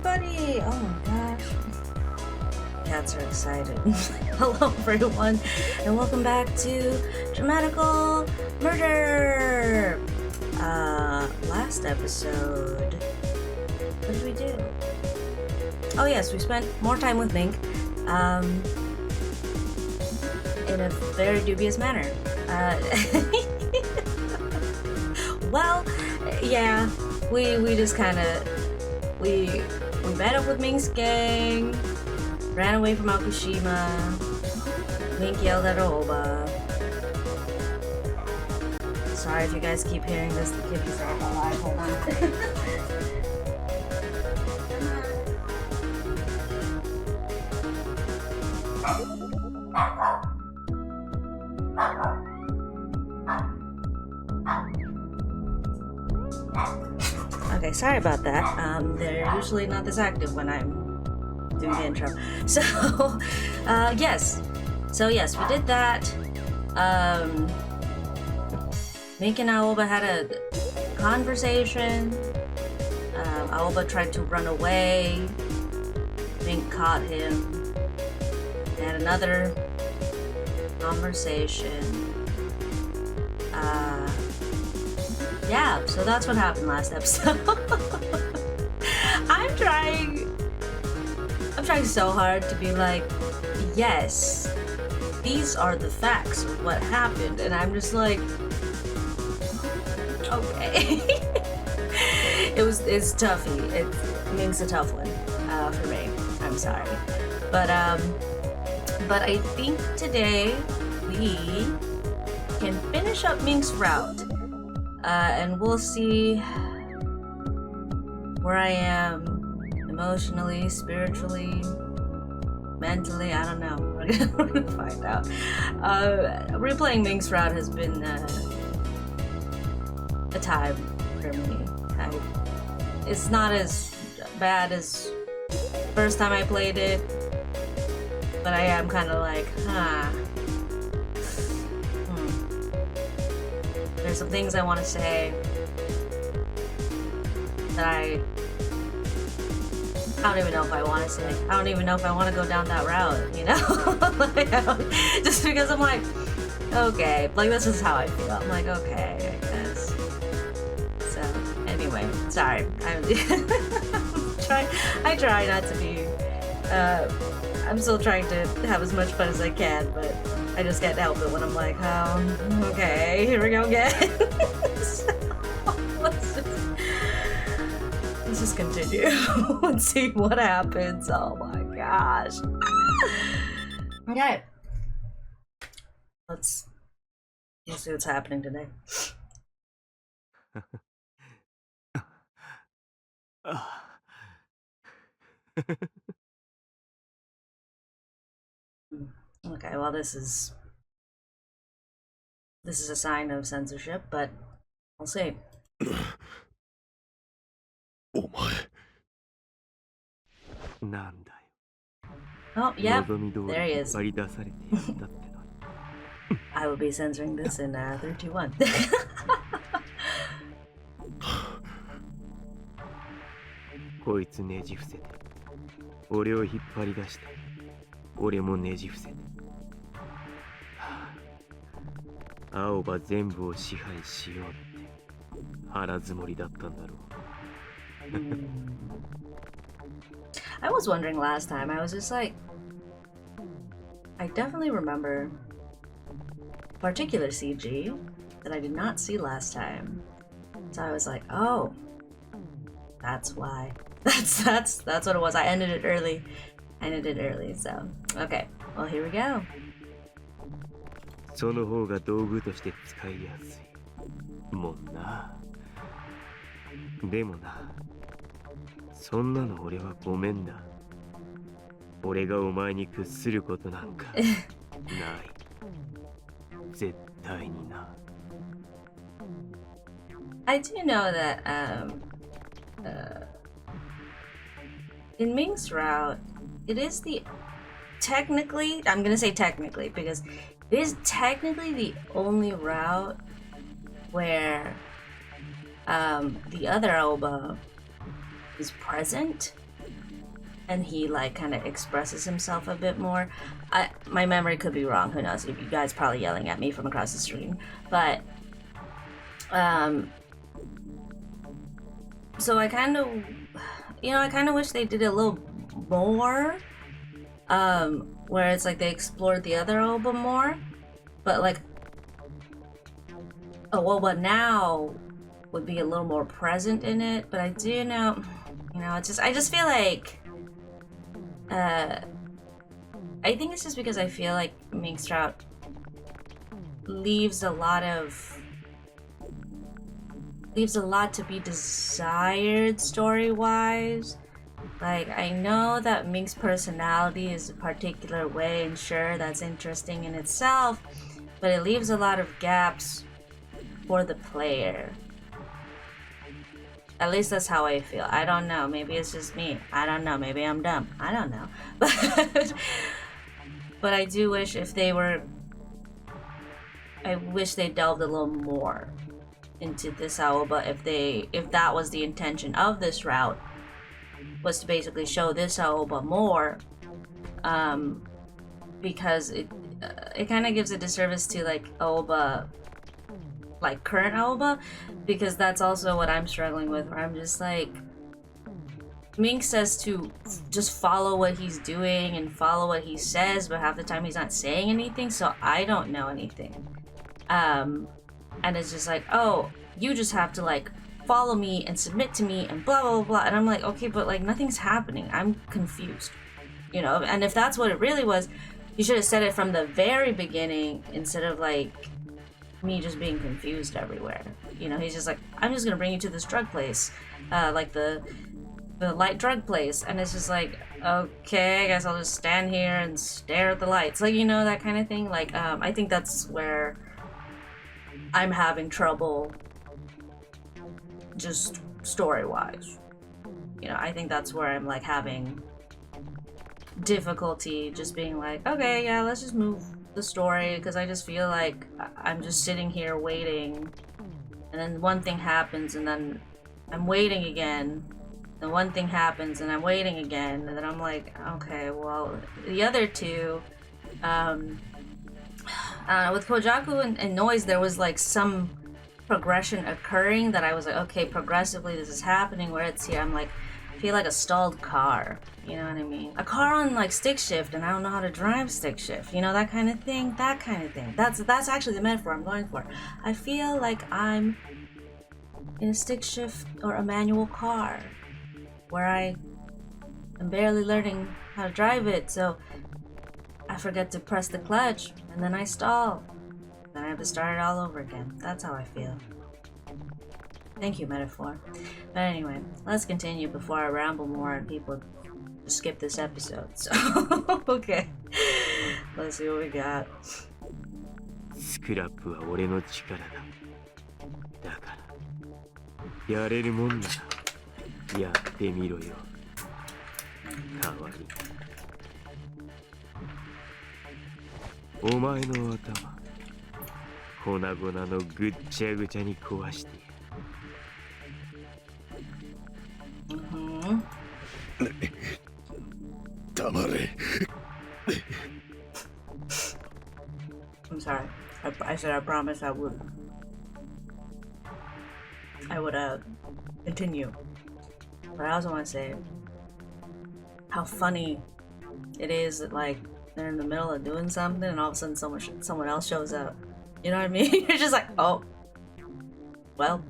everybody! Oh my gosh. Cats are excited. Hello everyone, and welcome back to Dramatical Murder! Last episode... What did we do? Oh yes, we spent more time with Mink. In a very dubious manner. Well, yeah, we just kinda... We met up with Mink's gang, ran away from Aokushima, Mink yelled at Aoba. Sorry if you guys keep hearing this, the kitties are alive, hold on. Okay, sorry about that. They're usually not this active when I'm doing the intro. So, yes. So yes, we did that. Mink and Aoba had a conversation. Aoba tried to run away. Mink caught him. They had another conversation. Yeah, so that's what happened last episode. I'm trying so hard to be like, yes, these are the facts of what happened, and I'm just like, okay. It's toughy. It means a tough one for me. I'm sorry, but I think today we can finish up Mink's route. And we'll see where I am emotionally, spiritually, mentally. I don't know. We're gonna find out. Replaying Mink's route has been a time for me. It's not as bad as first time I played it, but I am kind of like, There's some things I want to say that I don't even know if I want to say. I don't even know if I want to go down that route, you know? Like, just because I'm like, okay, like this is how I feel. I'm like, okay, I guess. So, anyway, sorry. I try not to be, I'm still trying to have as much fun as I can, but I just can't help it when I'm like, oh, okay, here we go again. So, let's just continue and see what happens. Oh my gosh. Okay. Let's see what's happening today. Okay, well this is a sign of censorship, but we'll see. Oh, yep, there he is. I will be censoring this in 3, 2, 1. I was wondering last time, I was just like, I definitely remember a particular CG that I did not see last time. So I was like, oh, that's why. That's what it was. I ended it early, so okay. Well, here we go. I do know that in Mink's route, it is technically, I'm gonna say technically, because it is technically the only route where the other Aoba is present. and he like kind of expresses himself a bit more. My memory could be wrong, who knows, you guys probably yelling at me from across the stream, but so I kind of, I kind of wish they did a little more, where it's like they explored the other Oba more, but like Oba now would be a little more present in it. But I do know, I just feel like, I think it's just because I feel like Mink Strout leaves a lot to be desired story-wise. Like, I know that Mink's personality is a particular way, and sure, that's interesting in itself, but it leaves a lot of gaps for the player. At least that's how I feel. I don't know. Maybe it's just me. I don't know. Maybe I'm dumb. I don't know. But I do wish I wish they delved a little more into this Aoba, if that was the intention of this route, was to basically show this Aoba more, because it kind of gives a disservice to like Aoba, like current Aoba, because that's also what I'm struggling with, where I'm just like, Mink says to just follow what he's doing and follow what he says, but half the time he's not saying anything, so I don't know anything. And it's just like, oh, you just have to like follow me and submit to me and blah blah blah, and I'm like, okay, but like nothing's happening. I'm confused, and if that's what it really was, you should have said it from the very beginning instead of like me just being confused everywhere. He's just like, I'm just gonna bring you to this drug place, like the light drug place, and it's just like, okay, I guess I'll just stand here and stare at the lights, like, that kind of thing. Like, I think that's where I'm having trouble, just story-wise. I think that's where I'm like having difficulty just being like, okay, yeah, let's just move the story, because I just feel like I'm just sitting here waiting, and then one thing happens, and then I'm waiting again, and one thing happens, and I'm waiting again, and then I'm like, okay, well, the other two, with Kojaku and Noise, there was like some progression occurring that I was like, okay, progressively this is happening, where it's here, I'm like, I feel like a stalled car, you know what I mean? A car on like stick shift, and I don't know how to drive stick shift, that kind of thing, That's actually the metaphor I'm going for. I feel like I'm in a stick shift or a manual car, where I am barely learning how to drive it, so I forget to press the clutch, and then I stall. Then I have to start it all over again. That's how I feel. Thank you, metaphor. But anyway, let's continue before I ramble more and people skip this episode. So, okay. Let's see what we got. スクラップは俺の力だ。だから、やれるもんならやってみろよ。代わり。お前の頭、粉々のぐっちゃぐちゃに壊してやる。黙れ。I'm sorry. I said I promised I would continue. But I also want to say how funny it is that like they're in the middle of doing something and all of a sudden someone else shows up. You know what I mean? You're just like, oh, well,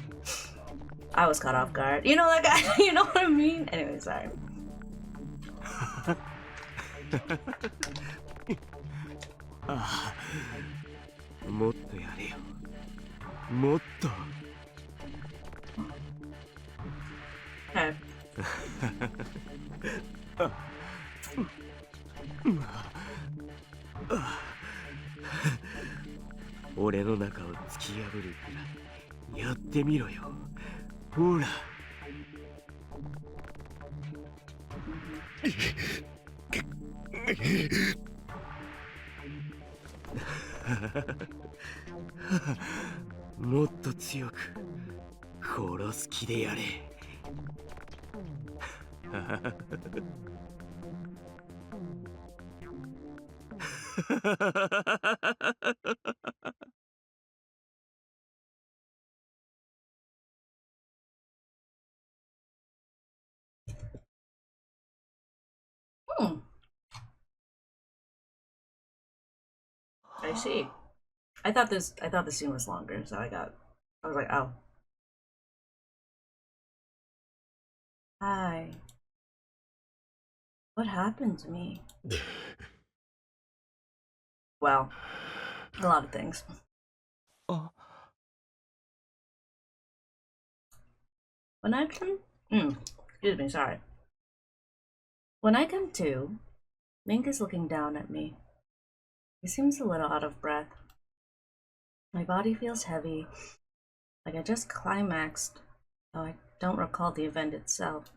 I was caught off guard. You know that guy? You know what I mean? Anyway, sorry. Ah, もっとやれよ。もっと。Okay. 俺の中を突き破るくらいやってみろよ。ほら。もっと強く殺す気でやれ。Hmm. I see. I thought the scene was longer, so I was like, oh. Hi. What happened to me? Well, a lot of things. When I come, excuse me, sorry. When I come to, Mink is looking down at me. He seems a little out of breath. My body feels heavy, like I just climaxed, though I don't recall the event itself.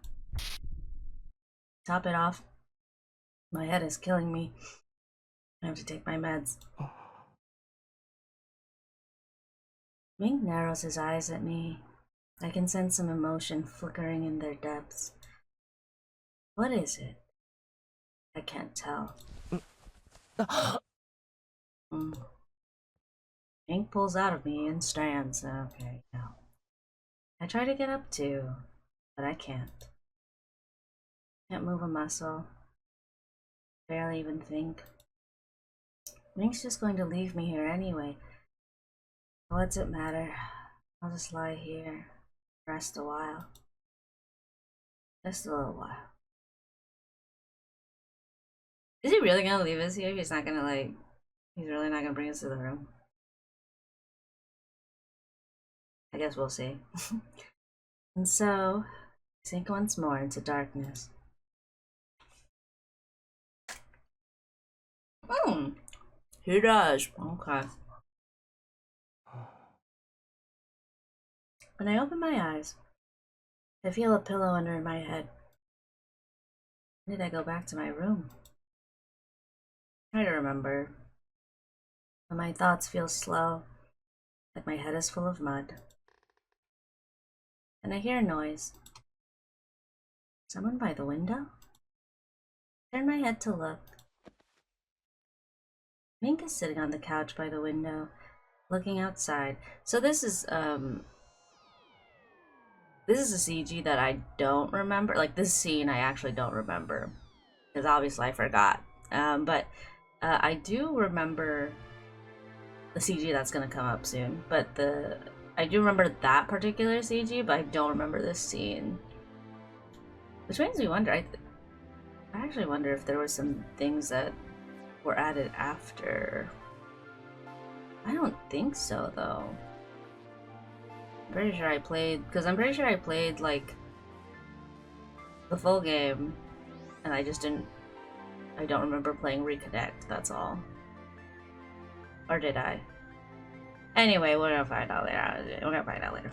Top it off, my head is killing me. I have to take my meds. Mink narrows his eyes at me. I can sense some emotion flickering in their depths. What is it? I can't tell. Mink pulls out of me and strands. Okay, no. I try to get up too, but I can't. Can't move a muscle. Barely even think. Mink's just going to leave me here anyway. What's it matter? I'll just lie here, rest a while. Just a little while. Is he really gonna leave us here? He's not gonna he's really not gonna bring us to the room. I guess we'll see. And so, sink once more into darkness. He does. Okay. When I open my eyes, I feel a pillow under my head. When did I go back to my room? Try to remember. But my thoughts feel slow, like my head is full of mud. And I hear a noise. Someone by the window? Turn my head to look. Mink is sitting on the couch by the window, looking outside. So this is a CG that I don't remember. Like, this scene I actually don't remember, because obviously I forgot. But I do remember the CG that's gonna come up soon. But I do remember that particular CG, but I don't remember this scene. Which makes me wonder, I actually wonder if there were some things that were added after. I don't think so, though. I'm pretty sure I played, because I'm pretty sure I played, like, the full game, and I don't remember playing Reconnect, that's all. Or did I? Anyway, we're gonna find out later.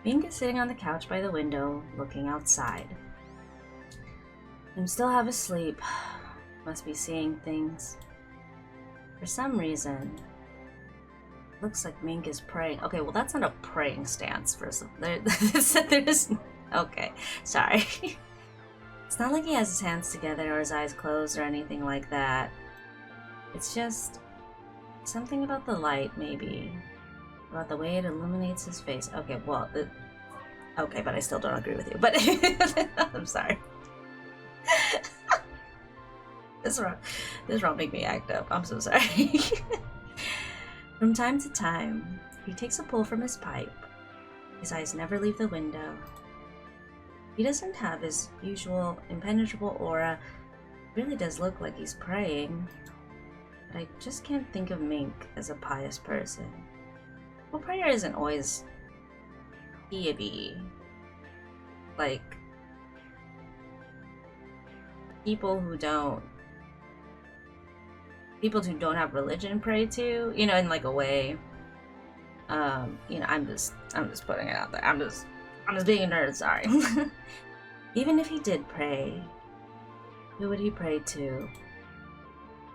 Mink is sitting on the couch by the window, looking outside. I'm still half asleep. Must be seeing things. For some reason, looks like Mink is praying. Okay, well that's not a praying stance for some. There's okay, sorry. It's not like he has his hands together or his eyes closed or anything like that. It's just something about the light, maybe. About the way it illuminates his face. Okay, well, okay, but I still don't agree with you. But I'm sorry. This won't make me act up. I'm so sorry. From time to time, he takes a pull from his pipe. His eyes never leave the window. He doesn't have his usual impenetrable aura. It really does look like he's praying. But I just can't think of Mink as a pious person. Well, prayer isn't always deity. Like, people who don't have religion pray to, you know, in like a way. You know, I'm just putting it out there. I'm just being a nerd, sorry. Even if he did pray, who would he pray to?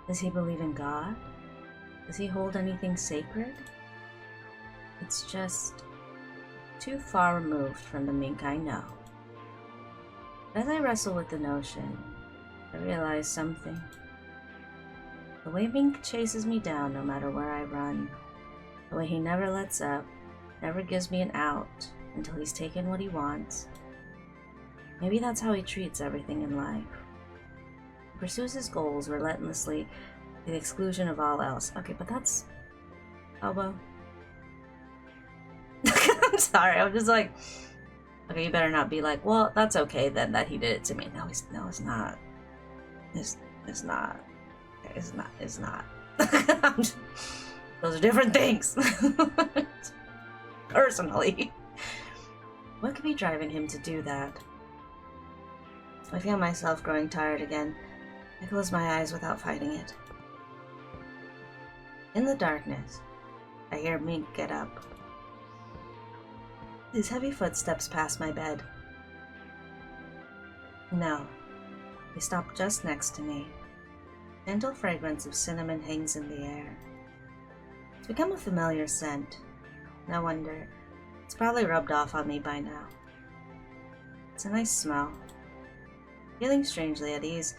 Does he believe in God? Does he hold anything sacred? It's just too far removed from the Mink I know. As I wrestle with the notion, I realize something. The way Mink chases me down no matter where I run. The way he never lets up, never gives me an out until he's taken what he wants. Maybe that's how he treats everything in life. He pursues his goals relentlessly to the exclusion of all else. Okay, but that's... Elbow. I'm sorry, I'm just like... Okay, you better not be like, well, that's okay then that he did it to me. No, it's not. It's not. It's not. Those are different things. Personally. What could be driving him to do that? I feel myself growing tired again. I close my eyes without fighting it. In the darkness, I hear Mink get up. His heavy footsteps pass my bed. No, he stopped just next to me. Gentle fragrance of cinnamon hangs in the air. It's become a familiar scent. No wonder. It's probably rubbed off on me by now. It's a nice smell. Feeling strangely at ease,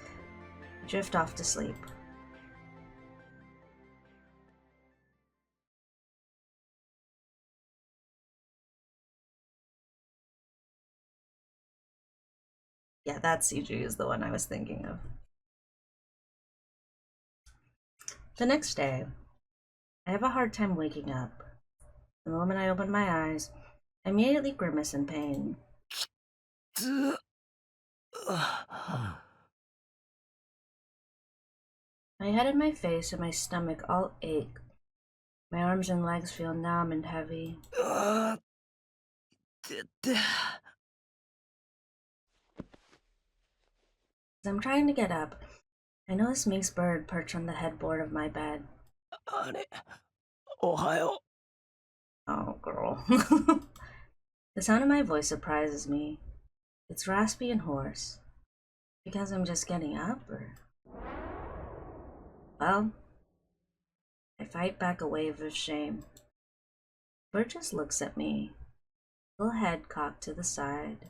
I drift off to sleep. Yeah, that CG is the one I was thinking of. The next day, I have a hard time waking up. The moment I open my eyes, I immediately grimace in pain. My head and my face and my stomach all ache. My arms and legs feel numb and heavy. As I'm trying to get up, I notice Mink's bird perched on the headboard of my bed. Ohayo. Oh, girl. The sound of my voice surprises me. It's raspy and hoarse. Because I'm just getting up, or... Well, I fight back a wave of shame. Bird just looks at me, little head cocked to the side.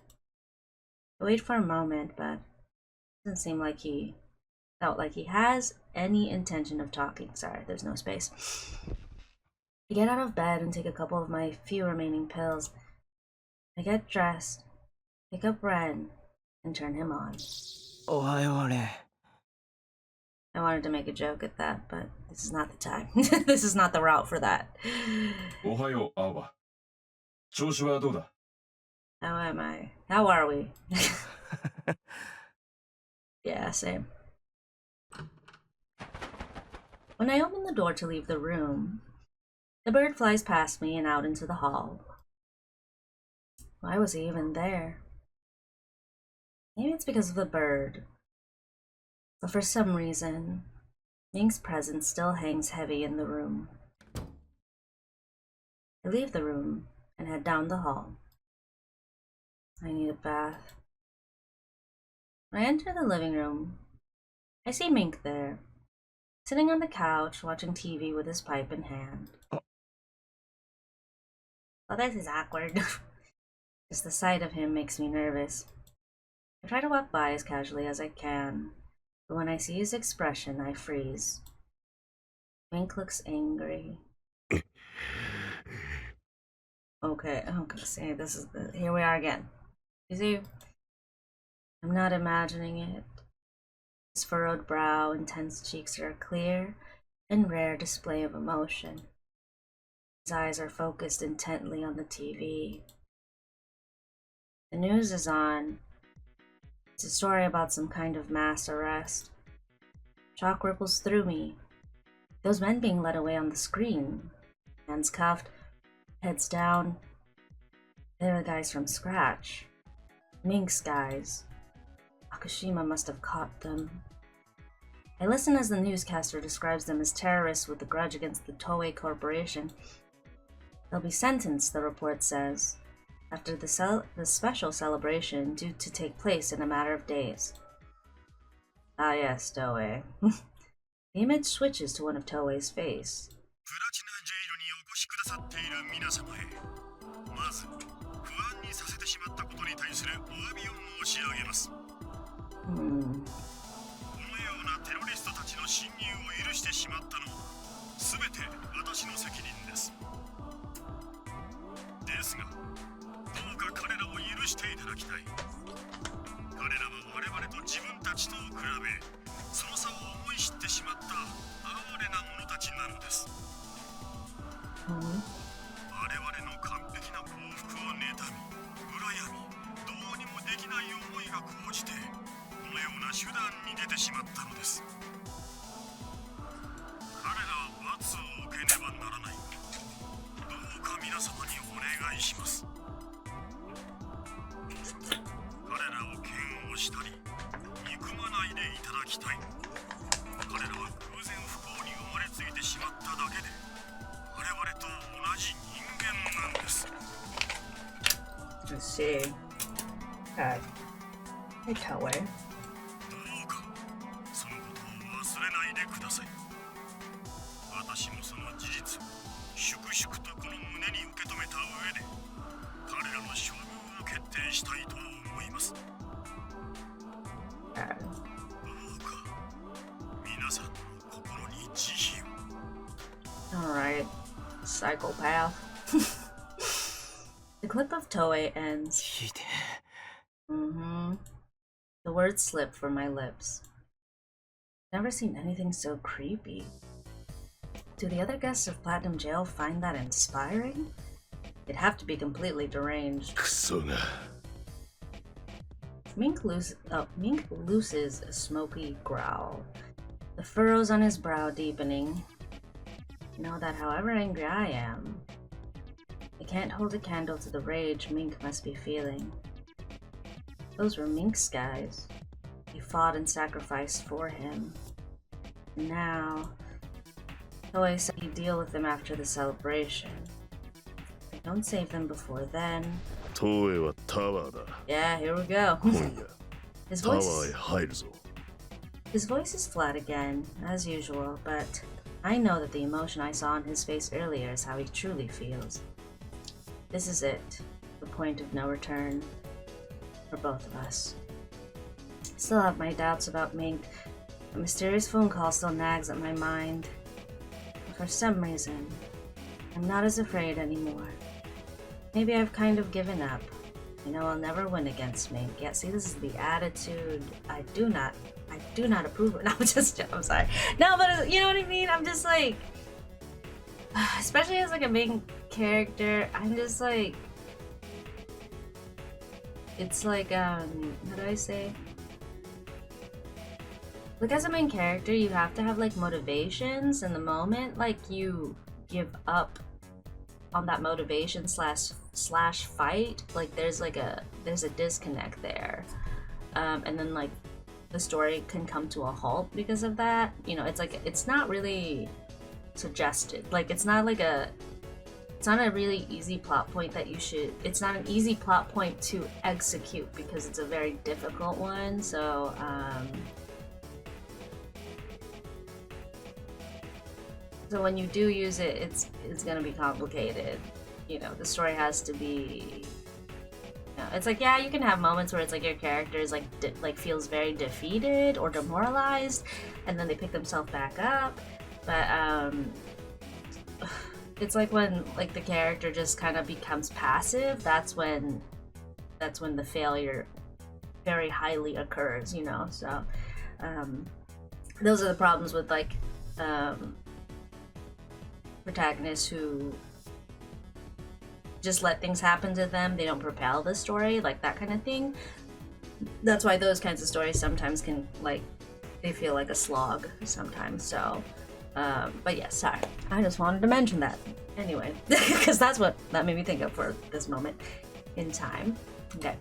I wait for a moment, but it doesn't seem like he felt like he has any intention of talking. Sorry, there's no space. I get out of bed and take a couple of my few remaining pills. I get dressed, pick up Ren, and turn him on. Ohayo ne. I wanted to make a joke at that, but this is not the time. This is not the route for that. Ohayo, Awa. Choushi wa dou da? How am I? How are we? Yeah, same. When I open the door to leave the room, the bird flies past me and out into the hall. Why was he even there? Maybe it's because of the bird. But for some reason, Mink's presence still hangs heavy in the room. I leave the room and head down the hall. I need a bath. When I enter the living room, I see Mink there, sitting on the couch watching TV with his pipe in hand. Oh, this is awkward. Just the sight of him makes me nervous. I try to walk by as casually as I can, but when I see his expression, I freeze. Mink looks angry. Okay, I'm gonna say this is here we are again. You see, I'm not imagining it. His furrowed brow and tense cheeks are a clear and rare display of emotion. His eyes are focused intently on the TV. The news is on. It's a story about some kind of mass arrest. Shock ripples through me. Those men being led away on the screen. Hands cuffed, heads down. They're the guys from Scratch. Mink's guys. Akashima must have caught them. I listen as the newscaster describes them as terrorists with a grudge against the Toei Corporation. They'll be sentenced, the report says, after the special celebration due to take place in a matter of days. Ah yes, Toei. The image switches to one of Toei's face. リストたちの侵入を許してしまったのは全て私の責任です。ですが、どうか彼らを許していただきたい。彼らは我々と自分たちとを比べ、その差を思い知ってしまった哀れな者たちなのです。我々の完璧な幸福を妬み、羨み、どうにもできない思いが高じて、このような手段に出てしまったのです。彼らは罰を受けねばならない。どうか皆様にお願いします。彼らを嫌悪したり憎まないでいただきたい。彼らは偶然不幸に生まれついてしまっただけで、我々と同じ人間なんです。 Let's see. Hey, Toei. どうかそのことを忘れないでください。私もその事実を粛々とこの胸に受け止めた上で、彼らの処遇を決定したいと思います。どうか皆さんの心に慈悲を。 Alright, psychopath. The clip of Toei ends. The words slip from my lips. Never seen anything so creepy. Do the other guests of Platinum Jail find that inspiring? They'd have to be completely deranged. クソが Mink looses a smoky growl, the furrows on his brow deepening. You know that however angry I am, I can't hold a candle to the rage Mink must be feeling. Those were Mink's guys. He fought and sacrificed for him. And now, Toei said he'd deal with them after the celebration. If I don't save them before then... 東映はタワーだ。 Yeah, here we go. 今夜 His タワ voice... ーへ入るぞ。 His voice is flat again, as usual, but I know that the emotion I saw on his face earlier is how he truly feels. This is it, the point of no return, for both of us. I still have my doubts about Mink. A mysterious phone call still nags at my mind. But for some reason, I'm not as afraid anymore. Maybe I've kind of given up. I know I'll never win against Mink. Yeah, see, this is the attitude I do not approve of. No, I'm sorry. No, but you know what I mean? I'm just like, especially as like a main character, I'm just like, it's like, how do I say? Like as a main character, you have to have like motivations in the moment, like you give up on that motivation slash fight. Like there's a disconnect there. And then like the story can come to a halt because of that. You know, it's like, it's not really suggested. Like it's not a really easy plot point that you should, it's not an easy plot point to execute because it's a very difficult one. So, so when you do use it, it's gonna be complicated. You know, the story has to be. You know, it's like, yeah, you can have moments where it's like your character is like feels very defeated or demoralized, and then they pick themselves back up. But it's like when like the character just kind of becomes passive. That's when the failure very highly occurs. You know, so those are the problems with like. Protagonists who just let things happen to them, they don't propel the story, like that kind of thing. That's why those kinds of stories sometimes can like, they feel like a slog sometimes. So but yeah, sorry, I just wanted to mention that anyway because that's what that made me think of for this moment in time. Okay,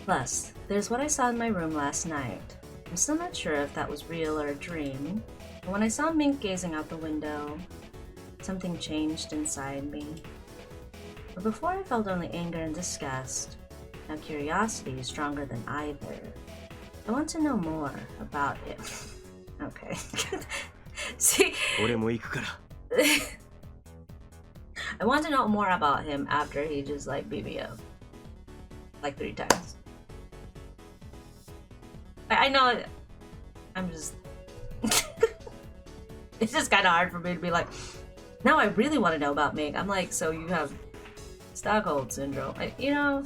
plus there's what I saw in my room last night. I'm still not sure if that was real or a dream, but when I saw Mink gazing out the window, something changed inside me. But before I felt only anger and disgust, now curiosity is stronger than either. I want to know more about him. Okay. See, 俺も行くから。 I want to know more about him after he just like beat me up like 3 times. I know I'm just It's just kind of hard for me to be like, now I really want to know about Mink. I'm like, so you have Stockholm syndrome. I'm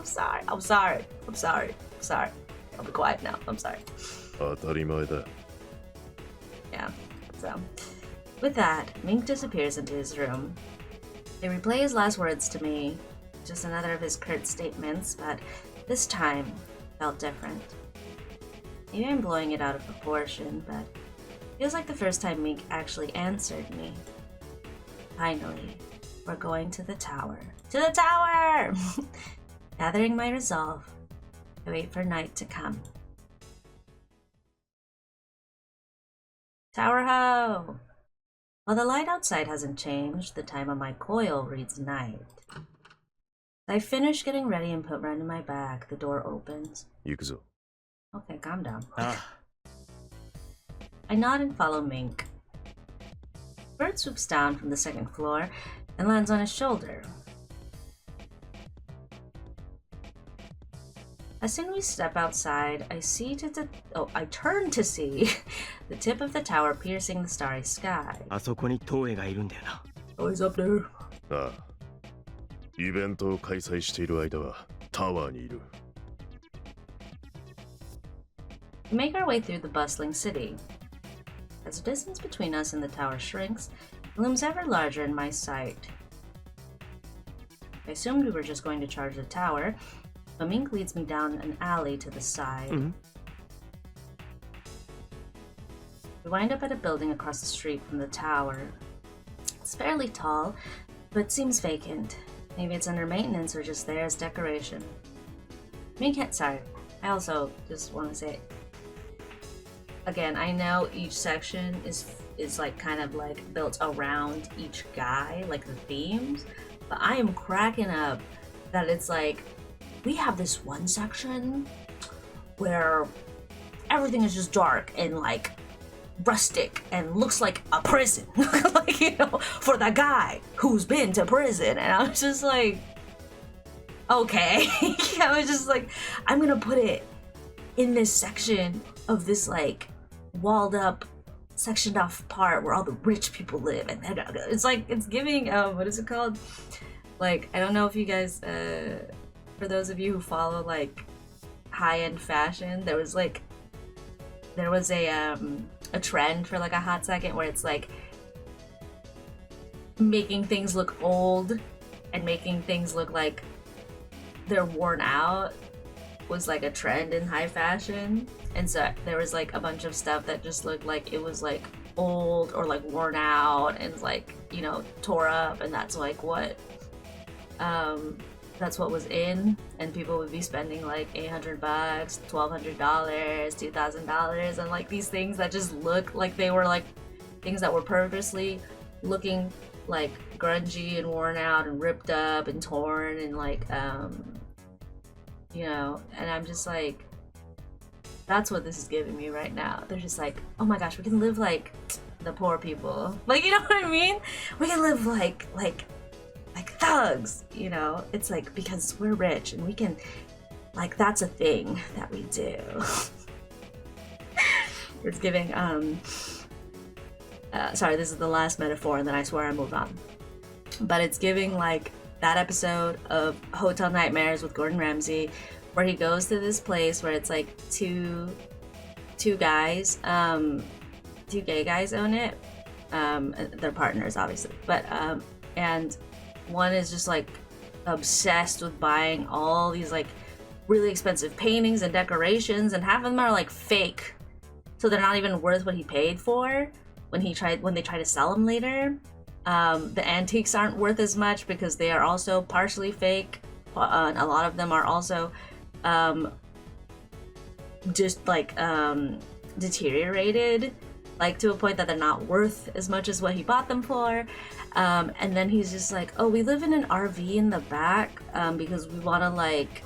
sorry. I'll be quiet now. I'm sorry. 当たり前だ。 Yeah. So, with that, Mink disappears into his room. They replay his last words to me, just another of his curt statements, but this time felt different. Maybe I'm blowing it out of proportion, but it feels like the first time Mink actually answered me. Finally, we're going to the tower. To the tower! Gathering my resolve, I wait for night to come. Tower ho! While the light outside hasn't changed, the time on my coil reads night. As I finish getting ready and put Ren in my bag, the door opens. 行くぞ。 Okay, calm down. Ah. I nod and follow Mink. Bird swoops down from the second floor and lands on his shoulder. As soon as we step outside, I turn to see the tip of the tower piercing the starry sky. あそこにトウエがいるんだよな。 Oh, he's up there. ああ。イベントを開催している間はタワーにいる。 We make our way through the bustling city. As the distance between us and the tower shrinks, it looms ever larger in my sight. I assumed we were just going to charge the tower, but Mink leads me down an alley to the side. We wind up at a building across the street from the tower. It's fairly tall, but seems vacant. Maybe it's under maintenance or just there as decoration. Sorry, I also just want to say, again, I know each section is like kind of like built around each guy, like the themes, but I am cracking up that it's like we have this one section where everything is just dark and like rustic and looks like a prison, like, you know, for the guy who's been to prison. And I was just like, okay. I was just like, I'm gonna put it in this section of this like walled up, sectioned off part where all the rich people live, and it's like it's giving what is it called? Like, I don't know if you guys for those of you who follow like high-end fashion, there was a trend for like a hot second where it's like making things look old and making things look like they're worn out was like a trend in high fashion. And so there was like a bunch of stuff that just looked like it was like old or like worn out and like, you know, tore up, and that's like what was in, and people would be spending like $800, $1,200, $2,000 on like these things that just look like they were like things that were purposely looking like grungy and worn out and ripped up and torn and like you know, and I'm just like, that's what this is giving me right now. They're just like, oh my gosh, we can live like the poor people, like, you know what I mean? We can live like thugs, you know? It's like, because we're rich and we can, like, that's a thing that we do. It's giving sorry, this is the last metaphor and then I swear I move on, but it's giving like that episode of Hotel Nightmares with Gordon Ramsay where he goes to this place where it's like two guys, two gay guys own it, they're partners obviously, but and one is just like obsessed with buying all these like really expensive paintings and decorations, and half of them are like fake, so they're not even worth what he paid for when they try to sell them later. The antiques aren't worth as much because they are also partially fake. A lot of them are also just like deteriorated, like to a point that they're not worth as much as what he bought them for. And then he's just like, oh, we live in an RV in the back because we want to like,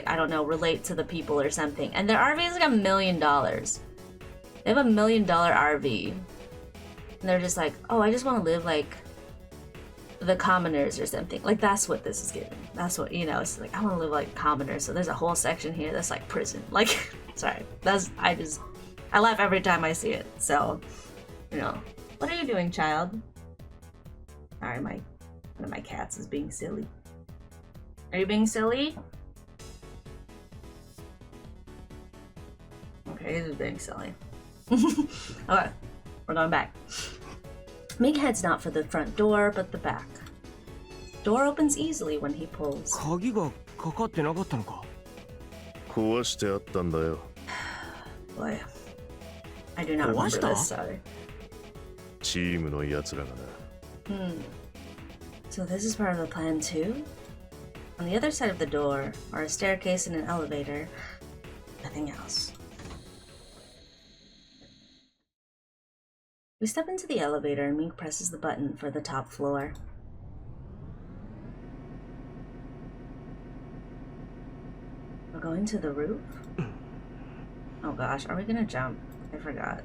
I don't know, relate to the people or something. And their RV is like $1 million. They have $1 million RV. And they're just like, oh, I just want to live like the commoners or something. Like, that's what this is giving. That's what, you know, it's like, I want to live like commoners. So there's a whole section here that's like prison. Like, Sorry. I laugh every time I see it. So, you know. What are you doing, child? Sorry, one of my cats is being silly. Are you being silly? Okay, he's just being silly. Okay, we're going back. Mink heads not for the front door, but the back. Door opens easily when he pulls. 鍵がかかってなかったのか。壊してあったんだよ。 Boy, I do not remember this, sorry. チームの奴らがな。So this is part of the plan too? On the other side of the door are a staircase and an elevator. Nothing else. We step into the elevator and Mink presses the button for the top floor. We're going to the roof? Oh gosh, are we gonna jump? I forgot.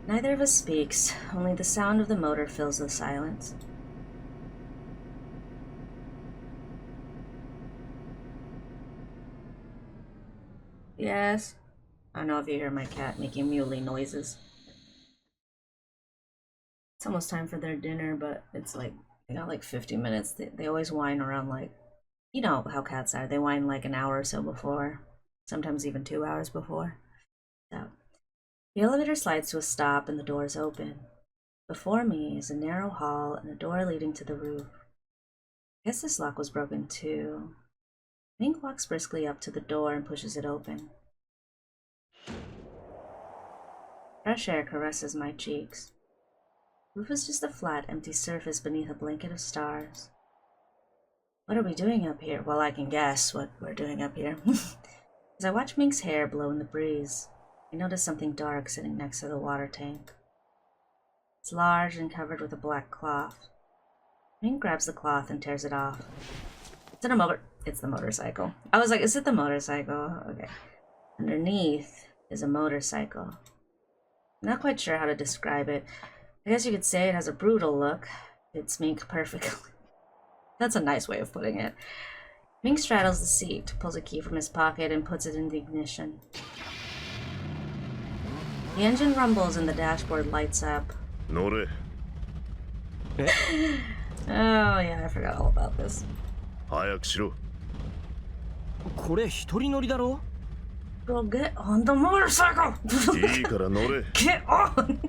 Neither of us speaks, only the sound of the motor fills the silence. Yes. I don't know if you hear my cat making muley noises. It's almost time for their dinner, but it's like, they got like 50 minutes. They always whine around like, you know how cats are. They whine like an hour or so before. Sometimes even 2 hours before. So, the elevator slides to a stop and the doors open. Before me is a narrow hall and a door leading to the roof. I guess this lock was broken too. Mink walks briskly up to the door and pushes it open. Fresh air caresses my cheeks. The roof is just a flat, empty surface beneath a blanket of stars. What are we doing up here? Well, I can guess what we're doing up here. As I watch Mink's hair blow in the breeze, I notice something dark sitting next to the water tank. It's large and covered with a black cloth. Mink grabs the cloth and tears it off. It's the motorcycle. I was like, is it the motorcycle? Okay. Underneath is a motorcycle. I'm not quite sure how to describe it. I guess you could say it has a brutal look. Fits Mink perfectly. That's a nice way of putting it. Mink straddles the seat, pulls a key from his pocket, and puts it in the ignition. The engine rumbles and the dashboard lights up. Nore. Oh yeah, I forgot all about this. 早くしろ。これ一人乗りだろ? Go get on the motorcycle! いいから乗れ。 Get on!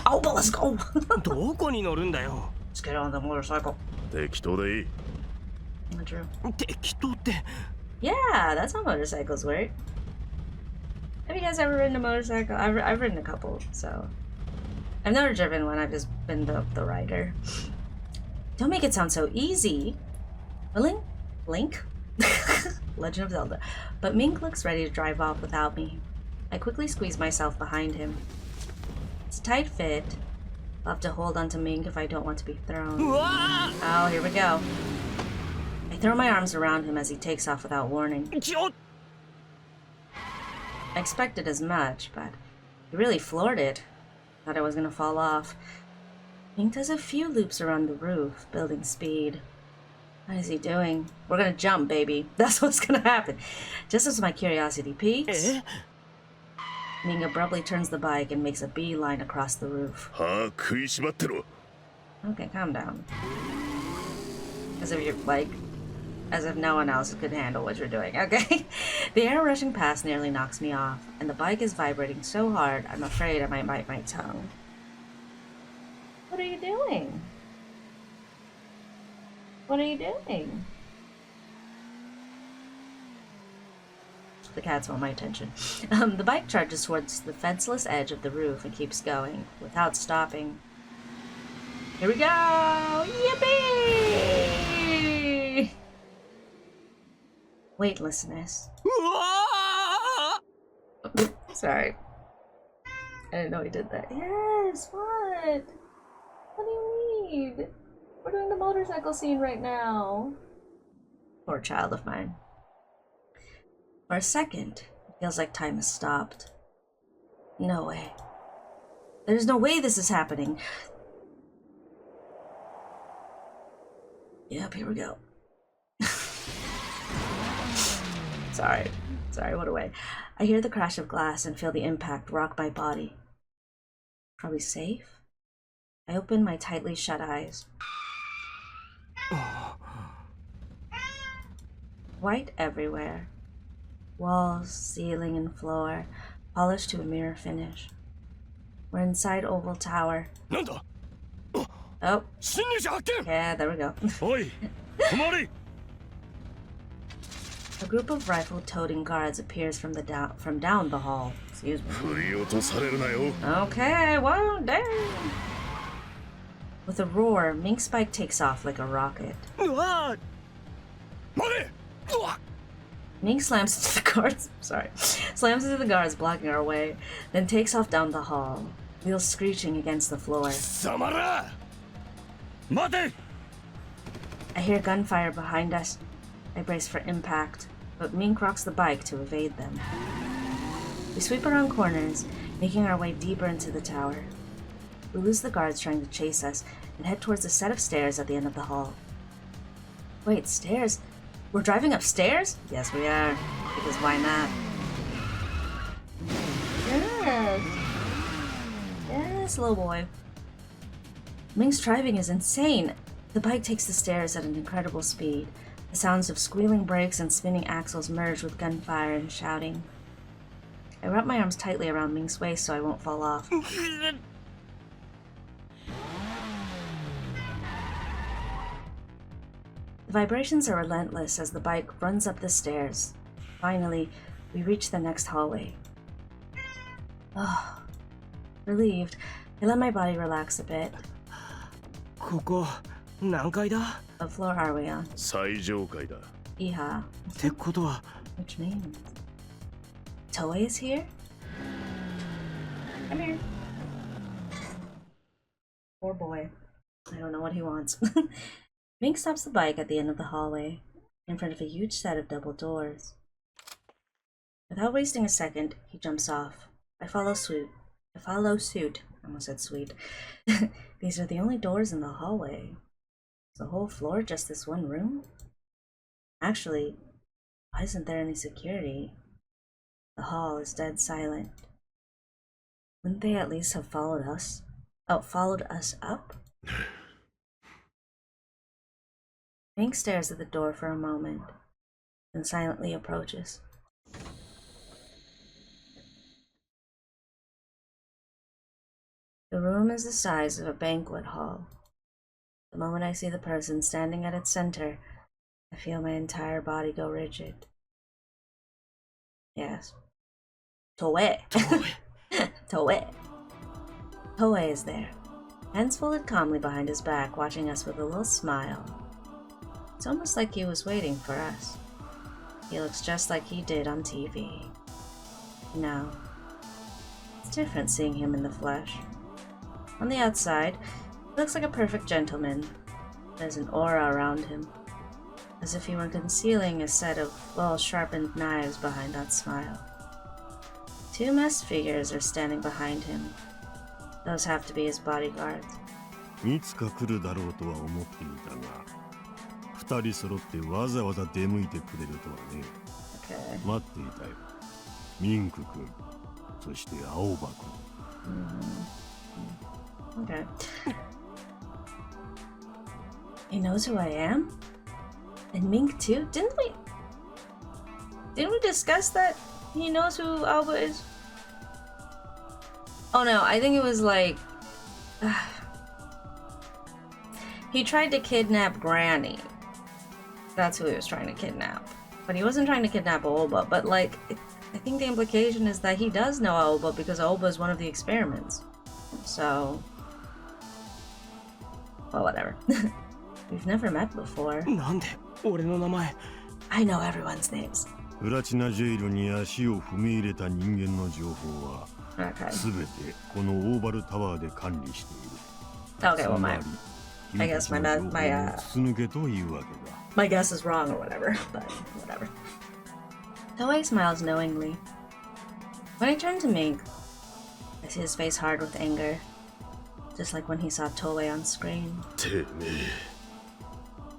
Oh, but let's go! どこに乗るんだよ? Let's get on the motorcycle. 適当でいい。 Not true. 適当って。Yeah, that's how motorcycles work. Have you guys ever ridden a motorcycle? I've ridden a couple, so... I've never driven one, I've just been the rider. Don't make it sound so easy. Link? Legend of Zelda. But Mink looks ready to drive off without me. I quickly squeeze myself behind him. It's a tight fit. I'll have to hold onto Mink if I don't want to be thrown. Oh, here we go. I throw my arms around him as he takes off without warning. I expected as much, but he really floored it. Thought I was gonna fall off. Mink does a few loops around the roof, building speed. What is he doing? We're gonna jump, baby. That's what's gonna happen. Just as my curiosity peaks, Mink abruptly turns the bike and makes a beeline across the roof. 歯食いしばってろ。 Okay, calm down. As if you're like, as if no one else could handle what you're doing, okay? The air rushing past nearly knocks me off, and the bike is vibrating so hard, I'm afraid I might bite my tongue. What are you doing? What are you doing? The cats want my attention. The bike charges towards the fenceless edge of the roof and keeps going, without stopping. Here we go! Yippee! Weightlessness. Sorry. I didn't know he did that. Yes, what? What do you need? We're doing the motorcycle scene right now. Poor child of mine. For a second, it feels like time has stopped. No way. There's no way this is happening. Yep, here we go. Sorry, what away. I hear the crash of glass and feel the impact rock my body. Are we safe? I open my tightly shut eyes. White everywhere. Walls, ceiling, and floor, polished to a mirror finish. We're inside Oval Tower. Oh. Yeah, there we go. A group of rifle-toting guards appears from down the hall. Excuse me. Okay, whoa, damn. With a roar, Mink's bike takes off like a rocket. Mink slams into the guards. Slams into the guards, blocking our way, then takes off down the hall, wheels screeching against the floor. I hear gunfire behind us. I brace for impact, but Mink rocks the bike to evade them. We sweep around corners, making our way deeper into the tower. We lose the guards trying to chase us and head towards a set of stairs at the end of the hall. Wait, stairs? We're driving upstairs? Yes, we are. Because why not? Yes. Yes, little boy. Mink's driving is insane. The bike takes the stairs at an incredible speed. The sounds of squealing brakes and spinning axles merge with gunfire and shouting. I wrap my arms tightly around Mink's waist so I won't fall off. The vibrations are relentless as the bike runs up the stairs. Finally, we reach the next hallway. Oh, relieved, I let my body relax a bit. What floor are we on? 最上階だ。 Iha. Which means... Toei is here? Come here. Poor boy. I don't know what he wants. Mink stops the bike at the end of the hallway, in front of a huge set of double doors. Without wasting a second, he jumps off. I follow suit. I almost said sweet. These are the only doors in the hallway. Is the whole floor just this one room? Actually, why isn't there any security? The hall is dead silent. Wouldn't they at least have followed us? Oh, followed us up? Mink stares at the door for a moment, then silently approaches. The room is the size of a banquet hall. The moment I see the person standing at its center, I feel my entire body go rigid. Yes. Toei. Toei. Toei is there, hands folded calmly behind his back, watching us with a little smile. It's almost like he was waiting for us. He looks just like he did on TV. No. It's different seeing him in the flesh. On the outside, he looks like a perfect gentleman. There's an aura around him, as if he were concealing a set of well-sharpened knives behind that smile. Two masked figures are standing behind him. Those have to be his bodyguards. いつか来るだろうとは思っていたが、二人揃ってわざわざ出向いてくれるとはね。Okay. 待っていたよ。ミンク君、そして青葉君。Okay. He knows who I am? And Mink too? Didn't we discuss that he knows who Alba is? Oh no, I think it was like... he tried to kidnap Granny. That's who he was trying to kidnap. But he wasn't trying to kidnap Aoba, but like... I think the implication is that he does know Aoba because Aoba is one of the experiments. So... well, whatever. We've never met before. I know everyone's names. プラチナジェイルに足を踏み入れた人間の情報は、すべてこのオーバルタワーで管理している。Okay, well, I guess my guess is wrong or whatever, but whatever. Toei smiles knowingly. When I turn to Mink, I see his face hard with anger, just like when he saw Toei on screen. てめえ、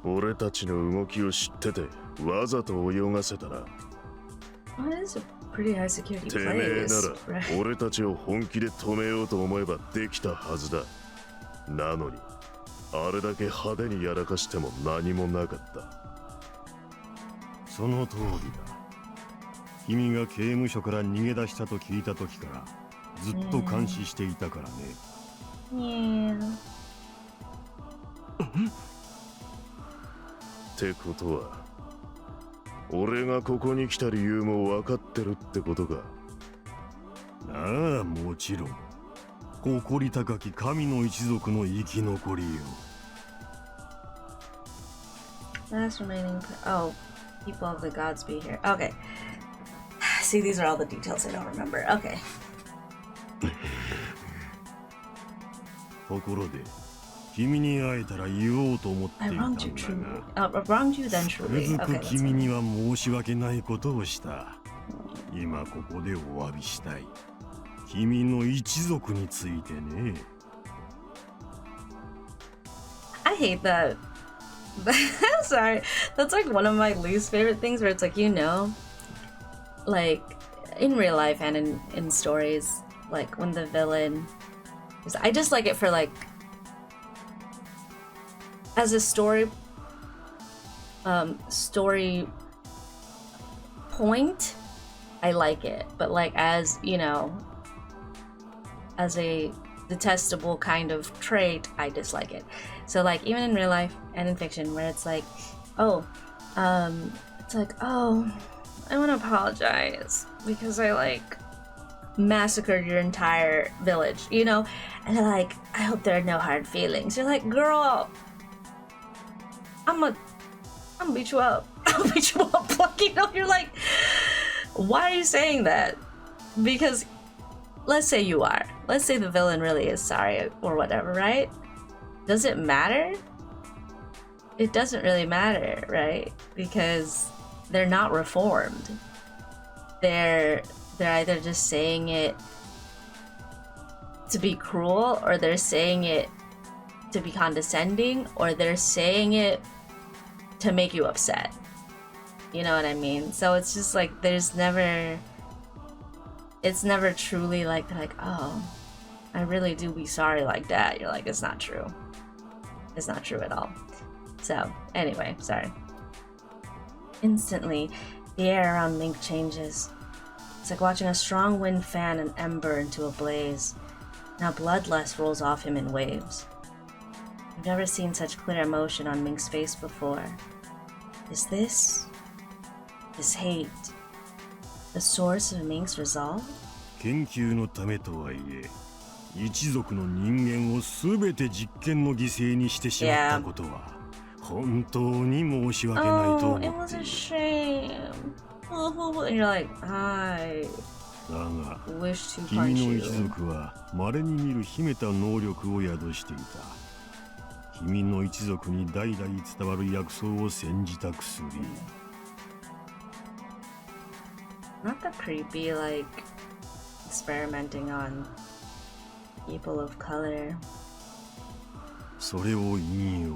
俺たちの動きを知っててわざと泳がせたな。Well, it is a pretty high security てめえ place. なら Right. 俺たちを本気で止めようと思えばできたはずだ。なのにあれだけ派手にやらかしても何もなかった。その通りだ。君が刑務所から逃げ出したと聞いた時からずっと監視していたからね。Yeah. ってことは俺がここに来た理由も分かってるってことか。ああ、もちろん誇り高き神の一族の生き残りよ。 Last remaining. Oh, people of the gods be here. Okay. See, these are all the details I don't remember. Okay. ところで君に会えたら言おうと思ってい I たん wronged だ you truly. が Wronged you then つ truly. く Okay, 君 that's には申し訳ないことをした。今ここでお詫びしたい。君の一族についてね。 I hate that. Sorry. That's like one of my least favorite things where it's like, like in real life and in stories, like when the villain I just like it for like as a story point, I like it, but like as as a detestable kind of trait, I dislike it. So like even in real life and in fiction where it's like, I want to apologize because I like massacred your entire village, and they're like, I hope there are no hard feelings. You're like, girl, I'm gonna beat you up. I'll beat you up. Like, you're like, why are you saying that? Because let's say you are. Let's say the villain really is sorry or whatever, right? Does it matter? It doesn't really matter, right? Because they're not reformed. They're either just saying it to be cruel, or they're saying it to be condescending, or they're saying it to make you upset. You know what I mean? So it's just like it's never truly like they're like, oh, I really do be sorry like that. You're like, it's not true. It's not true at all. So anyway, sorry. Instantly, the air around Mink changes. It's like watching a strong wind fan an ember into a blaze. Now bloodlust rolls off him in waves. I've never seen such clear emotion on Mink's face before. Is this hate the source of Mink's resolve? 研究のためとはいえ、一族の人間をすべて実験の犠牲にしてしまったことは、本当に申し訳ないと思っている。Oh, it was a shame. And you're like, I だが、 wish to 君 punch の you. 一族は稀に見る秘めた能力を宿していた。君の一族に代々伝わる薬草を煎じた薬。Not the creepy, like, experimenting on people of color. それを引用、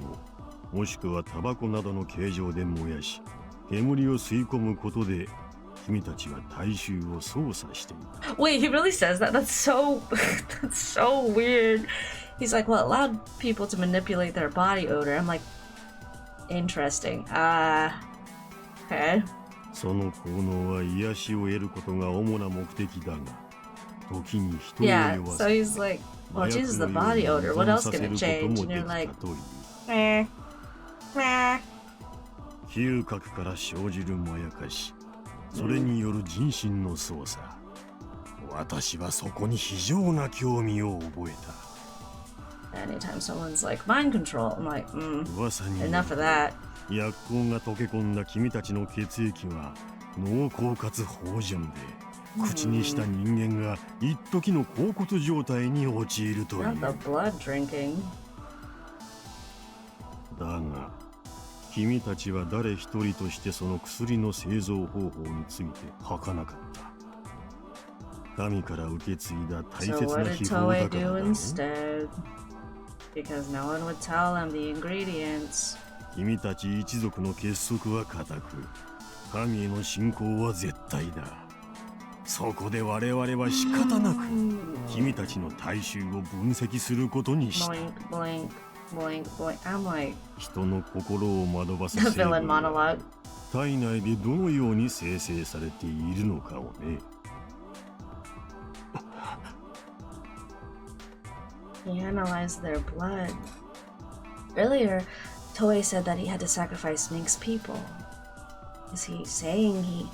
もしくはタバコなどの形状で燃やし、煙を吸い込むことで君たちは体臭を操作していた。Wait, he really says that? That's so weird. He's like, well, it allowed people to manipulate their body odor. I'm like, interesting. Okay. その効能は癒しを得ることが主な目的だが、時に人を Yeah, 酔わ so せ、 he's like, well, it changes the body odor. What else can it change? And you're like, meh. meh. 嗅覚から生じるまやかし、それによる人身の操作。私はそこに非常な興味を覚えた。Anytime someone's like, mind control, I'm like, 噂に enough of that. 薬効が溶け込んだ君たちの血液は濃厚かつ芳醇で、口にした人間が一時の恍惚状態に陥るという。 Not the blood drinking. だが、君たちは誰一人としてその薬の製造方法について吐かなかった。神から受け継いだ大切 So what な did 秘宝 Toei だから do だろ。 instead? Because no one would tell him the ingredients. 君たち一族の結束は固く、神への信仰は絶対だ。そこで我々は仕方なく君たちの体臭を分析することにした。 Blink, blink, blink, blink. I'm like 人の心を惑ばす the 成 villain 分は monologue. 体内でどのように生成されているのかをね。He analyzed their blood. Earlier, Toei said that he had to sacrifice Mink's people. Is he saying he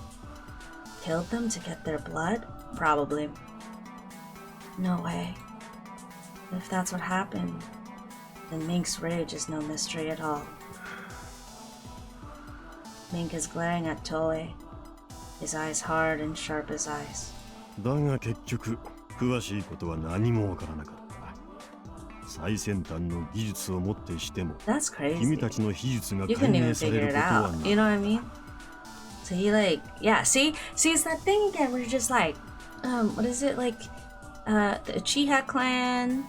killed them to get their blood? Probably. No way. If that's what happened, then Mink's rage is no mystery at all. Mink is glaring at Toei, his eyes hard and sharp as ice. だが結局詳しいことは何もわからなかった。最先端の技術をもってしても That's crazy. 君たちの秘術が You 解 couldn't even 明され figure る it ことは out. ない。 You know what I mean? So he like, yeah, see, it's that thing again where you're just like, what is it like, the Uchiha clan,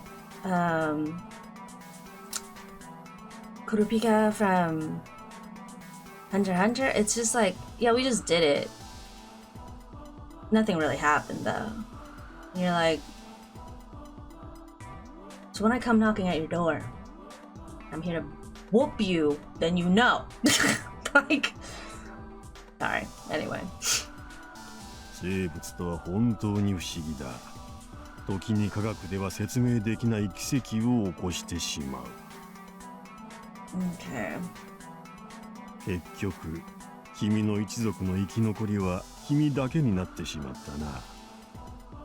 Kurupika from Hunter x Hunter. It's just like, yeah, we just did it. Nothing really happened though. And you're like, so when I come knocking at your door, I'm here to whoop you, then you know. Like, sorry. Anyway. 生物とは本当に不思議だ。時に科学では説明できない奇跡を起こしてしまう。Okay. 結局、君の一族の生き残りは君だけになってしまったな。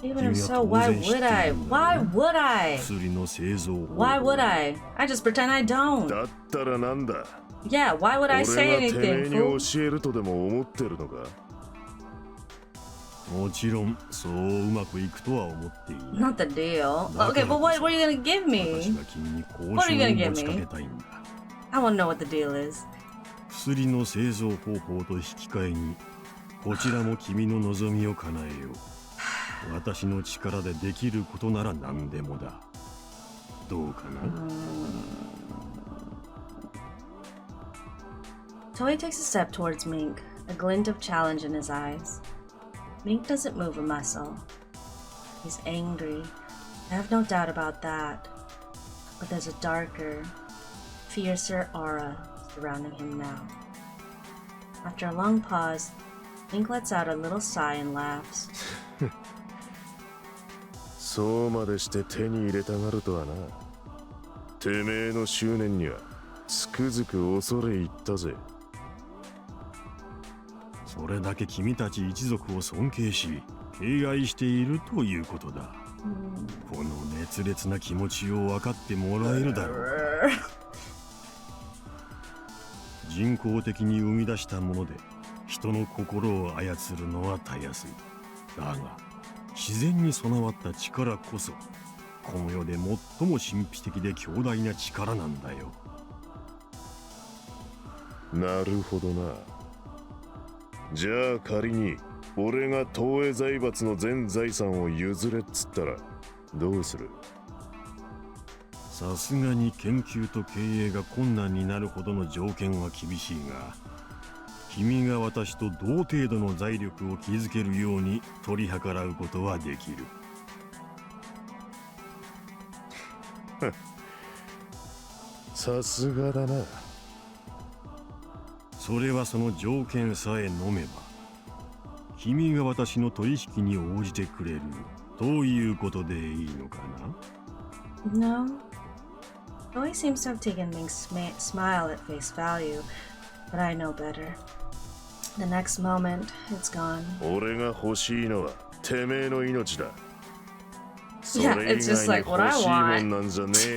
Even if so, why would I? Why would I? 薬の製造法。 Why would I? I just pretend I don't. だったらなんだ。 Yeah, why would I say 俺がてめえ anything? に Fool? 教えるとでも思ってるのか。もちろんそううまくいくとは思っている。 Not the deal. Okay, but what are you gonna give 私 me? は君に交 What are you 渉 gonna を give 持ちか me? けたいんだ。 I wanna know what the deal is. 薬の製造方法と引き換えにこちらも君の望みを叶えよう。私の力でできることなら何でもだ。どうかな？ Toei takes a step towards Mink, a glint of challenge in his eyes. Mink doesn't move a muscle. He's angry. I have no doubt about that. But there's a darker, fiercer aura surrounding him now. After a long pause, Mink lets out a little sigh and laughs. そうまでして手に入れたがるとはな。てめえの執念にはつくづく恐れ入ったぜ。それだけ君たち一族を尊敬し敬愛しているということだ。この熱烈な気持ちを分かってもらえるだろう。人工的に生み出したもので人の心を操るのはたやすい。だが自然に備わった力こそこの世で最も神秘的で強大な力なんだよ。なるほどな。じゃあ仮に俺が東映財閥の全財産を譲れっつったらどうする？さすがに研究と経営が困難になるほどの条件は厳しいが、君が私と同程度の財力を築けるように取り計らうことはできる。さすがだな。それはその条件さえ飲めば、君が私の取引に応じてくれるということでいいのかな？ No. Toei seems to have taken Mink's smile at face value, but I know better. The next moment, it's gone. 俺が欲しいのはてめえの命だ。 Yeah, it's just like what I want. それ以外に欲しいもんなんじゃねえ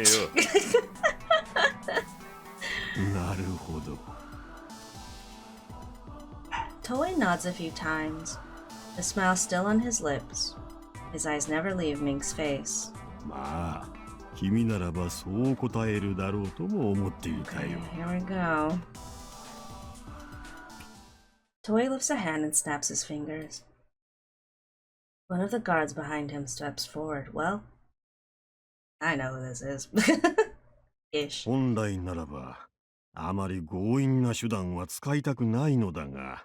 よ。なるほど。Toei nods a few times, the smile still on his lips. His eyes never leave Mink's face. まあ、君ならばそう答えるだろうとも思っていたよ。 Here we go. Toei lifts a hand and snaps his fingers. One of the guards behind him steps forward. Well, I know who this is. Ish. 本来ならば、あまり強引な手段は使いたくないのだが、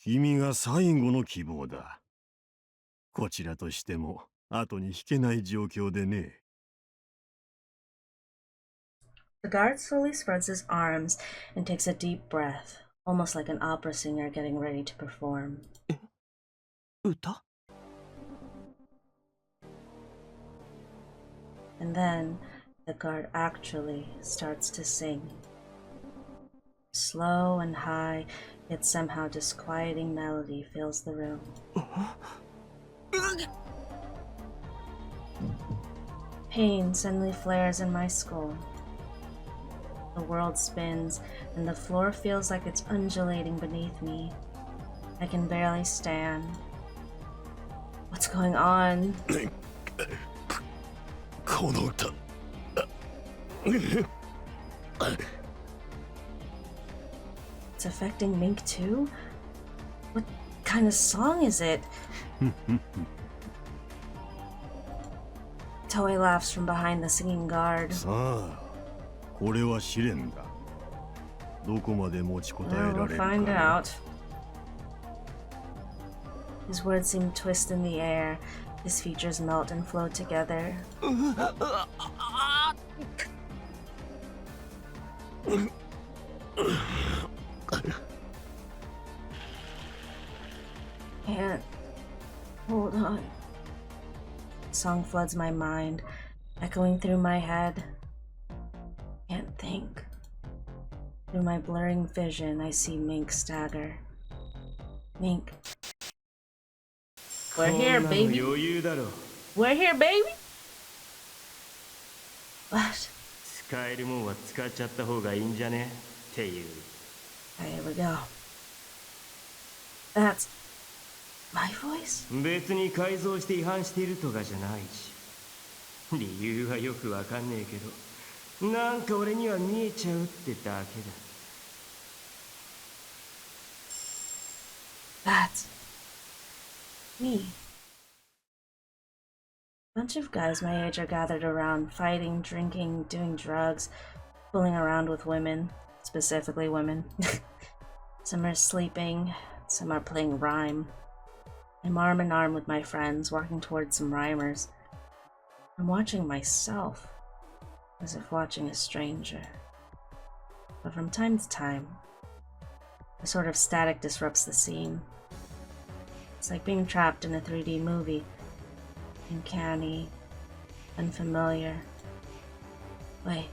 君が最後の希望だ。こちらとしても後に引けない状況でね。The guard slowly spreads his arms and takes a deep breath, almost like an opera singer getting ready to perform. 歌? And then the guard actually starts to sing. Slow and high, yet somehow disquieting melody fills the room. Pain suddenly flares in my skull. The world spins, and the floor feels like it's undulating beneath me. I can barely stand. What's going on? この歌。It's affecting Mink too? What kind of song is it? Toei laughs from behind the singing guard. さあ、これは試練だ。どこまで持ちこたえ Well, ら we'll れるか find な。 out. His words seem to twist in the air. His features melt and flow together. Can't. Hold on. Song floods my mind, echoing through my head. Can't think. Through my blurring vision, I see Mink stagger. Mink. We're here, baby. 余裕だろ。 We're here, baby. What? 使えるもんは使っちゃった方がいいんじゃねっていう。 Here we go. That's my voice? 別に改造して違反しているとかじゃないし。理由はよくわかんねえけど、なんか俺には見えちゃうってだけだ。 That's me. A bunch of guys my age are gathered around, fighting, drinking, doing drugs, fooling around with women, specifically women. Some are sleeping, some are playing rhyme. I'm arm in arm with my friends, walking towards some rhymers. I'm watching myself, as if watching a stranger. But from time to time, a sort of static disrupts the scene. It's like being trapped in a 3D movie. Uncanny, unfamiliar. Wait,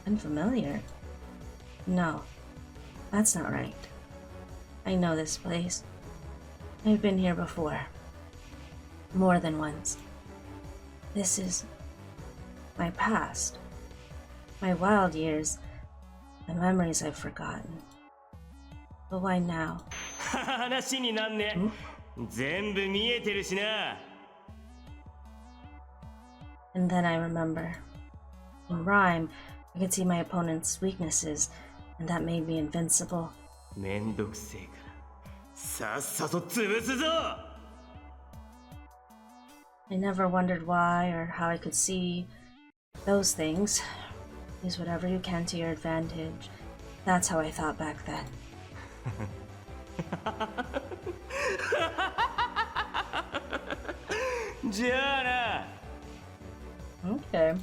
unfamiliar? No, that's not right. I know this place. I've been here before. More than once. This is my past. My wild years. The memories I've forgotten. But why now? 話になんね。全部見えてるしな。 And then I remember. In rhyme, I could see my opponent's weaknesses, and that made me invincible. めんどくせえからさっさと潰すぞ。 I never wondered why or how I could see those things. Use whatever you can to your advantage. That's how I thought back then. じゃあな。 Okay.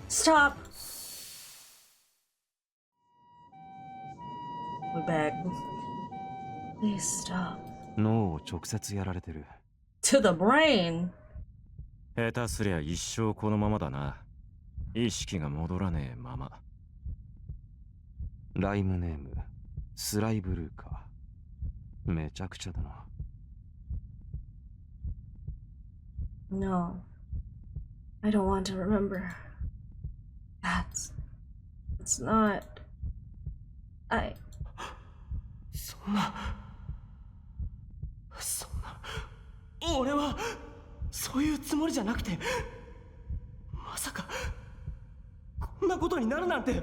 Stop! We're back. Please stop. 脳を直接やられてる。 To the brain! 下手すりゃ一生このままだな。意識が戻らねえまま。ライムネーム、スライブルーか。めちゃくちゃだな。No. I don't want to remember. It's not... I... そんな俺はそういうつもりじゃなくて、まさかこんなことになるなんて。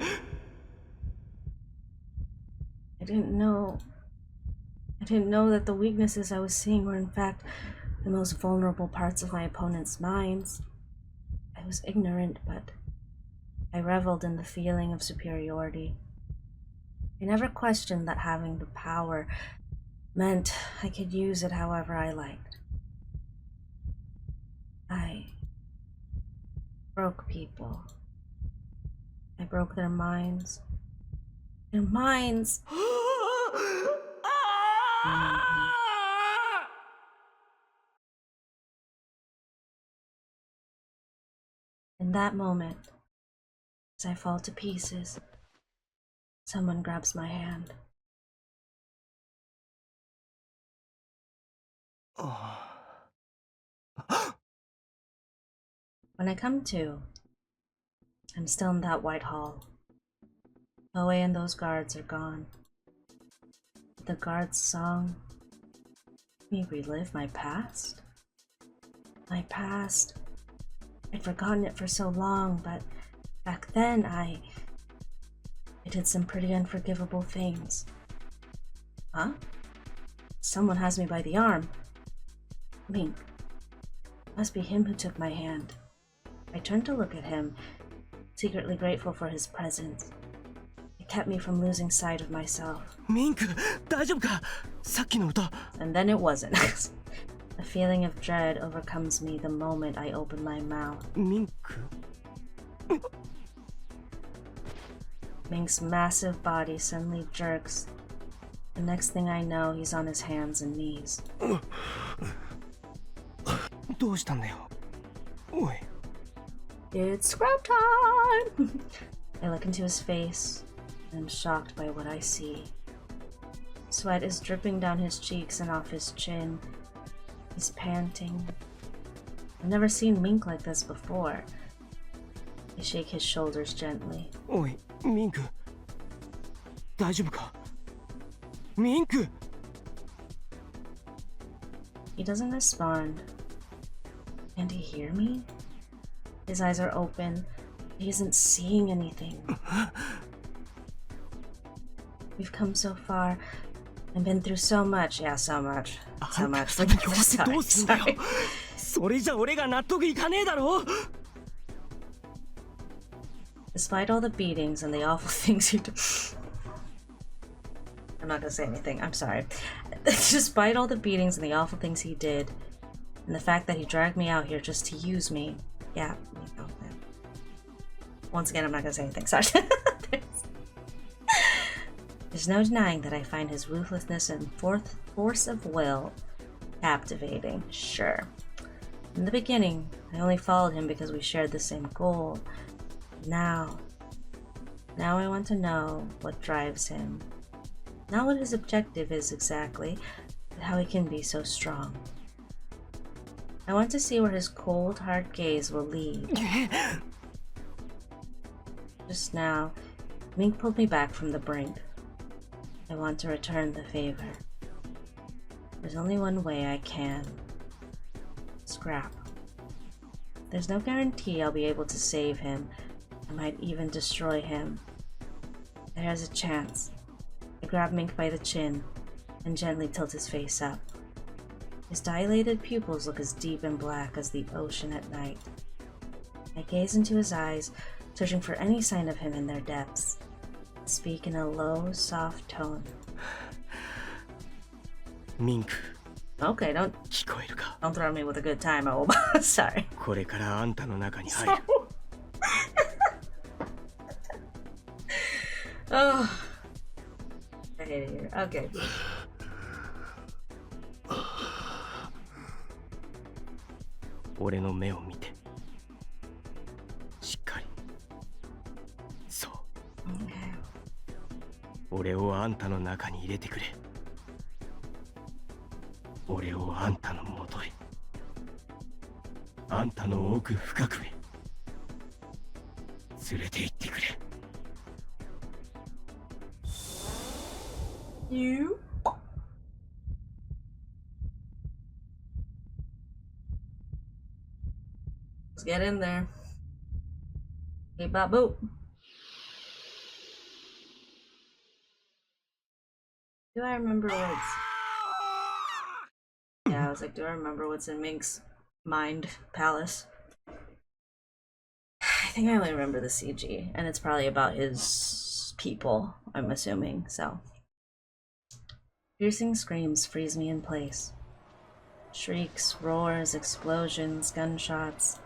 I didn't know that the weaknesses I was seeing were in fact the most vulnerable parts of my opponent's minds. I was ignorant, but I reveled in the feeling of superiority. I never questioned that having the power meant I could use it however I liked. I broke people. I broke their minds. Their minds! In that moment, as I fall to pieces, someone grabs my hand. When I come to, I'm still in that white hall. Oe and those guards are gone. The guard's song made me relive my past. My past. I'd forgotten it for so long, but back then I did some pretty unforgivable things. Huh? Someone has me by the arm. Mink. Must be him who took my hand. I turned to look at him, secretly grateful for his presence. It kept me from losing sight of myself. Mink, 大丈夫か? さっきの歌. And then it wasn't. A feeling of dread overcomes me the moment I open my mouth. Mink? Mink's massive body suddenly jerks. The next thing I know, he's on his hands and knees. どうしたんだよ? おい. It's scrub time! I look into his face and am shocked by what I see. Sweat is dripping down his cheeks and off his chin. He's panting. I've never seen Mink like this before. I shake his shoulders gently. おい、ミンク。大丈夫か? ミンク! He doesn't respond. Can't he hear me? His eyes are open. He isn't seeing anything. We've come so far and been through so much. Yeah, so much. So much. Sorry. それじゃ俺が納得いかねえだろ? Despite all the beatings and the awful things you do. I'm not gonna say anything. I'm sorry. Despite all the beatings and the awful things he did, and the fact that he dragged me out here just to use me. Yeah, you know. Once again, I'm not gonna say anything. Sorry. There's no denying that I find his ruthlessness and force of will captivating. Sure. In the beginning, I only followed him because we shared the same goal. Now I want to know what drives him. Not what his objective is exactly, but how he can be so strong. I want to see where his cold, hard gaze will lead. Just now, Mink pulled me back from the brink. I want to return the favor. There's only one way I can. Scrap. There's no guarantee I'll be able to save him. I might even destroy him. There's a chance. I grab Mink by the chin and gently tilt his face up. His dilated pupils look as deep and black as the ocean at night. I gaze into his eyes, searching for any sign of him in their depths. Speak in a low, soft tone. Mink. Okay, don't 聞こえるか? don't throw me with a good time, oh sorry. これからあんたの中に入る. Oh, I hate it here. Okay. 俺の目を見て。しっかり。そう。Okay. 俺をあんたの中に入れてくれ。俺をあんたの元へ。あんたの奥深くへ。連れて行ってくれ。You? Let's get in there. Hey, Babu. Do I remember what's... Yeah, I was like, do I remember what's in Mink's mind palace? I think I only remember the CG, and it's probably about his people, I'm assuming, so. Piercing screams freeze me in place. Shrieks, roars, explosions, gunshots.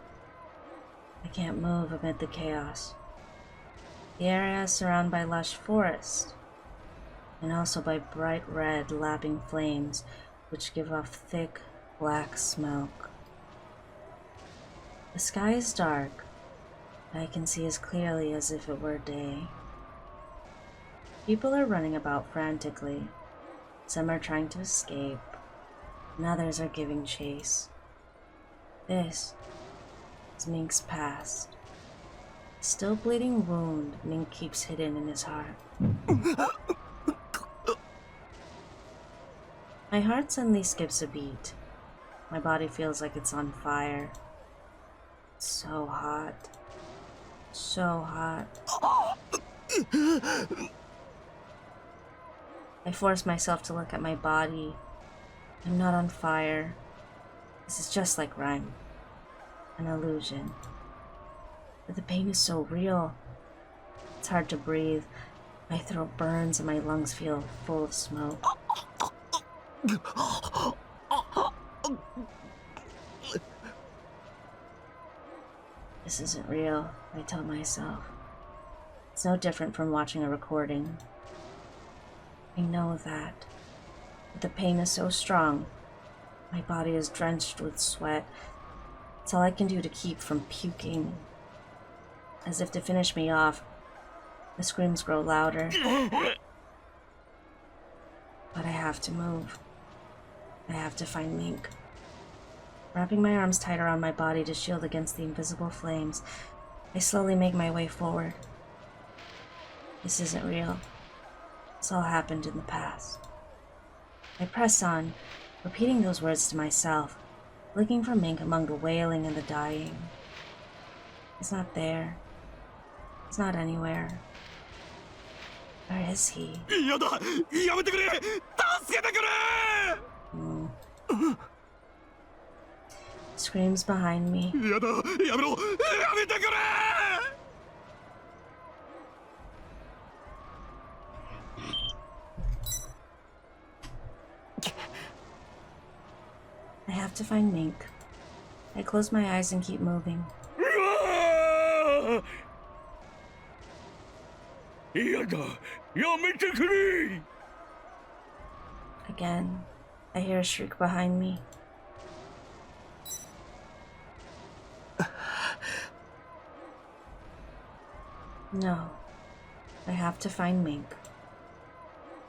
I can't move amid the chaos. The area is surrounded by lush forest, and also by bright red, lapping flames, which give off thick, black smoke. The sky is dark, but I can see as clearly as if it were day. People are running about frantically. Some are trying to escape, and others are giving chase. This is Mink's past. A still bleeding wound Mink keeps hidden in his heart. My heart suddenly skips a beat. My body feels like it's on fire. It's so hot. So hot. I force myself to look at my body. I'm not on fire. This is just like rhyme. An illusion. But the pain is so real. It's hard to breathe. My throat burns and my lungs feel full of smoke. This isn't real, I tell myself. It's no different from watching a recording. I know that. But the pain is so strong. My body is drenched with sweat. It's all I can do to keep from puking. As if to finish me off, the screams grow louder. But I have to move. I have to find Mink. Wrapping my arms tight around my body to shield against the invisible flames, I slowly make my way forward. This isn't real. This all happened in the past. I press on, repeating those words to myself, looking for Mink among the wailing and the dying. He's not there. He's not anywhere. Where is he? Screams behind me. I have to find Mink. I close my eyes and keep moving. Again, I hear a shriek behind me. No, I have to find Mink.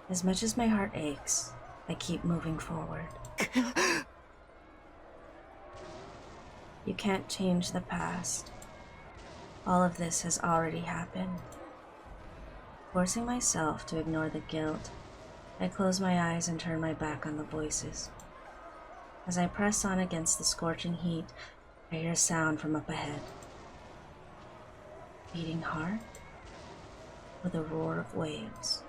As much as my heart aches, I keep moving forward. You can't change the past. All of this has already happened. Forcing myself to ignore the guilt, I close my eyes and turn my back on the voices. As I press on against the scorching heat, I hear a sound from up ahead. Beating heart with a roar of waves.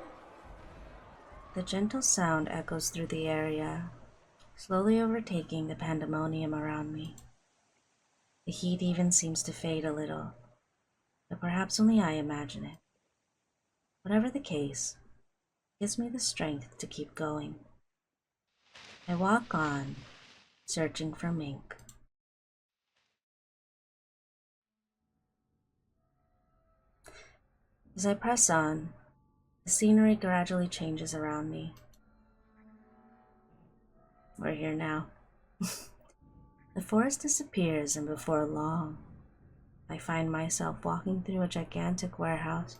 The gentle sound echoes through the area, slowly overtaking the pandemonium around me. The heat even seems to fade a little, but perhaps only I imagine it. Whatever the case, it gives me the strength to keep going. I walk on, searching for Mink. As I press on, the scenery gradually changes around me. We're here now. The forest disappears, and before long, I find myself walking through a gigantic warehouse.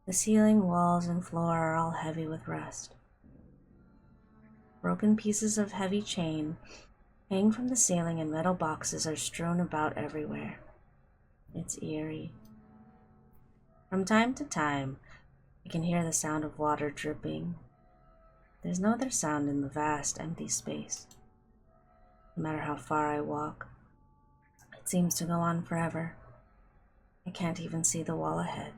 The ceiling, walls, and floor are all heavy with rust. Broken pieces of heavy chain hang from the ceiling, and metal boxes are strewn about everywhere. It's eerie. From time to time, I can hear the sound of water dripping. There's no other sound in the vast, empty space. No matter how far I walk, it seems to go on forever. I can't even see the wall ahead.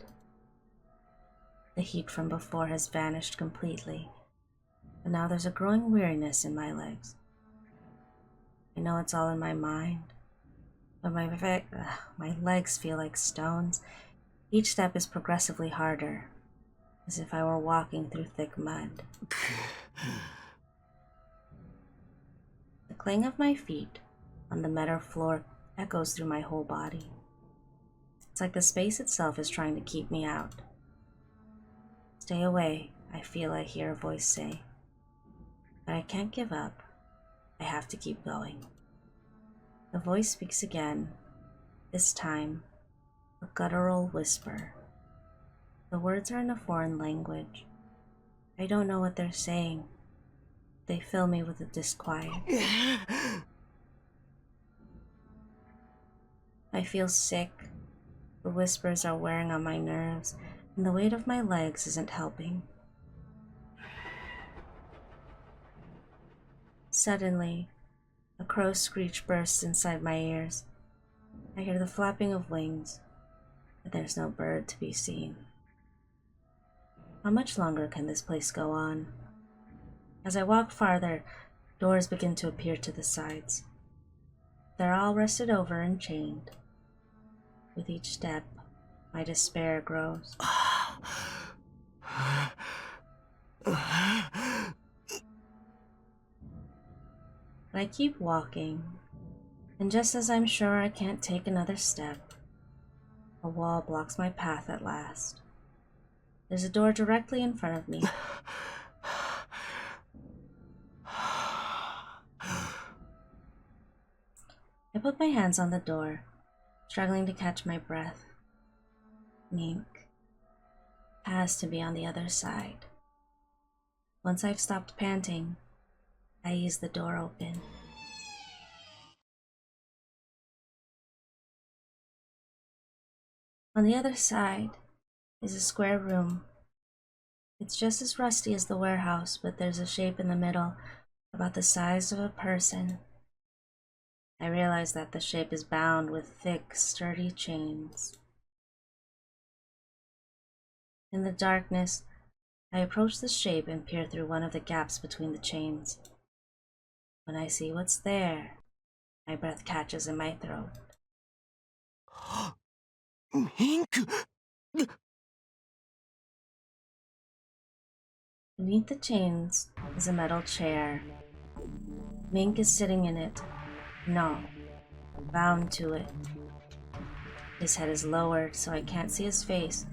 The heat from before has vanished completely, and now there's a growing weariness in my legs. I know it's all in my mind, but my legs feel like stones, Each step is progressively harder, as if I were walking through thick mud. The clang of my feet on the metal floor echoes through my whole body. It's like the space itself is trying to keep me out. Stay away, I feel I hear a voice say. But I can't give up. I have to keep going. The voice speaks again, this time a guttural whisper. The words are in a foreign language. I don't know what they're saying. They fill me with a disquiet. I feel sick. The whispers are wearing on my nerves, and the weight of my legs isn't helping. Suddenly, a crow's screech bursts inside my ears. I hear the flapping of wings, but there's no bird to be seen. How much longer can this place go on? As I walk farther, doors begin to appear to the sides. They're all rested over and chained. With each step, my despair grows. But I keep walking, and just as I'm sure I can't take another step, a wall blocks my path at last. There's a door directly in front of me. I put my hands on the door, struggling to catch my breath. Mink has to be on the other side. Once I've stopped panting, I ease the door open. On the other side is a square room. It's just as rusty as the warehouse, but there's a shape in the middle about the size of a person. I realize that the shape is bound with thick, sturdy chains. In the darkness, I approach the shape and peer through one of the gaps between the chains. When I see what's there, my breath catches in my throat. Mink! Beneath the chains is a metal chair. Mink is sitting in it. No, bound to it. His head is lowered, so I can't see his face,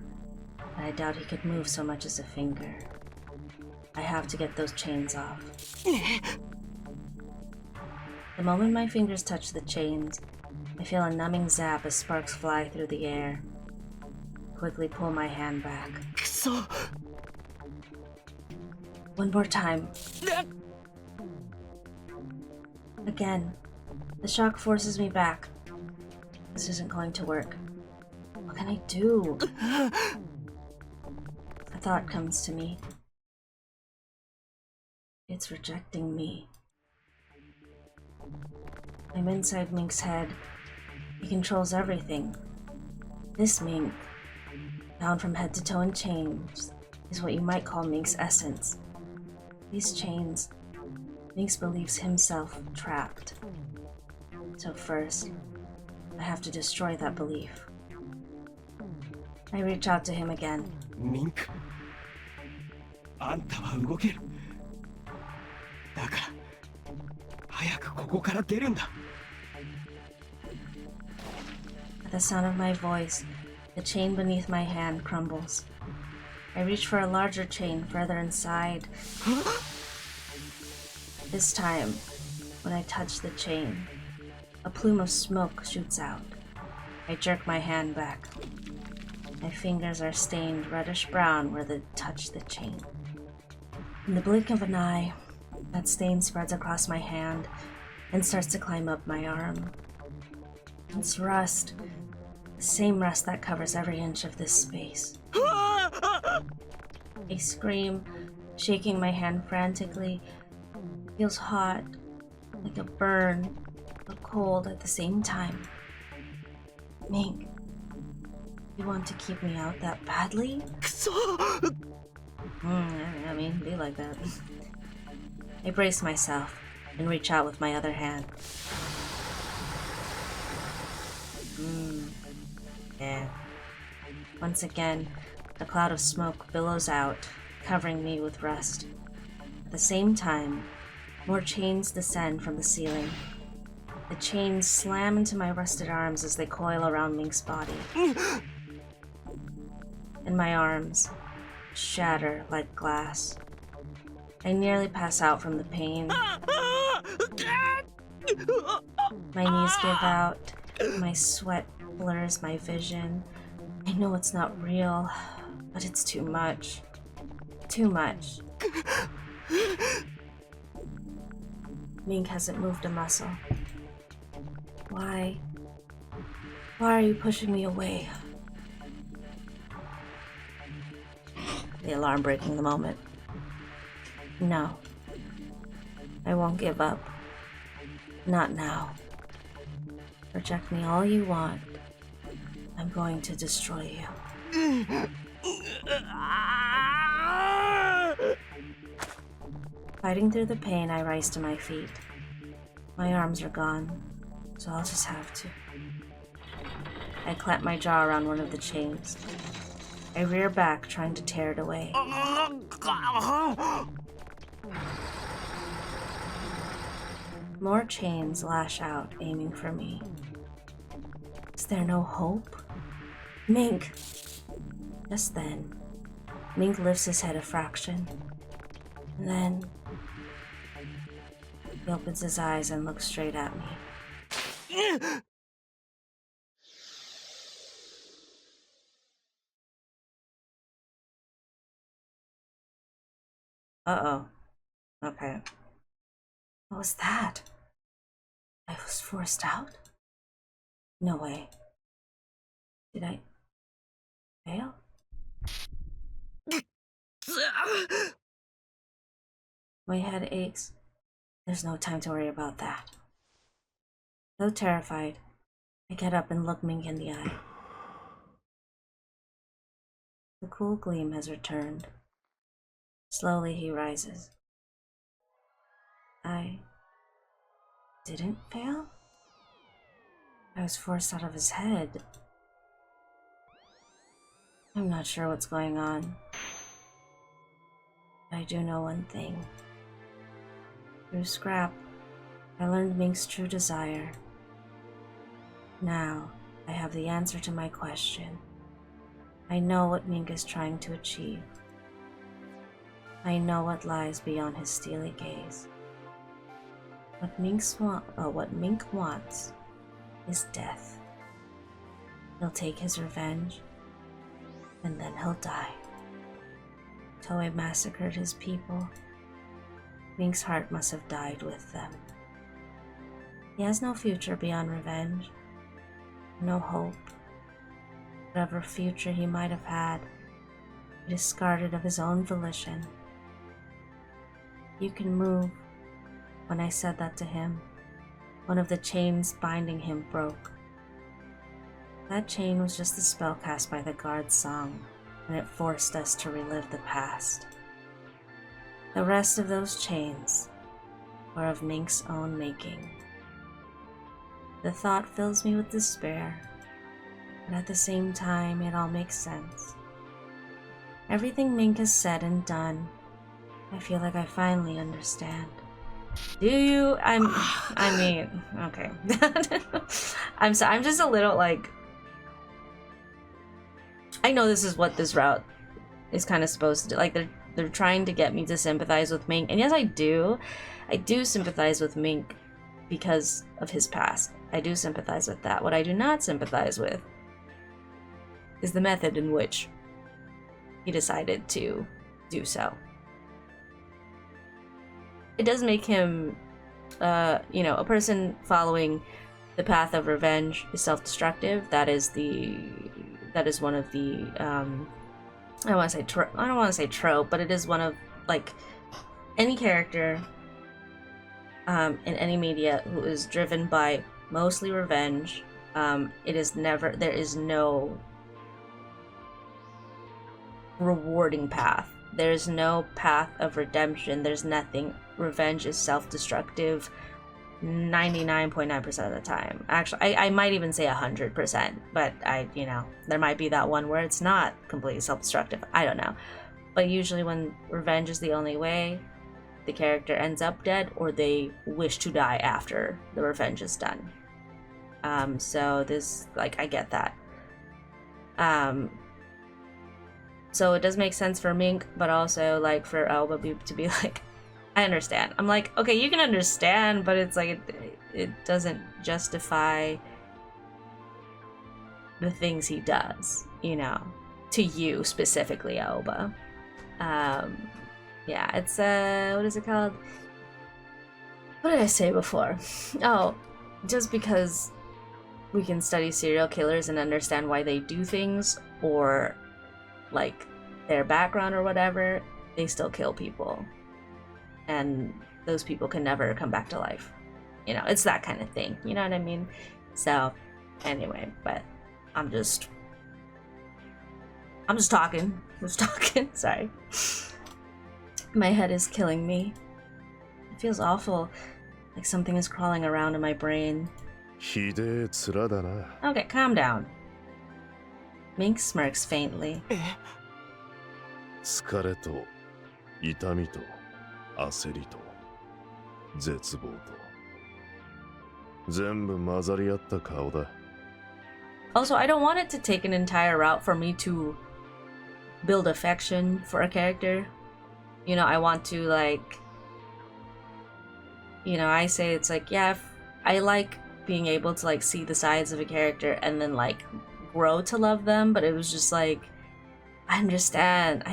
but I doubt he could move so much as a finger. I have to get those chains off. The moment my fingers touch the chains, I feel a numbing zap as sparks fly through the air. Quickly pull my hand back. One more time. Again. The shock forces me back. This isn't going to work. What can I do? A thought comes to me. It's rejecting me. I'm inside Mink's head. He controls everything. This Mink, bound from head to toe in chains, is what you might call Mink's essence. These chains, Mink believes himself trapped. So first, I have to destroy that belief. I reach out to him again. Mink. あんたは動ける。だから、早くここから出るんだ。At the sound of my voice, the chain beneath my hand crumbles. I reach for a larger chain further inside. This time, when I touch the chain, a plume of smoke shoots out. I jerk my hand back. My fingers are stained reddish-brown where they touch the chain. In the blink of an eye, that stain spreads across my hand and starts to climb up my arm. It's rust, the same rust that covers every inch of this space. I scream, shaking my hand frantically. It feels hot, like a burn, but cold at the same time. Mink, you want to keep me out that badly? I mean, be like that. I brace myself and reach out with my other hand. Yeah. Once again, a cloud of smoke billows out, covering me with rust. At the same time, more chains descend from the ceiling. The chains slam into my rusted arms as they coil around Mink's body. And my arms shatter like glass. I nearly pass out from the pain. My knees give out. My sweat blurs my vision. I know it's not real, but it's too much. Too much. Mink hasn't moved a muscle. Why? Why are you pushing me away? The alarm breaking the moment. No. I won't give up. Not now. Reject me all you want. I'm going to destroy you. Fighting through the pain, I rise to my feet. My arms are gone, so I'll just have to. I clamp my jaw around one of the chains. I rear back, trying to tear it away. More chains lash out, aiming for me. Is there no hope? Mink! Just then, Mink lifts his head a fraction. And then, he opens his eyes and looks straight at me. Uh-oh. Okay. What was that? I was forced out? No way. Did I fail? My head aches. There's no time to worry about that. Though terrified, I get up and look Mink in the eye. The cool gleam has returned. Slowly he rises. I didn't fail? I was forced out of his head. I'm not sure what's going on. But I do know one thing. Through Scrap, I learned Mink's true desire. Now, I have the answer to my question. I know what Mink is trying to achieve. I know what lies beyond his steely gaze. What Mink wants is death. He'll take his revenge, and then he'll die. Toei massacred his people. Mink's heart must have died with them. He has no future beyond revenge. No hope. Whatever future he might have had, he discarded of his own volition. You can move. When I said that to him, one of the chains binding him broke. That chain was just the spell cast by the guard's song, and it forced us to relive the past. The rest of those chains were of Mink's own making. The thought fills me with despair, but at the same time it all makes sense. Everything Mink has said and done, I feel like I finally understand. Do you? I mean, okay. I'm just a little like, I know this is what this route is kind of supposed to do. Like they're trying to get me to sympathize with Mink, and yes, I do sympathize with Mink because of his past. I do sympathize with that. What I do not sympathize with is the method in which he decided to do so. It does make him, a person following the path of revenge is self-destructive. That is one of the, I don't want to say trope, but it is one of, like, any character in any media who is driven by mostly revenge. There is no rewarding path. There's no path of redemption. There's nothing. Revenge is self-destructive. 99.9% of the time. Actually, I might even say 100%, but there might be that one where it's not completely self-destructive. I don't know. But usually when revenge is the only way, the character ends up dead or they wish to die after the revenge is done. So this, like, I get that. So it does make sense for Mink, but also, like, for Elba to be like, I understand. I'm like, okay, you can understand, but it's like, it doesn't justify the things he does, to you specifically, Elba. Yeah, it's, what is it called? What did I say before? Oh, just because we can study serial killers and understand why they do things, or, like, their background or whatever, they still kill people. And those people can never come back to life. It's that kind of thing. You know what I mean? So, anyway, but I'm just talking. Sorry. My head is killing me. It feels awful. Like something is crawling around in my brain. Okay, calm down. Mink smirks faintly. 疲れと痛みと焦りと絶望と全部混ざり合った顔だ。Also, I don't want it to take an entire route for me to build affection for a character. I want to, like, I say it's like, yeah, I like being able to, like, see the sides of a character and then, like, grow to love them, but it was just like, I understand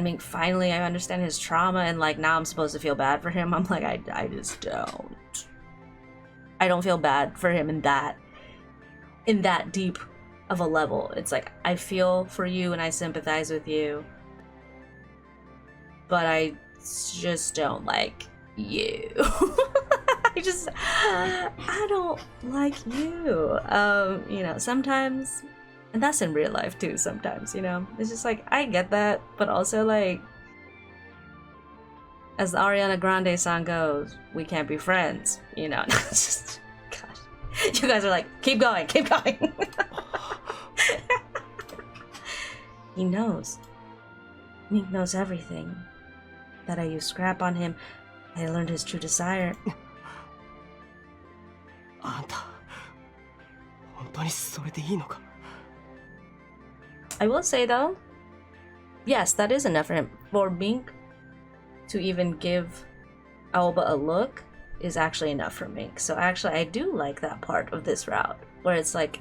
Mink. Finally, I understand his trauma, and, like, now I'm supposed to feel bad for him. I'm like, I just don't. I don't feel bad for him in that deep of a level. It's like, I feel for you and I sympathize with you, but I just don't like you. I don't like you. Sometimes, and that's in real life too, sometimes, it's just like, I get that, but also, like, as the Ariana Grande song goes, we can't be friends, Just, gosh. You guys are like, keep going. He knows. Mink knows everything. That I used scrap on him. I learned his true desire. I will say though, yes, that is enough for him. For Mink to even give Aoba a look is actually enough for Mink. So actually, I do like that part of this route, where it's like,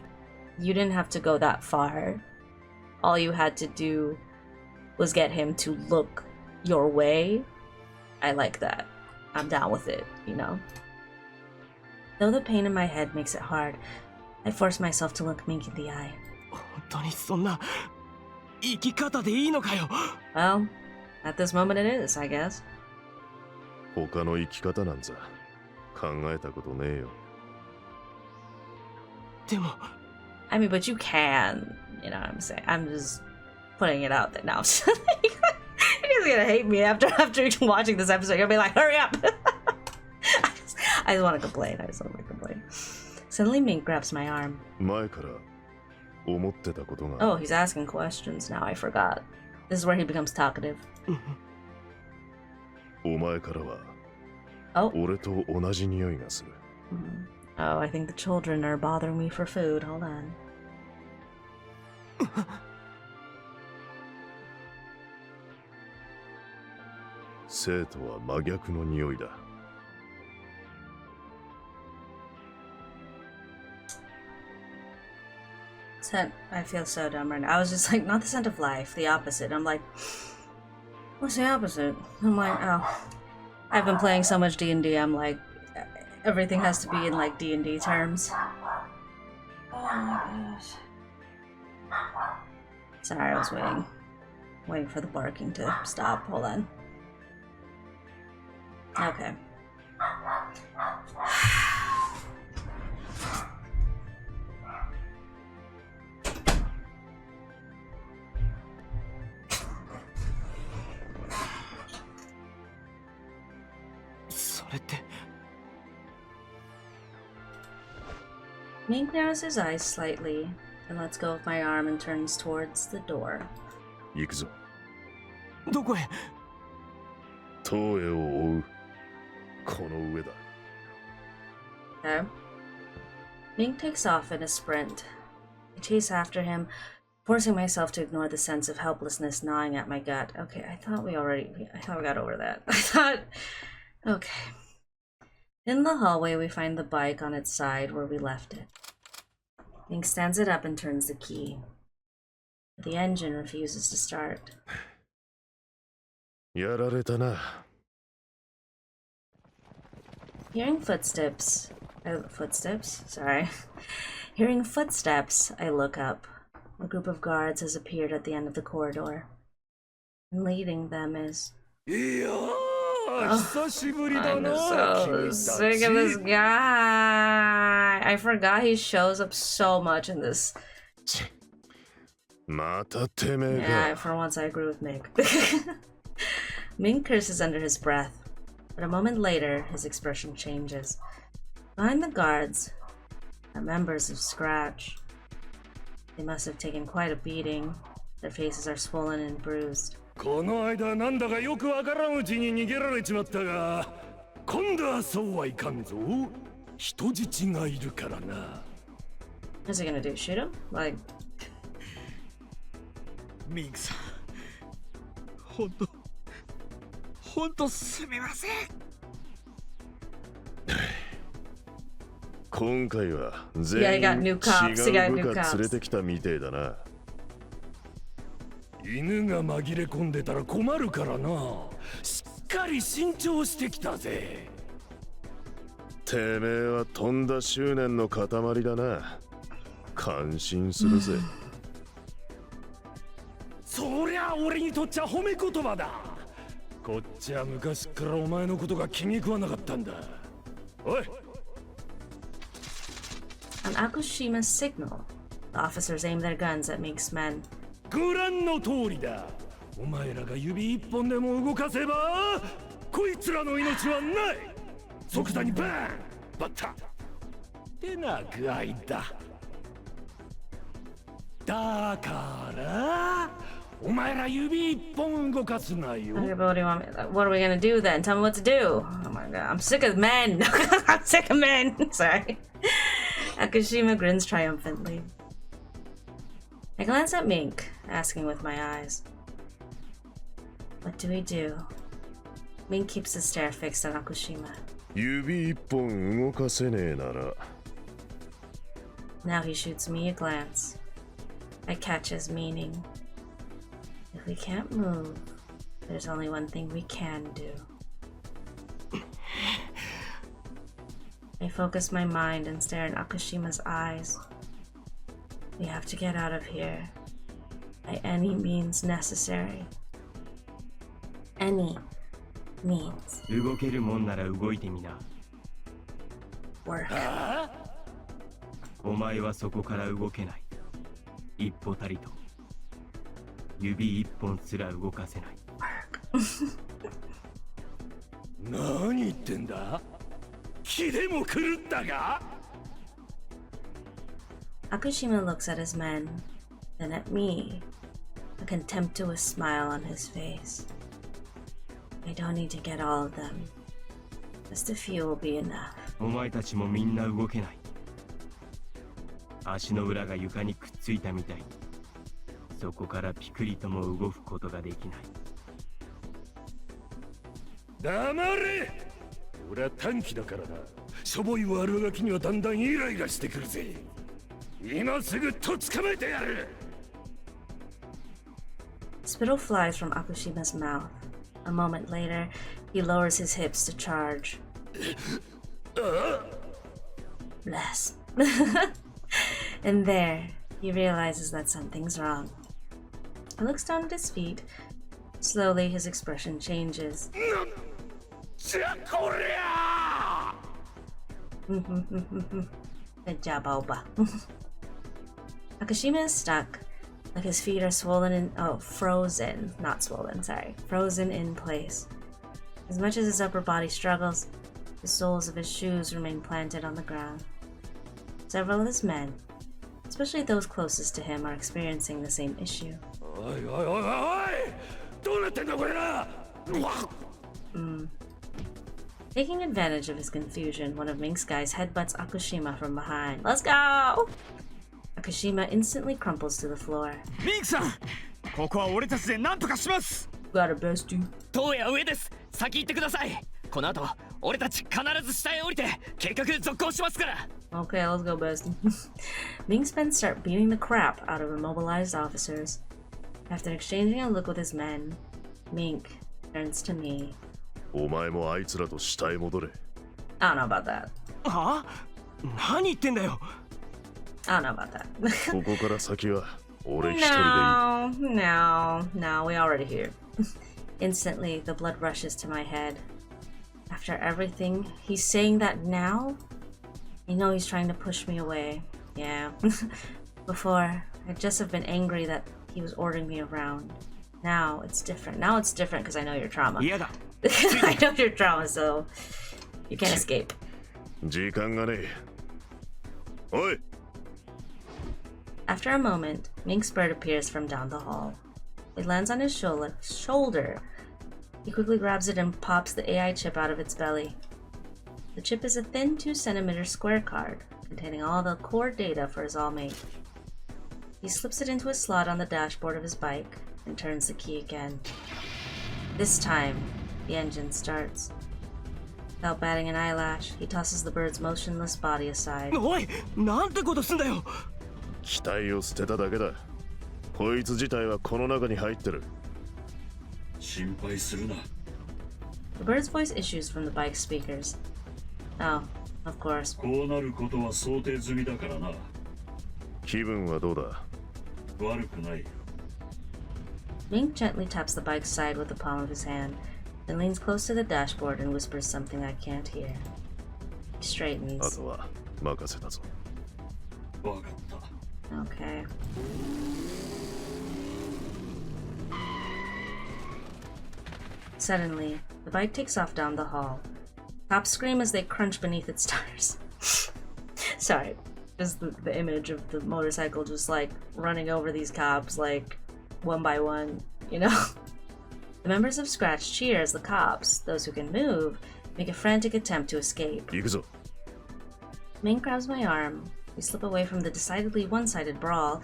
you didn't have to go that far. All you had to do was get him to look your way. I like that. I'm down with it, Though the pain in my head makes it hard, I force myself to look Mink in the eye. Well, at this moment it is, I guess. 他の生き方なんざ考えたことねえよ。I mean, but you can, you know what I'm saying? I'm just putting it out there now. He's gonna hate me after watching this episode. You'll be like, hurry up! I just want to complain. Suddenly, Mink grabs my arm. 前から思ってたことが。 Oh, he's asking questions now. I forgot. This is where he becomes talkative. お前からは Oh. 俺と同じ匂いがする。 Oh, I think the children are bothering me for food. Hold on. 生徒は真逆の匂いだ。 Scent. I feel so dumb right now. I was just like, not the scent of life, the opposite. I'm like, what's the opposite? I'm like, oh. I've been playing so much D&D, I'm like, everything has to be in, like, D&D terms. Oh my gosh. Sorry, I was waiting for the barking to stop. Hold on. Okay. Mink narrows his eyes slightly and lets go of my arm and turns towards the door. 行くぞ。どこへ？東へを追う。この上だ。Okay. Mink takes off in a sprint. I chase after him, forcing myself to ignore the sense of helplessness gnawing at my gut. Okay, I thought we got over that. Okay. In the hallway, we find the bike on its side where we left it. Mink stands it up and turns the key. But the engine refuses to start. やられたな。Hearing footsteps, Hearing footsteps, I look up. A group of guards has appeared at the end of the corridor. And leading them is... I'm so sick of this guy. I forgot he shows up so much in this. またてめえが。 Yeah, for once I agree with Mink. Mink curses under his breath, but a moment later, his expression changes. Behind the guards are members of Scratch. They must have taken quite a beating. Their faces are swollen and bruised. この間なんだかよくわからんうちに逃げられちまったが、今度はそうはいかんぞ。人質がいるからな。What's he gonna do? Shoot him? Like... ミンクさん、ほんとすみません。今回は全 Yeah, he got 員 new cops. He 違 got う new 部下 cops. 連れてきたみてえだな。犬が紛れ込んでたら困るからな。しっかり慎重してきたぜ。てめえはとんだ執念の塊だな。感心するぜ。そりゃ俺にとっちゃ褒め言葉だ。こっちは昔からお前のことが気に食わなかったんだ。おい。On Akushima's signal, the officers aim their guns at Mink's men. ご覧の通りだ。お前らが指一本でも動かせば、こいつらの命はない。即座にバーンバッタってな具合だ。だからお前ら指一本動かすなよ。 Okay, but what do you want me? What are we gonna do then? Tell me what to do. Oh my god, I'm sick of men. I'm sick of men. Sorry. Akushima grins triumphantly. I glance at Mink, asking with my eyes. What do we do? Mink keeps his stare fixed on Akushima. 指一本動かせねえなら。 Now he shoots me a glance. I catch his meaning. If we can't move, there's only one thing we can do. I focus my mind and stare in Akushima's eyes. We have to get out of here. By any means necessary. Any means. 動けるもんなら動いてみな。 Work. お前はそこから動けない。一歩たりと。指一本すら動かせない。何言ってんだ？気でも狂ったか？ Akushima looks at his men, then at me, a contemptuous smile on his face. I don't need to get all of them. Just a few will be enough. お前たちもみんな動けない。足の裏が床にくっついたみたいに。そこからピクリとも動くことができない。黙れ！俺は短気だからな。しょぼい悪ガキにはだんだんイライラしてくるぜ。今すぐとっ捕まえてやる！ Spittle flies from Akushima's mouth. A moment later, he lowers his hips to charge. Bless. And there, he realizes that something's wrong. He looks down at his feet. Slowly, his expression changes. じゃこりゃ！ Good job, Oba. Akushima is stuck, like his feet are frozen, not swollen, sorry, frozen in place. As much as his upper body struggles, the soles of his shoes remain planted on the ground. Several of his men, especially those closest to him, are experiencing the same issue. Taking advantage of his confusion, one of Mink's guys headbutts Akushima from behind. Let's go! Akushima instantly crumples to the floor. Mink-san! ここは俺たちで何とかします Gotta best you. 東や上です。先行ってください。この後、俺たち必ず下へ降りて計画続行しますから。Okay, let's go, bestie. Mink's men start beating the crap out of immobilized officers. After exchanging a look with his men, Mink turns to me. お前もあいつらと下へ戻れ。I don't know about that. は？何言ってんだよ。I don't know about that. ここから先は俺一人でいい。No, we already here. Instantly, the blood rushes to my head. After everything, he's saying that now? You know he's trying to push me away. Yeah. Before, I'd just have been angry that he was ordering me around. Now, it's different. Now it's different because I know your trauma. I know your trauma, so you can't escape. 時間がねえ。おい! After a moment, Mink's bird appears from down the hall. It lands on his shoulder. He quickly grabs it and pops the AI chip out of its belly. The chip is a thin 2cm square card containing all the core data for his all-mate. He slips it into a slot on the dashboard of his bike and turns the key again. This time, the engine starts. Without batting an eyelash, he tosses the bird's motionless body aside. おい、なんてことすんだよ。機体を捨てただけだ。こいつ自体はこの中に入ってる。心配するな。 The bird's voice issues from the bike's speakers. Oh, of course. こうなることは想定済みだからな。気分はどうだ? 悪くないよ。 Mink gently taps the bike's side with the palm of his hand, then leans close to the dashboard and whispers something I can't hear. He あ straightens. とは任せたぞ。わかった。 Okay. Suddenly, the bike takes off down the hall. Cops scream as they crunch beneath its tires. Sorry, just the image of the motorcycle just like running over these cops like one by one, you know? The members of Scratch cheer as the cops, those who can move, make a frantic attempt to escape. 行くぞ。 Mink grabs my arm. We slip away from the decidedly one-sided brawl,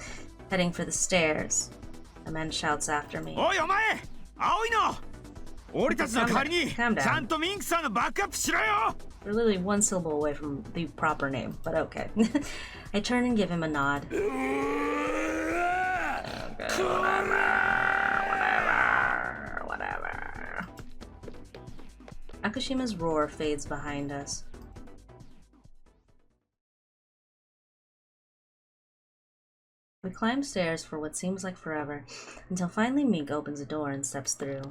heading for the stairs. A man shouts after me. おいお前、青いの。俺たちの代わりにち Calm down. ゃんとミンクさんのバックアップしろよ。 We're literally one syllable away from the proper name, but okay. I turn and give him a nod. Okay, whatever. Akushima's roar fades behind us. We climb stairs for what seems like forever, until finally Mink opens a door and steps through.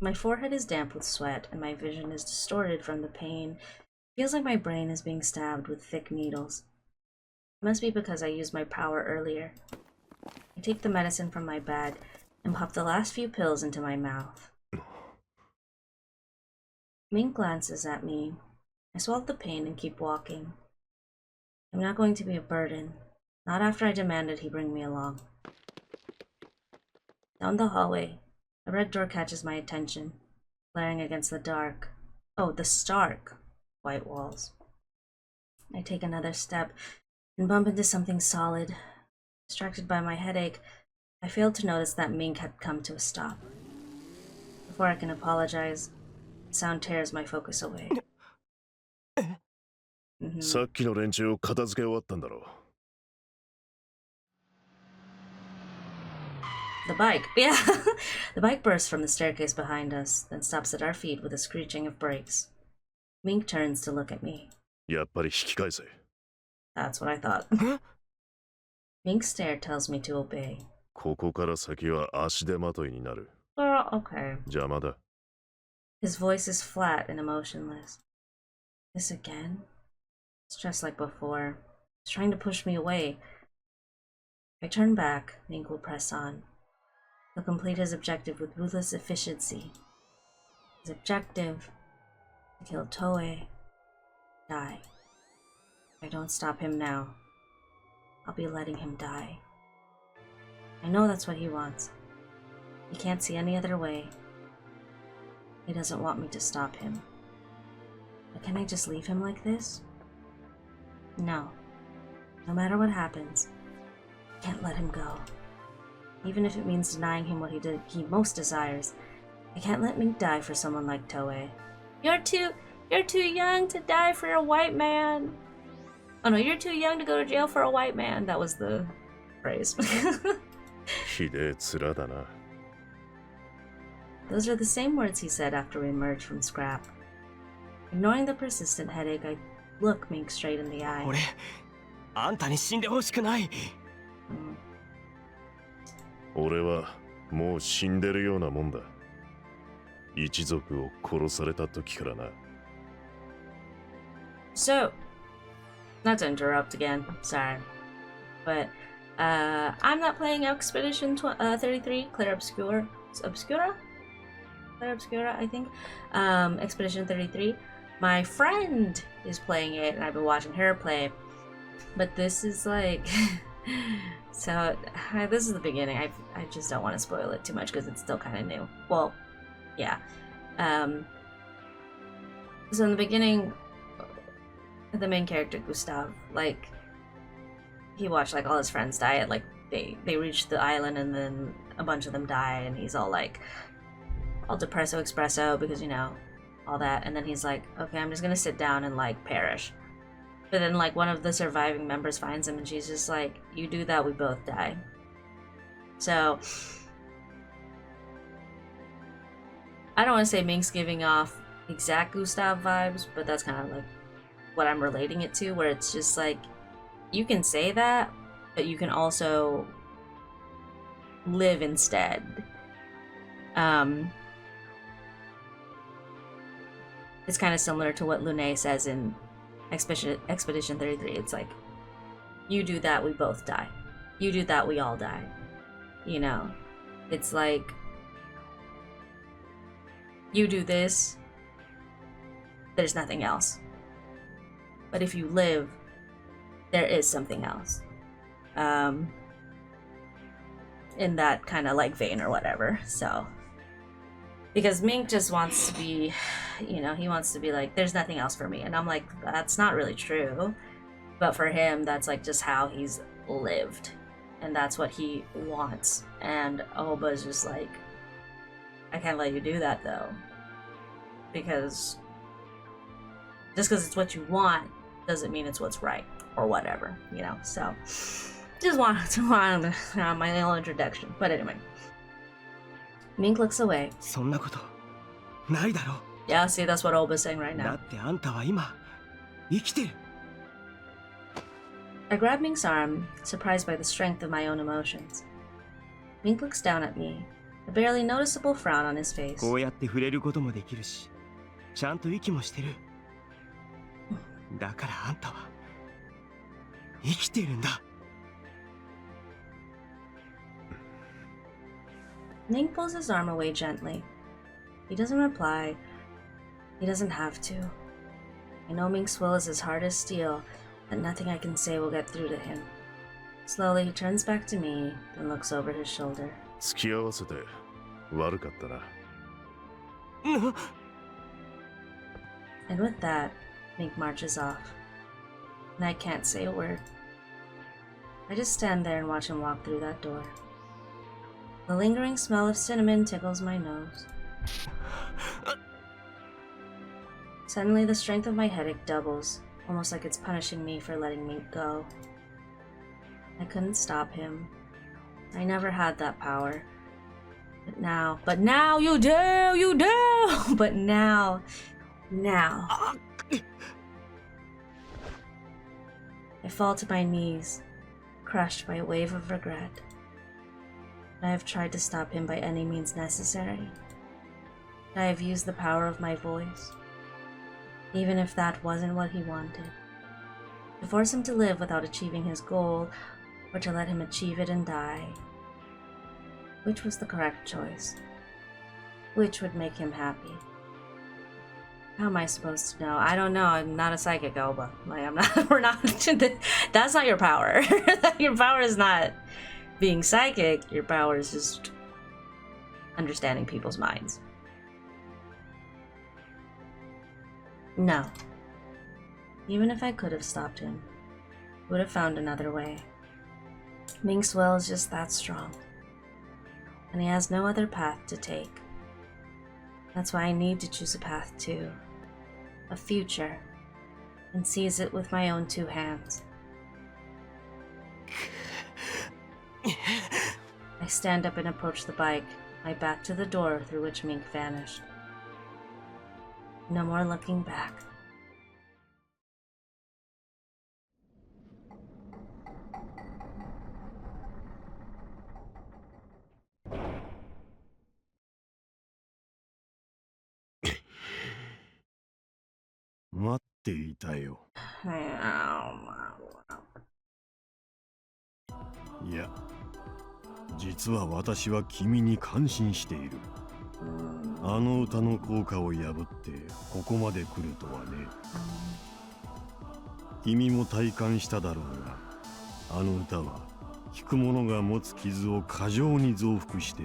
My forehead is damp with sweat, and my vision is distorted from the pain. It feels like my brain is being stabbed with thick needles. It must be because I used my power earlier. I take the medicine from my bag and pop the last few pills into my mouth. Mink glances at me. I swallow the pain and keep walking. I'm not going to be a burden. Not after I demanded he bring me along. Down the hallway, a red door catches my attention, glaring against the dark, the stark, white walls. I take another step and bump into something solid. Distracted by my headache, I failed to notice that Mink had come to a stop. Before I can apologize, the sound tears my focus away. さっきの連中を片付け終わったんだろう。 The bike, yeah! The bike bursts from the staircase behind us, then stops at our feet with a screeching of brakes. Mink turns to look at me. やっぱり引き返せ。 That's what I thought. Mink's stare tells me to obey. ここから先は足手まといになる。 Okay. 邪魔だ。 His voice is flat and emotionless. This again? It's just like before. He's trying to push me away. If I turn back, Mink will press on. He'll complete his objective with ruthless efficiency. His objective: to kill Toei, die. If I don't stop him now, I'll be letting him die. I know that's what he wants. He can't see any other way. He doesn't want me to stop him. But can I just leave him like this? No. No matter what happens, I can't let him go. Even if it means denying him what he most desires, I can't let Mink die for someone like Toei. You're too young to die for a white man. Oh no, you're too young to go to jail for a white man. That was the phrase. Those are the same words he said after we emerged from scrap. Ignoring the persistent headache, I look Mink straight in the eye. 俺あんたに死んでほしくない。俺はもう死んでるようなもんだ。一族を殺された時からな。So, not to interrupt again, sorry, but I'm not playing Expedition 33, Claire Obscura, I think. Expedition 33. My friend is playing it, and I've been watching her play. But this is like, so this is the beginning. I just don't want to spoil it too much because it's still kind of new. Well, yeah. So in the beginning, the main character Gustav, like, he watched like all his friends die at like they reached the island and then a bunch of them die and he's all like all depresso espresso because, you know, all that, and then he's like, okay, I'm just gonna sit down and like perish. But then like one of the surviving members finds him and she's just like, you do that, we both die. So I don't want to say Mink's giving off exact Gustav vibes, but that's kind of like what I'm relating it to, where it's just like, you can say that, but you can also live instead. It's kind of similar to what Lune says in Expedition 33. It's like, you do that, we both die. You do that, we all die. You know? It's like, you do this, there's nothing else. But if you live, there is something else. In that kind of like vein or whatever, so. Because Mink just wants to be, you know, he wants to be like, there's nothing else for me. And I'm like, that's not really true. But for him, that's like just how he's lived. And that's what he wants. And Ahoba's just like, I can't let you do that though. Because just because it's what you want doesn't mean it's what's right or whatever, you know. So just wanted to my little introduction. But anyway, Mink looks away. そんなことないだろ。 Yeah, see, that's what Oba's saying right だ now. ってあんたは今生きてる。 I grab Mink's arm, surprised by the strength of my own emotions. Mink looks down at me, a barely noticeable frown on his face. こうやって触れることもできるし、ちゃんと息もしてる。だからあんたは生きてるんだ。 Mink pulls his arm away gently. He doesn't reply. He doesn't have to. I know Mink's will is as hard as steel, that nothing I can say will get through to him. Slowly, he turns back to me, then looks over his shoulder. 付き合わせて悪かったな。And with that, Mink marches off. And I can't say a word. I just stand there and watch him walk through that door. The lingering smell of cinnamon tickles my nose. Suddenly, the strength of my headache doubles, almost like it's punishing me for letting Mink go. I couldn't stop him. I never had that power. But now you do! But now. I fall to my knees, crushed by a wave of regret. I have tried to stop him by any means necessary. I have used the power of my voice, even if that wasn't what he wanted. To force him to live without achieving his goal, or to let him achieve it and die. Which was the correct choice? Which would make him happy? How am I supposed to know? I don't know. I'm not a psychic, Oba. Like, I'm not. We're not. That's not your power. Your power is not being psychic. Your power is just understanding people's minds. No. Even if I could have stopped him, would have found another way. Mink's will is just that strong, and he has no other path to take. That's why I need to choose a path too. A future, and seize it with my own two hands. I stand up and approach the bike, my back to the door through which Mink vanished. No more looking back. Oh, 待っていたよ。いや、実は私は君に感心している。あの歌の効果を破ってここまで来るとはね。君も体感しただろうが、あの歌は聴く者が持つ傷を過剰に増幅して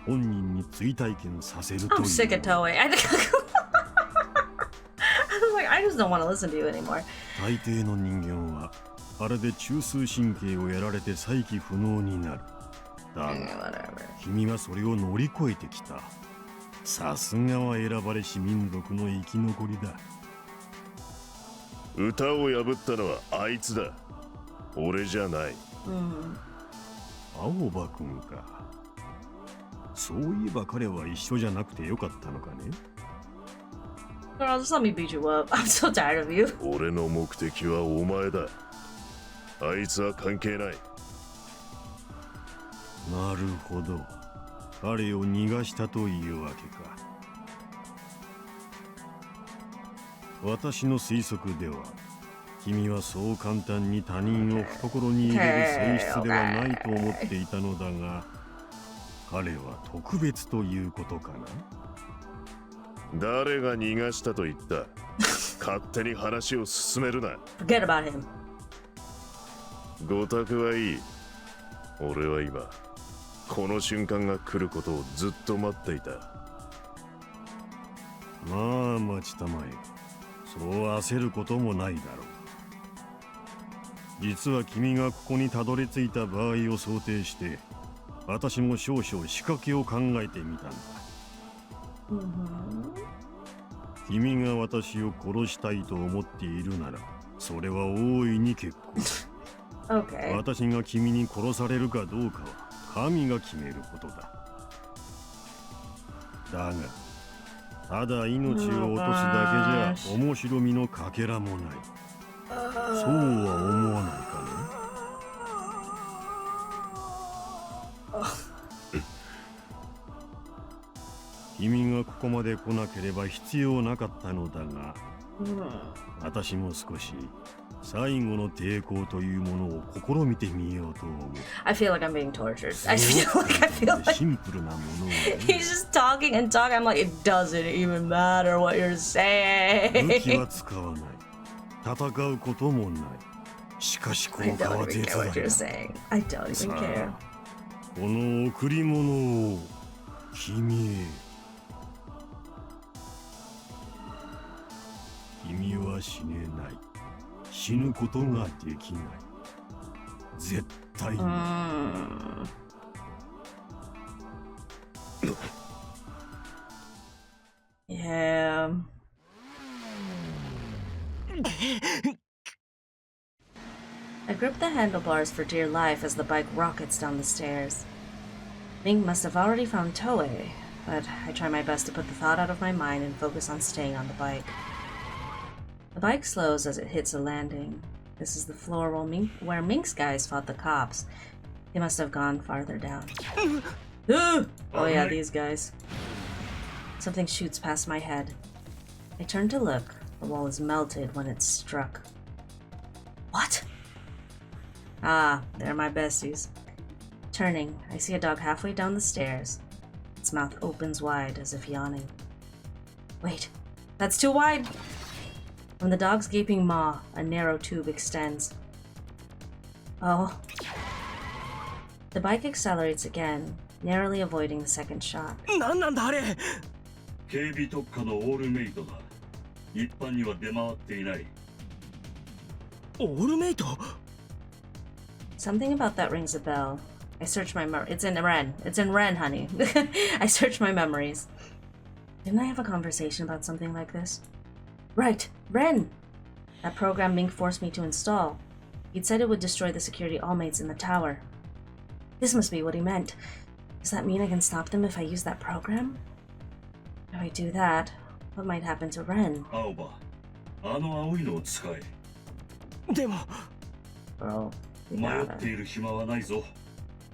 本人に追体験させるという。I'm sick of Toei. I was like, I just don't want to listen to you anymore. 大抵の人間はあれで中枢神経をやられて再起不能になる。だが、君はそれを乗り越えてきた。さすがは選ばれし民族の生き残りだ。歌を破ったのはあいつだ。俺じゃない。青葉くんか。そういえば彼は一緒じゃなくてよかったのかね。Girl, just let me beat you up. I'm so tired of you. 俺の目的はお前だ。あいつは関係ない。なるほど。彼を逃がしたというわけか。私の推測では、君はそう簡単に他人を懐に入れる性質ではないと思っていたのだが、彼は特別ということかな。誰が逃がしたと言った。勝手に話を進めるな。Forget about him. ごたくはいい。俺は今この瞬間が来ることをずっと待っていた。まあ待ちたまえ。そう焦ることもないだろう。実は君がここにたどり着いた場合を想定して私も少々仕掛けを考えてみたんだ。君が私を殺したいと思っているならそれは大いに結構。Okay. 私が君に殺されるかどうかは神が決めることだ。だがただ命を落とすだけじゃ面白みのかけらもない。そうは思わないかね。君がここまで来なければ必要なかったのだが、私も少し最後の抵抗というものを試みてみようと思う。I feel like I'm being tortured. I feel like シンプルなものをね。he's just talking and talking. I'm like, it doesn't even matter what you're 武器 saying. は使わない。戦うこともない。しかし効 I 果 don't は even 絶 care what 大 you're だ。 saying. I don't even care. この贈り物を君へ。君は死ねない。死ぬことができない。絶対に。Yeah. I grip the handlebars for dear life as the bike rockets down the stairs. Mink must have already found Toei, but I try my best to put the thought out of my mind and focus on staying on the bike. The bike slows as it hits a landing. This is the floor where Mink's guys fought the cops. They must have gone farther down. Oh yeah, these guys. Something shoots past my head. I turn to look. The wall is melted when it's struck. What? Ah, they're my besties. Turning, I see a dog halfway down the stairs. Its mouth opens wide as if yawning. Wait, That's too wide! From the dog's gaping maw, a narrow tube extends. Oh. The bike accelerates again, narrowly avoiding the second shot. なんなんだあれ。警備特化のオールメイトだ。一般には出回っていない。オールメイト。 Something about that rings a bell. I search my It's in Ren. It's in Ren, honey. I search my memories. Didn't I have a conversation about something like this? Right, Ren! That program Mink forced me to install. He'd said it would destroy the security allmates in the tower. This must be what he meant. Does that mean I can stop them if I use that program? If I do that, what might happen to Ren? 青葉、あの青いのを使え。でも。 Bro, we 迷 gotta. っている暇はないぞ。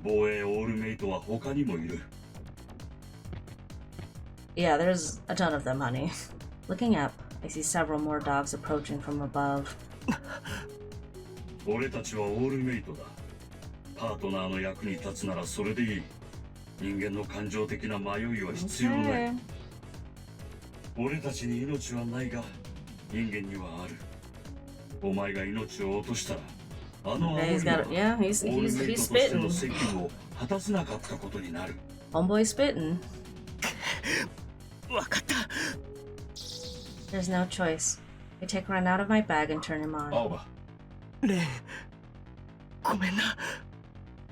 防衛オールメイトは他にもいる。Yeah, there's a ton of them, honey. Looking up, I see several more dogs approaching from above. 俺たちはオールメイトだ。パートナーの役に立つならそれでいい。人間の感情的な迷いは必要ない。Okay. 俺たちに命はないが、人間にはある。お前が命を落としたら、あの青いのは Yeah, he's オールメイトとして spitting. の責務を果たせなかったことになる。 Homeboy spitting. わかった。 There's no choice. I take Ren out of my bag and turn him on. 青葉、レン。ごめんな。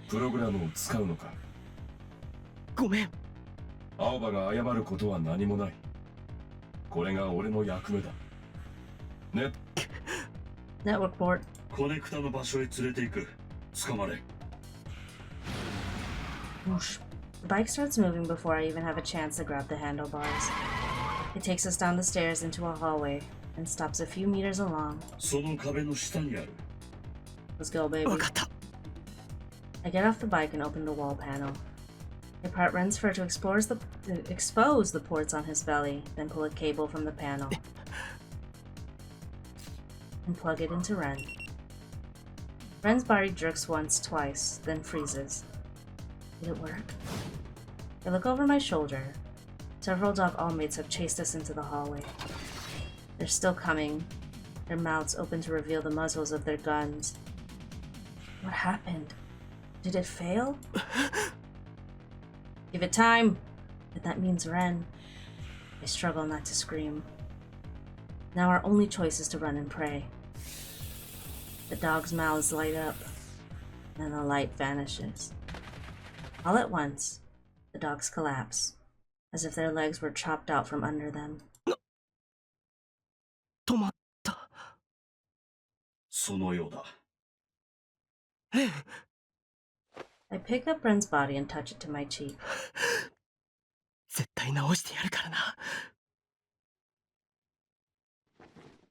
プログラムを使うのか。ごめん。青葉が謝ることは何もない。これが俺の役目だ。ね。 Network port. コネクタの場所へ連れて行く。捕まれ。 Whoosh. The bike starts moving before I even have a chance to grab the handlebars. It takes us down the stairs into a hallway and stops a few meters along. その壁の下にある。 Let's go, baby. わかった。 I get off the bike and open the wall panel. I part Ren's fur to expose the ports on his belly, then pull a cable from the panel and plug it into Ren. Ren's body jerks once, twice, then freezes. Did it work? I look over my shoulder. Several dog allmates have chased us into the hallway. They're still coming, their mouths open to reveal the muzzles of their guns. What happened? Did it fail? Give it time! But that means Ren. I struggle not to scream. Now our only choice is to run and pray. The dogs' mouths light up, and the light vanishes. All at once, the dogs collapse, as if their legs were chopped out from under them. 止まった。そのようだ。レン。 I pick up Ren's body and touch it to my cheek. 絶対直してやるからな。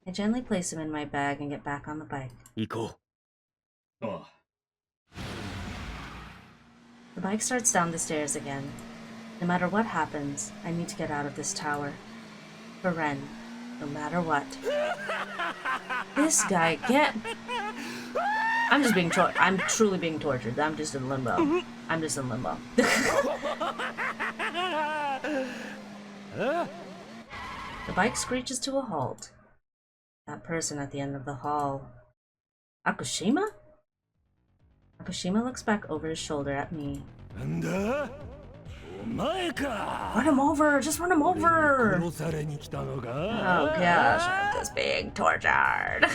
I gently place him in my bag and get back on the bike. 行こう。ああ。 The bike starts down the stairs again. No matter what happens, I need to get out of this tower. For Ren, no matter what. This guy can't... I'm truly being tortured. I'm just in limbo. I'm just in limbo. The bike screeches to a halt. That person at the end of the hall. Akushima? Akushima looks back over his shoulder at me. なんだ？お前か。 Run him over! Just run him over! 殺されに来たのか？ Oh gosh, I'm just being tortured.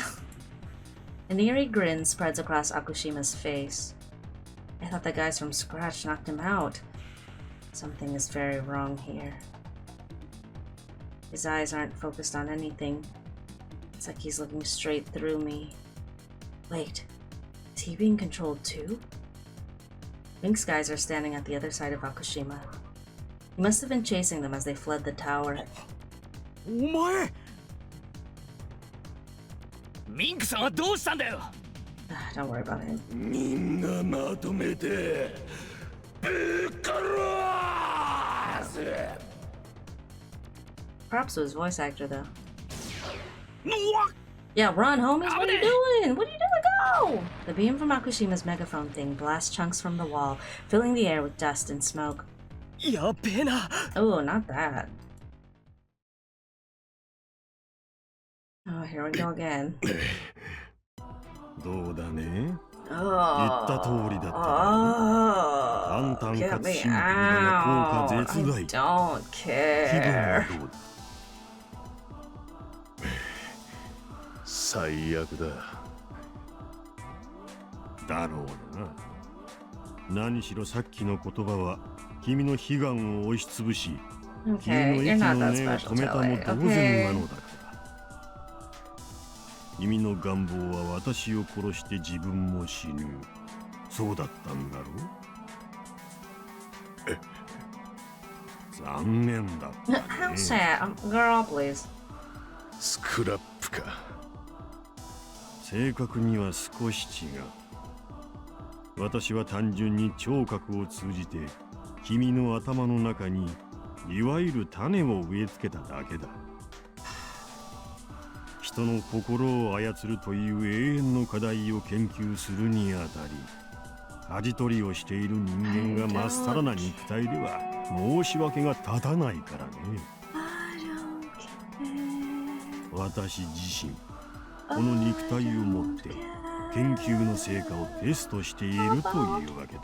An eerie grin spreads across Akushima's face. I thought the guys from Scratch knocked him out. Something is very wrong here. His eyes aren't focused on anything. It's like he's looking straight through me. Wait, is he being controlled too? Mink's guys are standing at the other side of Akushima. He must have been chasing them as they fled the tower. お前。ミンクさんはどうしたんだよ。 Don't worry about him. みんなまとめてぶっ殺す。 Props to his voice actor though. うわっ。 Yeah, run, homies! What are you doing? What are you doing? Go! The beam from Akushima's megaphone thing blasts chunks from the wall, filling the air with dust and smoke. やべえな。 Oh, not that. Oh, here we go again. どうだね Oh, 言った通りだった oh, 簡単 get かつ me シンプルだが効果 out. 絶 I 大 don't 気分は care. どうだ最悪だ。だろうな何しろさっきの言葉は君の悲願を押しつぶし Okay, 君の you're 息 not の that 根を special, 止めたも Tilly. 同然な Okay. のだから君の願望は私を殺して自分も死ぬそうだったんだろう残念だった How ね sad. Girl, please. スクラップか。正確には少し違う私は単純に聴覚を通じて君の頭の中にいわゆる種を植え付けただけだ人の心を操るという永遠の課題を研究するにあたり舵取りをしている人間がまっさらな肉体では申し訳が立たないからね I don't care. 私自身この肉体を持って研究の成果をテストしているというわけだ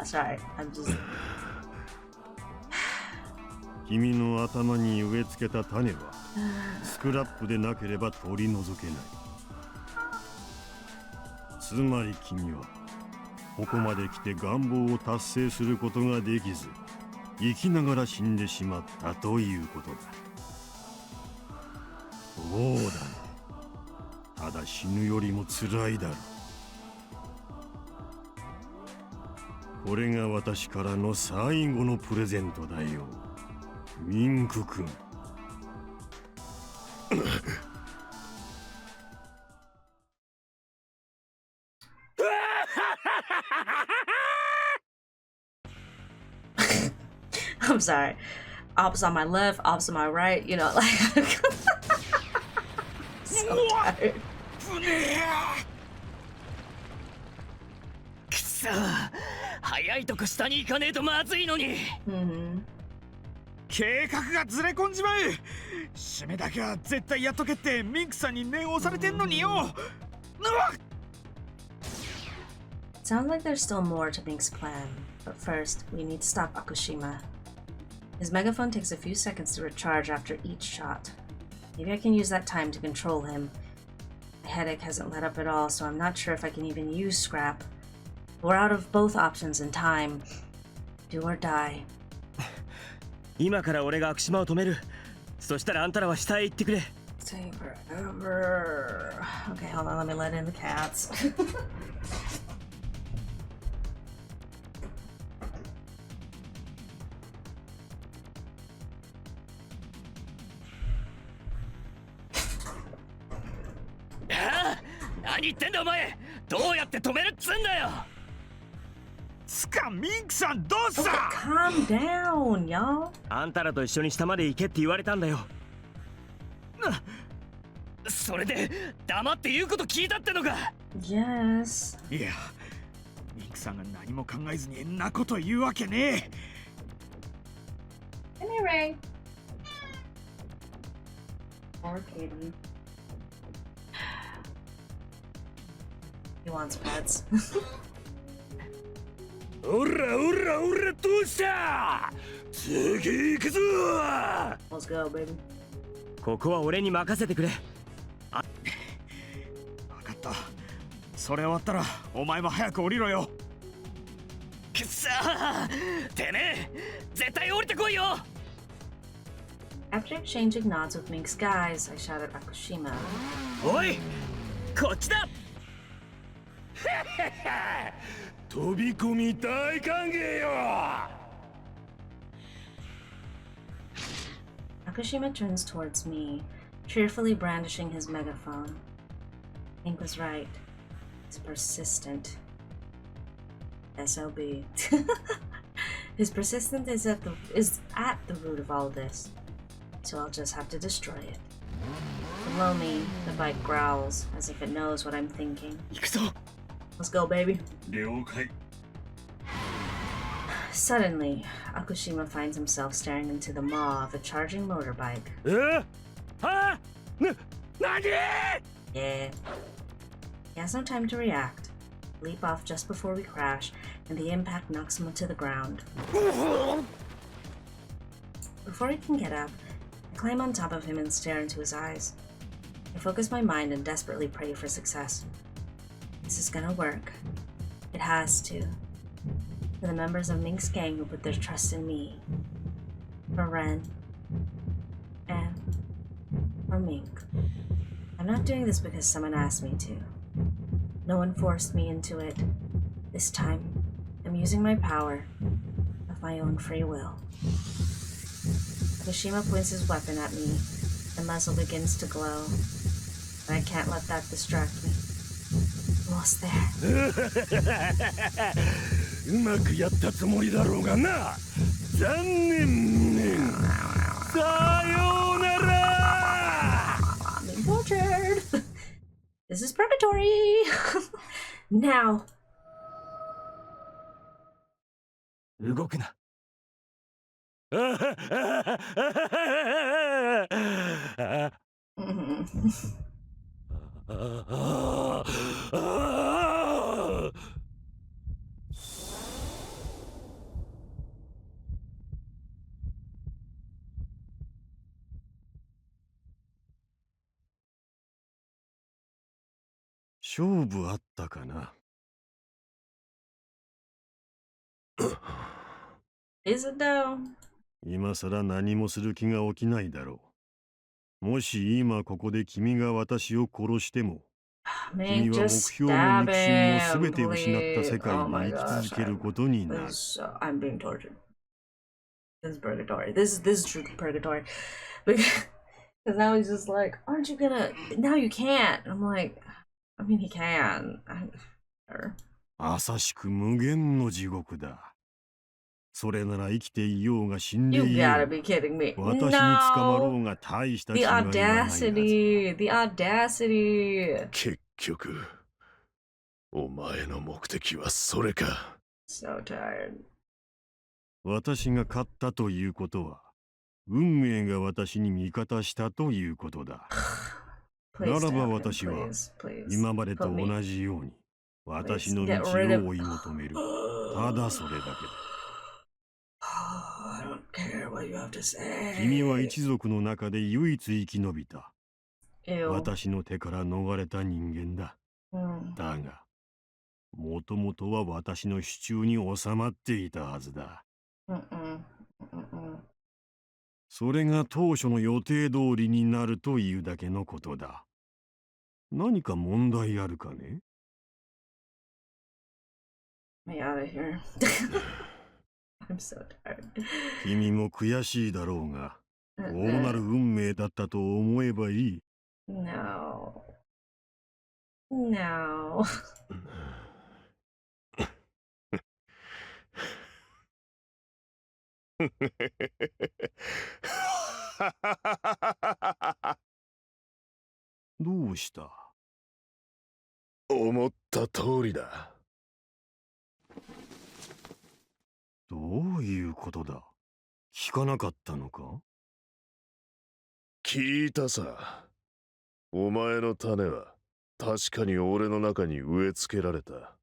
Sorry, I'm just. 君の頭に植え付けた種はスクラップでなければ取り除けないつまり君はここまで来て願望を達成することができず生きながら死んでしまったということだそうだねただ死ぬよりも辛いだろうこれが私からの最後のプレゼントだよミンク君I'm sorry. Ops on my left, ops on my right. You know, like. So tired. くそ早いとこ下に行かねえとまずいのに Mm-hmm. 計画がずれ込んじまう締めだけは絶対やっとけってミンクさんに念押されてんのにようわっ Sounds like there's still more to Mink's plan, but first, we need to stop Akushima. His megaphone takes a few seconds to recharge after each shot. Maybe I can use that time to control him. My headache hasn't let up at all, so I'm not sure if I can even use scrap. We're out of both options in time. Do or die. 今から俺が悪島を止めるそしたらあんたらは下へ行ってくれ Take forever. Okay, hold on, let me let in the cats. Ah! 何言ってんだお前どうやって止めるっつんだよつかミンクさんどうし Okay, た calm down, y'all. あんたらと一緒に下まで行けって言われたんだよそれで黙って言うこと聞いたってのか Yes. いやミンクさんが何も考えずにんなこと言うわけね Give me a ring. Poor kitty. He wants pets. おらおらおらどうした次行くぞ Let's go, baby. ここは俺に任せてくれ分かったそれ終わったらお前も早く降りろよくっさーてめえ絶対降りてこいよ After exchanging nods with Mink's guys, I shouted at Akushima. おいこっちだ飛び込み大歓迎よ Akushima turns towards me, cheerfully brandishing his megaphone. Mink was right. He's persistent. SOB. His persistence is at the root of all this. So I'll just have to destroy it. Below me, the bike growls, as if it knows what I'm thinking. 行くぞ Let's go, baby. 了解 Suddenly, Akushima finds himself staring into the maw of a charging motorbike. は何 Yeah. He has no time to react. Leap off just before we crash, and the impact knocks him to the ground. Before he can get up, I climb on top of him and stare into his eyes. I focus my mind and desperately pray for success. This is gonna work. It has to. For the members of Mink's gang who put their trust in me. For Ren. And for Mink. I'm not doing this because someone asked me to. No one forced me into it. This time, I'm using my power of my own free will. Mishima points his weapon at me. The muzzle begins to glow. But I can't let that distract me. Almost there. うまくやったつもりだろうがな。残念ね。さようなら。 I'm being tortured. This is purgatory. Now. 動くな。勝負あったかな。Is it though? 今さら何もする気が起きないだろう。もし今ここで君が私を殺しても、君 Mink, は目 just 標も stab 肉親 him, も全て失った世 please. 界 Oh で my 生き gosh, 続けることになる。I'm being tortured. This is purgatory. This is true purgatory. Because now he's just like, aren't you gonna? Now you can't. I'm like, I mean, he can. Sure. まさしく無限の地獄だ。それなら生きていようが死んで You いよ gotta う be kidding me. が、私に捕まろ No. うが大した違 The いはないはず。 audacity. The audacity. 結局、お前の目的はそれか。 So tired. 私が勝ったということは、運命が私に味方したということだ。 Please なら stab ば him, 私は please, please. 今までと Put me- 同じように私の Please 道 get rid of- を追い求める。ただそれだけだ。 I don't care what you have to say. 君は一族の中で唯一生き延びた。 Ew. 私の手から逃れた人間だ。 Mm. だが、もともとは私の手中に収まっていたはずだ。 Mm-mm. Mm-mm. それが当初の予定通りになるというだけのことだ。何か問題あるかね？ Me out of here. I'm so tired. 君も悔しいだろうが、こうなる運命だったと思えばいい。No. No. どうした？思った通りだ。どういうことだ？聞かなかったのか？聞いたさ。お前の種は確かに俺の中に植え付けられた。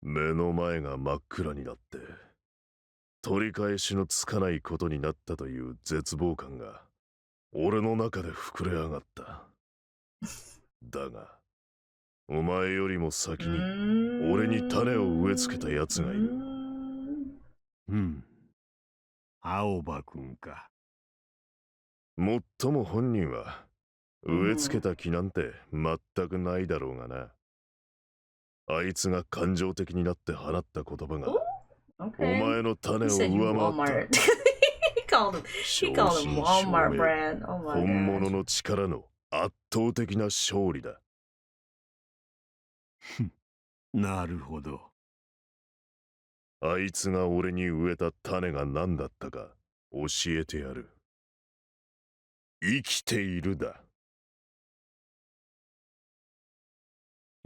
目の前が真っ暗になって取り返しのつかないことになったという絶望感が俺の中で膨れ上がった。だがお前よりも先に俺に種を植え付けたやつがいる。うん。青葉くんか。もっとも本人は植え付けた気なんて全くないだろうがな。あいつが感情的になって放った言葉がお前の種を上回った。he called him Walmart brand. Oh my 本物 gosh. の力の圧倒的な勝利だ。なるほど。あいつが俺に植えた種が何だったか教えてやる。生きているだ。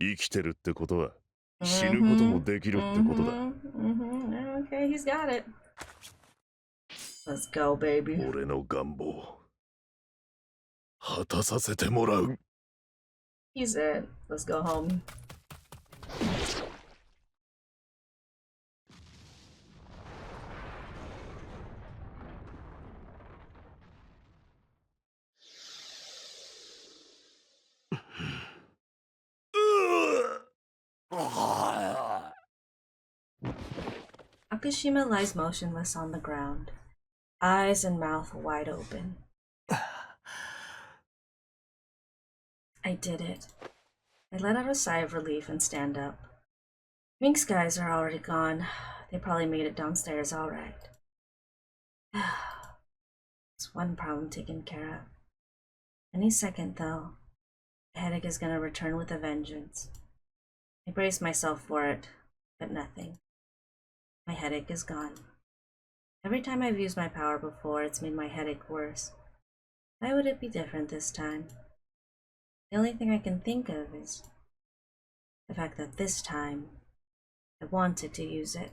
生きてるってことは死ぬこともできるってことだ。Okay, he's got it. Let's go, baby. 俺の願望果たさせてもらう。 He said, let's go home. Akashima lies motionless on the ground, eyes and mouth wide open. I did it. I let out a sigh of relief and stand up. Mink's guys are already gone. They probably made it downstairs all right. It's one problem taken care of. Any second, though, the headache is gonna return with a vengeance. I braced myself for it, but nothing. My headache is gone. Every time I've used my power before, it's made my headache worse. Why would it be different this time? The only thing I can think of is the fact that this time I wanted to use it.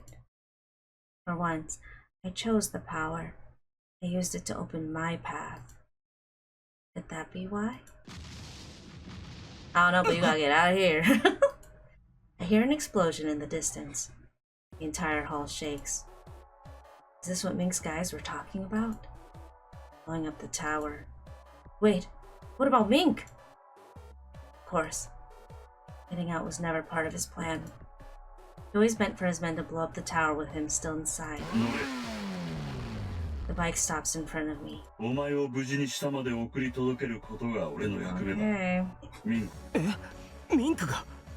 For once, I chose the power. I used it to open my path. Could that be why? I don't know, but you gotta get out of here. I hear an explosion in the distance. The entire hall shakes. Is this what Mink's guys were talking about? Blowing up the tower. Wait, what about Mink? Of course. Getting out was never part of his plan. He always meant for his men to blow up the tower with him still inside. The bike stops in front of me. Okay.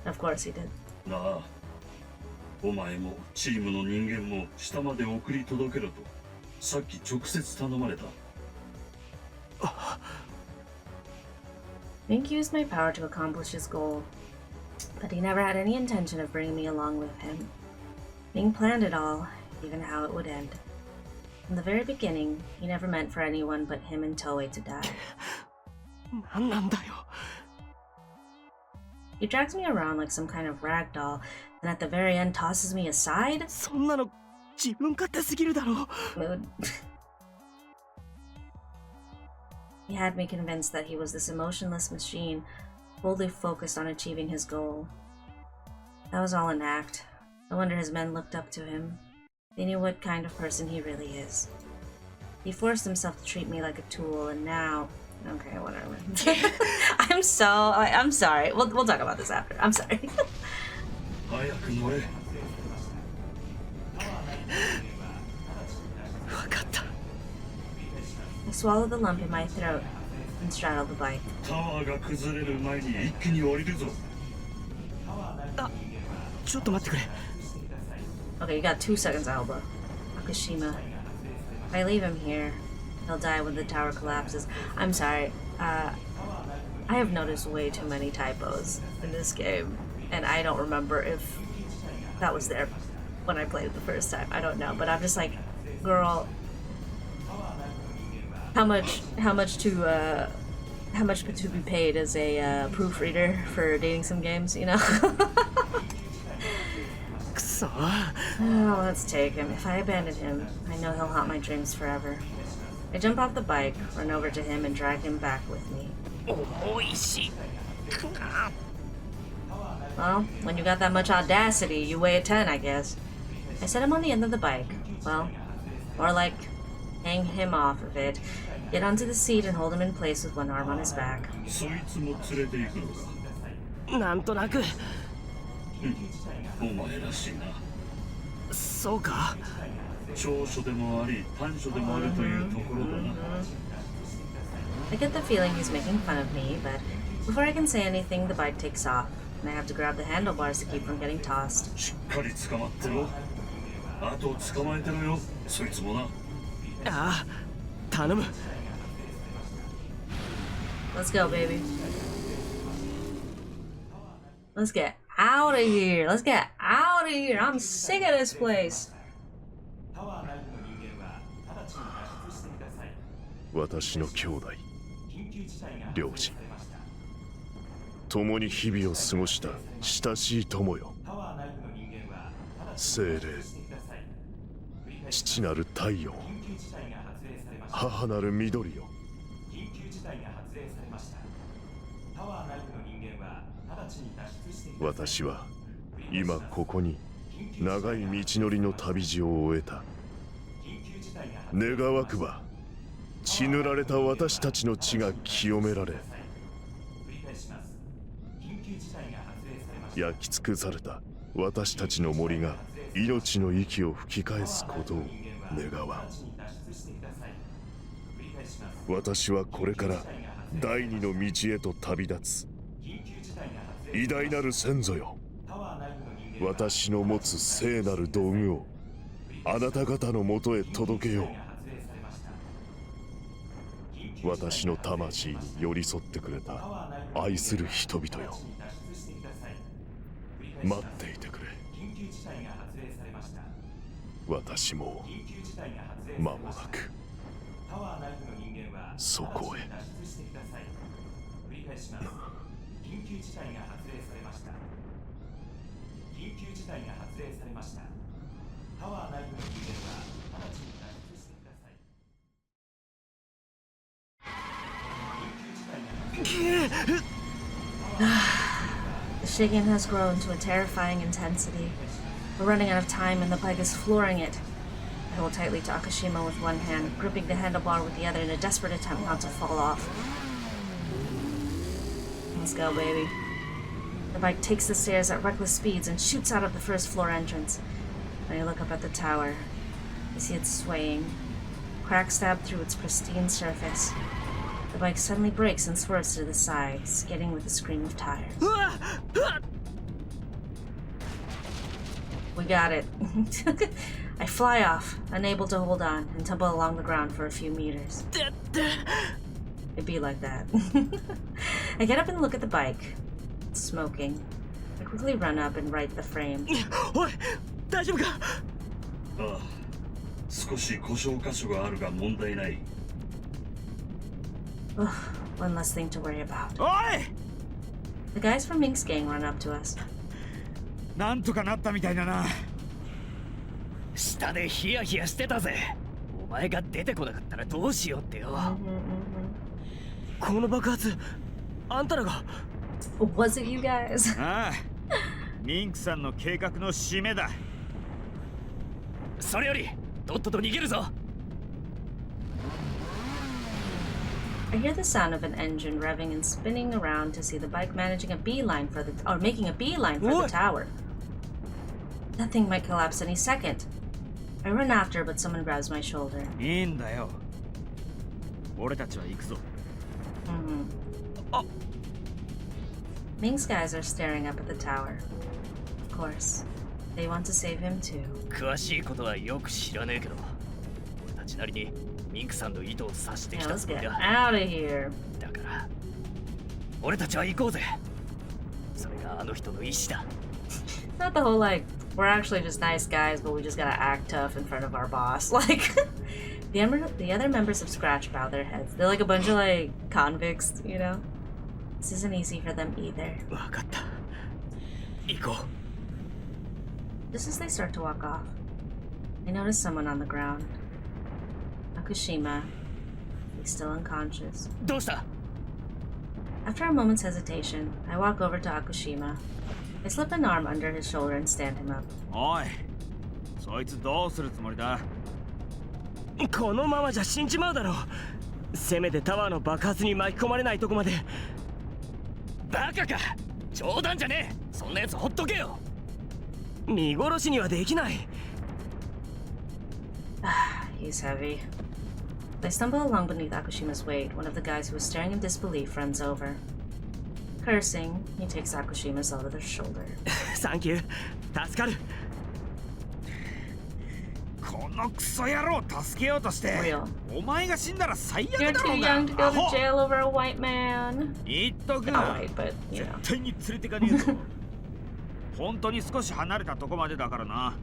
Of course he did. お前もチームの人間も下まで送り届けろとさっき直接頼まれた。Mink used my power to accomplish his goal, but he never had any intention of bringing me along with him. Mink planned it all, even how it would end. From the very beginning, he never meant for anyone but him and Toei to die. 何なんだよ。 He drags me around like some kind of rag doll, and at the very end tosses me aside? そんなの自分勝手すぎるだろう。 Mood. He had me convinced that he was this emotionless machine, boldly focused on achieving his goal. That was all an act. No wonder his men looked up to him. They knew what kind of person he really is. He forced himself to treat me like a tool, and now... Okay, whatever. I'm sorry. We'll talk about this after. I'm sorry. I swallowed the lump in my throat and straddled the bike. Okay, you got 2 seconds, Alba. Akashima. If I leave him here, he'll die when the tower collapses. I'm sorry. I have noticed way too many typos in this game, and I don't remember if that was there when I played it the first time. I don't know, but I'm just like, girl, how much to be paid as a proofreader for dating sim games, you know? Oh, let's take him. If I abandon him, I know he'll haunt my dreams forever. I jump off the bike, run over to him, and drag him back with me. Well, when you got that much audacity, you weigh a 10, I guess. I set him on the end of the bike. Well, more like hang him off of it, get onto the seat, and hold him in place with one arm on his back. なんとなく。お前らしいな。そうか。長所でもあり短所でもあるというところだな。I get the feeling he's making fun of me, but before I can say anything, the bike takes off, and I have to grab the handlebars to keep from getting tossed. しっかり捕まってろ。あと捕まえてろよ、そいつもな。ああ、頼む。Let's go, baby. Let's get out of here. Let's get out of here. I'm sick of this place. 私の兄弟、両親、共に日々を過ごした親しい友よ。精霊、父なる太陽、母なる緑よ。私は今ここに長い道のりの旅路を終えた。願わくば血塗られた私たちの血が清められ、焼き尽くされた私たちの森が命の息を吹き返すことを願わん。私はこれから第二の道へと旅立つ。偉大なる先祖よ、私の持つ聖なる道具をあなた方のもとへ届けよう。私の魂に寄り添ってくれた愛する人々よ、待っていてくれ。私も間もなくそこへ。The shaking has grown to a terrifying intensity. We're running out of time and the bike is flooring it. I hold tightly to Akashima with one hand, gripping the handlebar with the other in a desperate attempt not to fall off. Let's go, baby. The bike takes the stairs at reckless speeds and shoots out of the first floor entrance. When I look up at the tower, I see it swaying, cracks stabbed through its pristine surface. The bike suddenly brakes and swerves to the side, skidding with a scream of tires. We got it. I fly off, unable to hold on, and tumble along the ground for a few meters. It'd be like that. I get up and look at the bike. It's smoking. I quickly run up and right the frame. ああ、少し故障箇所があるが問題ない。 Ugh, one less thing to worry about. おい、 The guys from Mink's gang run up to us. なんとかなったみたいだな。下でヒヤヒヤしてたぜ。お前が出てこなかったらどうしようってよ。この爆発、あんたらが。Was it you guys? ああ、ミンクさんの計画の締めだ。それより、とっとと逃げるぞ。 I hear the sound of an engine revving and spinning around to see the bike managing a beeline for making a beeline for the tower. That thing might collapse any second. I run after, but someone grabs my shoulder. いいんだよ。俺たちは行くぞ。Mink's guys are staring up at the tower. Of course, they want to save him too. 詳しいことはよく知らねえけど、俺たちなりにミンクさんの意図を察してき Now た let's つもり get だ。 out of here. だから、俺たちは行こうぜ。それがあの人の意志だ。 Not the whole like we're actually just nice guys, but we just gotta act tough in front of our boss. Like the other members of Scratch bow their heads. They're like a bunch of like convicts, you know. This isn't easy for them either. わかった。行こう。 Just as they start to walk off, I notice someone on the ground. Akushima. He's still unconscious. どうした？ After a moment's hesitation, I walk over to Akushima. I slip an arm under his shoulder and stand him up. おい、そいつどうするつもりだ？このままじゃ死んじまうだろう。せめてタワーの爆発に巻き込まれないとこまで。バカか、冗談じゃねえ。そんなやつほっとけよ。見殺しにはできない。 He's heavy. I stumble along beneath Akushima's weight. One of the guys who was staring in disbelief runs over. Cursing, he takes Akushima's other shoulder. サンキュー、助かる。このクソ野郎を助けようとして。 Real. お前が死んだら最 You're 悪だ too ろうが。 young to go ア to ホ。 jail over a white man. 言っとく。 Not white, but you 絶 know. 対に連れてかねえぞ。本当に少し離れたとこまでだからな。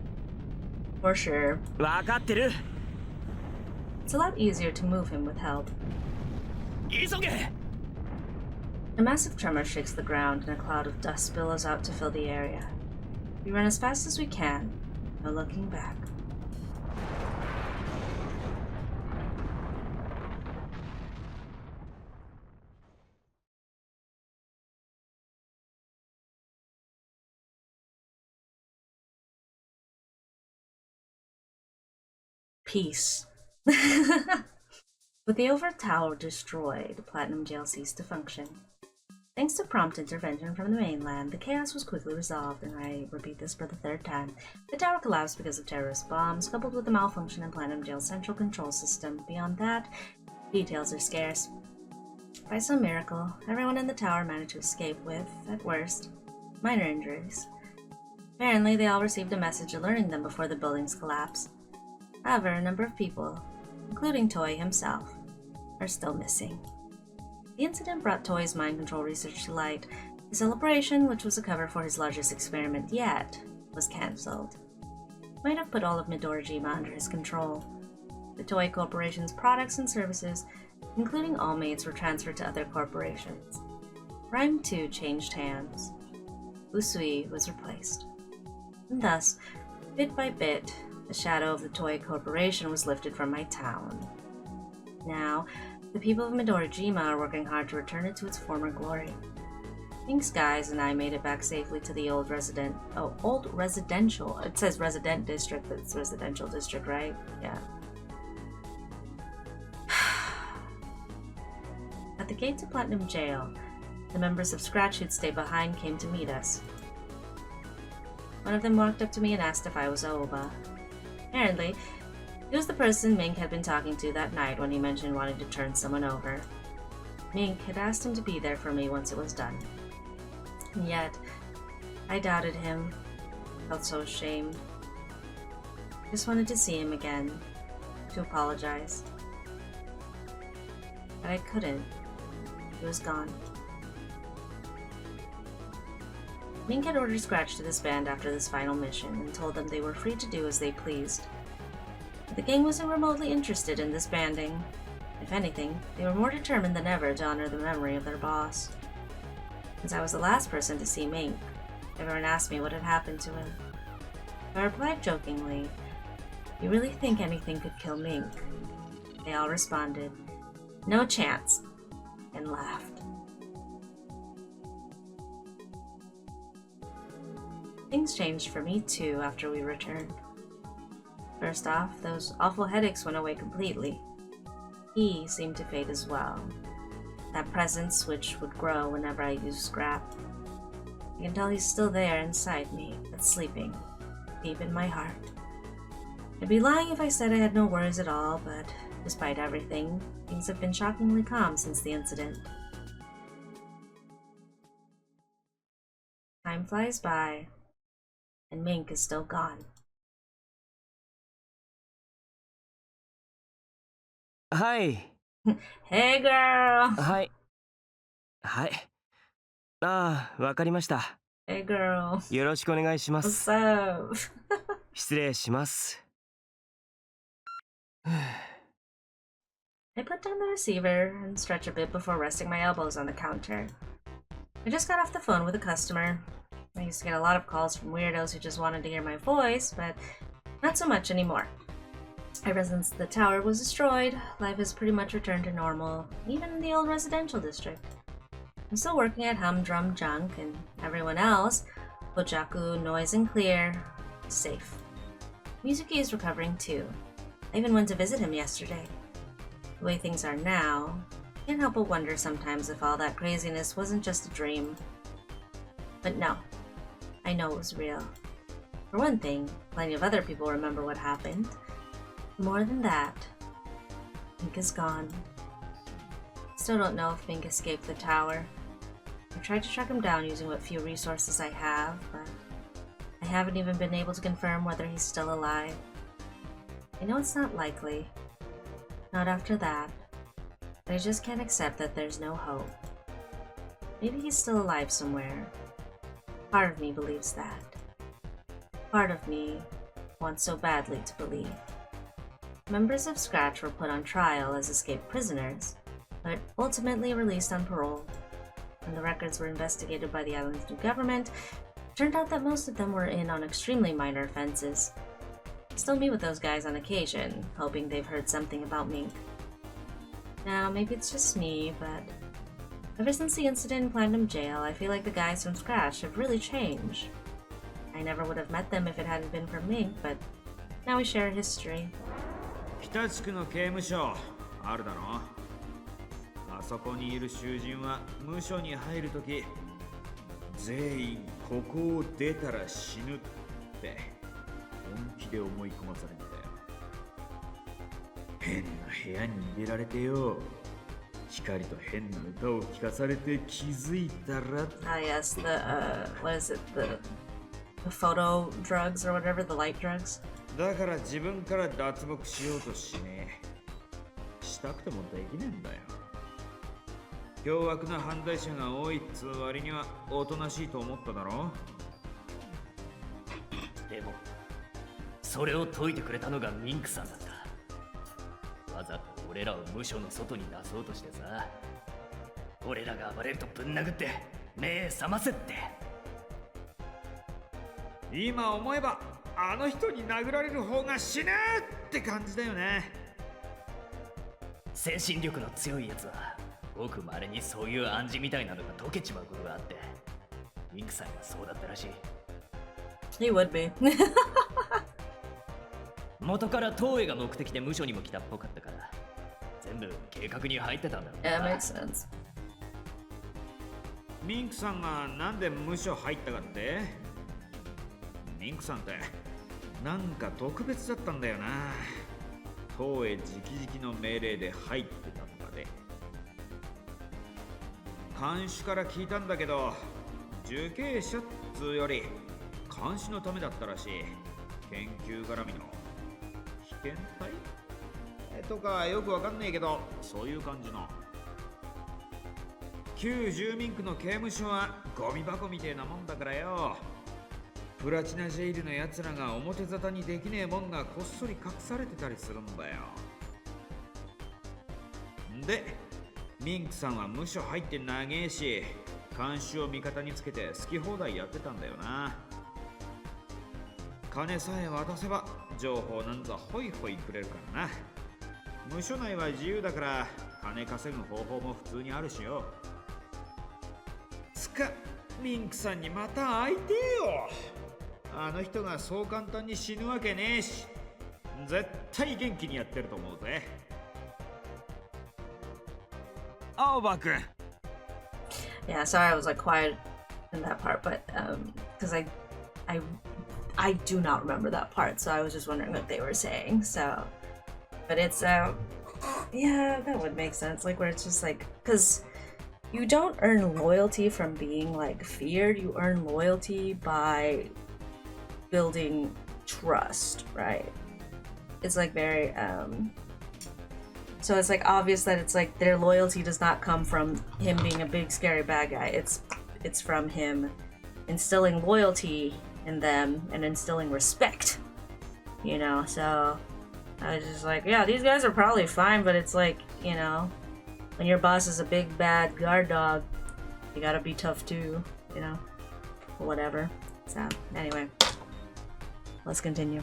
For sure. わかってる。 It's a lot easier to move him with help. 急げ。 A massive tremor shakes the ground and a cloud of dust billows out to fill the area. We run as fast as we can, No looking back. Peace. With the over tower destroyed, Platinum Jail ceased to function. Thanks to prompt intervention from the mainland, the chaos was quickly resolved, and I repeat this for the third time. The tower collapsed because of terrorist bombs, coupled with the malfunction in Platinum Jail's central control system. Beyond that, details are scarce. By some miracle, everyone in the tower managed to escape with, at worst, minor injuries. Apparently, they all received a message alerting them before the building's collapse. However, a number of people, including Toy himself, are still missing. The incident brought Toy's mind control research to light. The celebration, which was a cover for his largest experiment yet, was cancelled. Might have put all of Midorajima under his control. The Toy Corporation's products and services, including all mates, were transferred to other corporations. Rhyme 2 changed hands. Usui was replaced. And thus, bit by bit, the shadow of the Toy Corporation was lifted from my town. Now, the people of Midorajima are working hard to return it to its former glory. Mink's guys and I made it back safely to the old residential. It says resident district, but it's residential district, right? Yeah. At the gate to Platinum Jail, the members of Scratch who'd stay behind came to meet us. One of them walked up to me and asked if I was Aoba. Apparently, he was the person Mink had been talking to that night when he mentioned wanting to turn someone over. Mink had asked him to be there for me once it was done. And yet, I doubted him, felt so ashamed. Just wanted to see him again, to apologize. But I couldn't. He was gone. Mink had ordered Scratch to disband after this final mission and told them they were free to do as they pleased. But the gang wasn't remotely interested in disbanding. If anything, they were more determined than ever to honor the memory of their boss. Since I was the last person to see Mink, everyone asked me what had happened to him. I replied jokingly, "You really think anything could kill Mink?" They all responded, "No chance," and laughed. Things changed for me too after we returned. First off, those awful headaches went away completely. He seemed to fade as well. That presence which would grow whenever I used Scrap. I can tell he's still there inside me, but sleeping, deep in my heart. I'd be lying if I said I had no worries at all, but despite everything, things have been shockingly calm since the incident. Time flies by, and Mink is still gone. Hi. Hey girl! はい。はい。ああ、わかりました。 Hey girl. よろしくお願いしま What's す。 up? 失礼します。 I put down the receiver and stretch a bit before resting my elbows on the counter. I just got off the phone with a customer. I used to get a lot of calls from weirdos who just wanted to hear my voice, but not so much anymore. Ever since the tower was destroyed, life has pretty much returned to normal, even in the old residential district. I'm still working at Humdrum Junk, and everyone else, Bojaku, Noise and Clear, is safe. Mizuki is recovering too. I even went to visit him yesterday. The way things are now, I can't help but wonder sometimes if all that craziness wasn't just a dream. But no, I know it was real. For one thing, plenty of other people remember what happened. More than that, Mink is gone. Still don't know if Mink escaped the tower. I tried to track him down using what few resources I have, but I haven't even been able to confirm whether he's still alive. I know it's not likely. Not after that. But I just can't accept that there's no hope. Maybe he's still alive somewhere. Part of me believes that. Part of me wants so badly to believe. Members of Scratch were put on trial as escaped prisoners, but ultimately released on parole. When the records were investigated by the island's new government, Turned out that most of them were in on extremely minor offenses. Still meet with those guys on occasion, hoping they've heard something about Mink. Now, maybe it's just me, but ever since the incident in Platinum Jail, I feel like the guys from scratch have really changed. I never would have met them if it hadn't been for Mink, but now we share a history. 北地区の刑務所あるだろ。あそこにいる囚人は無所に入るとき全員ここを出たら死ぬって本気で思い込まされるんだよ。変な部屋に入れられてよ。光と変な歌を聴かされて気づいたら。Ah, yes, what is it, the photo drugs or whatever, the light drugs? だから自分から脱獄しようとしねえ。したくてもできねえんだよ。凶悪な犯罪者が多いっつう割にはおとなしいと思っただろ。でもそれを解いてくれたのがミンクさんだった。わざと俺らを無所の外に出そうとしてさ、俺らが暴れるとぶん殴って目覚ませって。今思えばあの人に殴られる方が死ぬって感じだよね。精神力の強いやつはごく稀にそういう暗示みたいなのが解けちまうことがあって、ミンクさんがそうだったらしい。He would be. 元から東映が目的で無所にも来たっぽかったから全部計画に入ってたんだろうな。 Yeah, makes sense. ミンクさんがなんで無所入ったかって。ミンクさんってなんか特別だったんだよな。東映直々の命令で入ってたんだね。看守から聞いたんだけど、受刑者っつうより監視のためだったらしい。研究絡みの被験体とかよくわかんねえけど、そういう感じの。旧住民区の刑務所はゴミ箱みてえなもんだからよ。プラチナジェイルのやつらが表沙汰にできねえもんがこっそり隠されてたりするんだよ。で、ミンクさんは無所入って長えし、監視を味方につけて好き放題やってたんだよな。金さえ渡せば情報なんざホイホイくれるからな。無所内は自由だから金稼ぐ方法も普通にあるしよ。つか、ミンクさんにまた会いてえよ。あの人がそう簡単に死ぬわけねえし、絶対元気にやってると思うぜ。青葉くん。 Yeah, sorry I was like quiet in that part, but because I do not remember that part, so I was just wondering what they were saying. So, but it's yeah, that would make sense. Like where it's just like, because you don't earn loyalty from being like feared. You earn loyalty by building trust, right? It's like very so it's like obvious that it's like their loyalty does not come from him being a big scary bad guy. It's from him instilling loyalty in them and instilling respect, you know. So I was just like, yeah, these guys are probably fine, but it's like, you know, when your boss is a big bad guard dog, you gotta be tough too, you know, or whatever. So anyway, let's continue.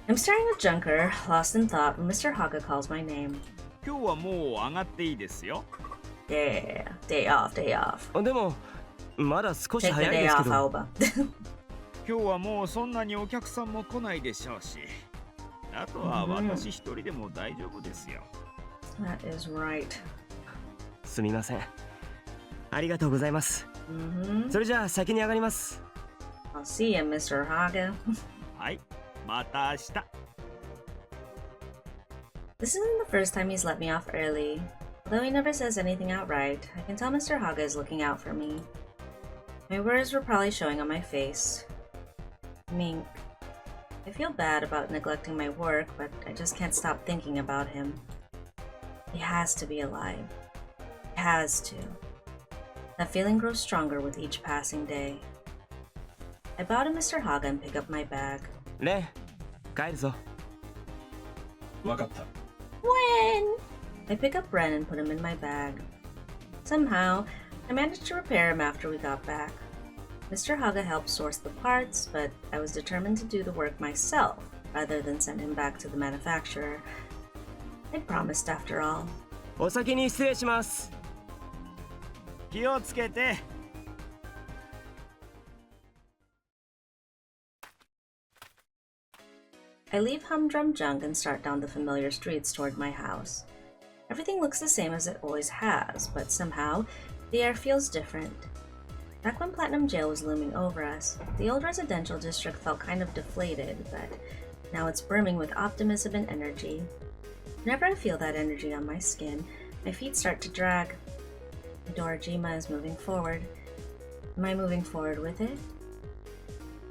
I'm staring at Junker, lost in thought, when Mr. Haga calls my name. 今日はもう上がっていいですよ。Yeah, day off, day off. でもまだ少し Take the 早い day ですけ off, ど。 Aoba. 今日はもうそんなにお客さんも来ないでしょうし、あとは私一人でも大丈夫ですよ。That is right. すみません。ありがとうございます。Mm-hmm. それじゃあ先に上がります。I'll see you, Mr. Haga. はい、また明日。 This isn't the first time he's let me off early. Although he never says anything outright, I can tell Mr. Haga is looking out for me. My worries were probably showing on my face. Mink. I feel bad about neglecting my work, but I just can't stop thinking about him. He has to be alive. He has to. That feeling grows stronger with each passing day. I bow to Mr. Haga and pick up my bag. レン、帰るぞ。わかった。When? I pick up Ren and put him in my bag. Somehow, I managed to repair him after we got back. Mr. Haga helped source the parts, but I was determined to do the work myself rather than send him back to the manufacturer. I promised after all. お先に失礼します。気をつけて。I leave humdrum junk and start down the familiar streets toward my house. Everything looks the same as it always has, but somehow the air feels different. Back when Platinum Jail was looming over us, the old residential district felt kind of deflated, but now it's brimming with optimism and energy. Whenever I feel that energy on my skin, my feet start to drag. Midorajima is moving forward. Am I moving forward with it?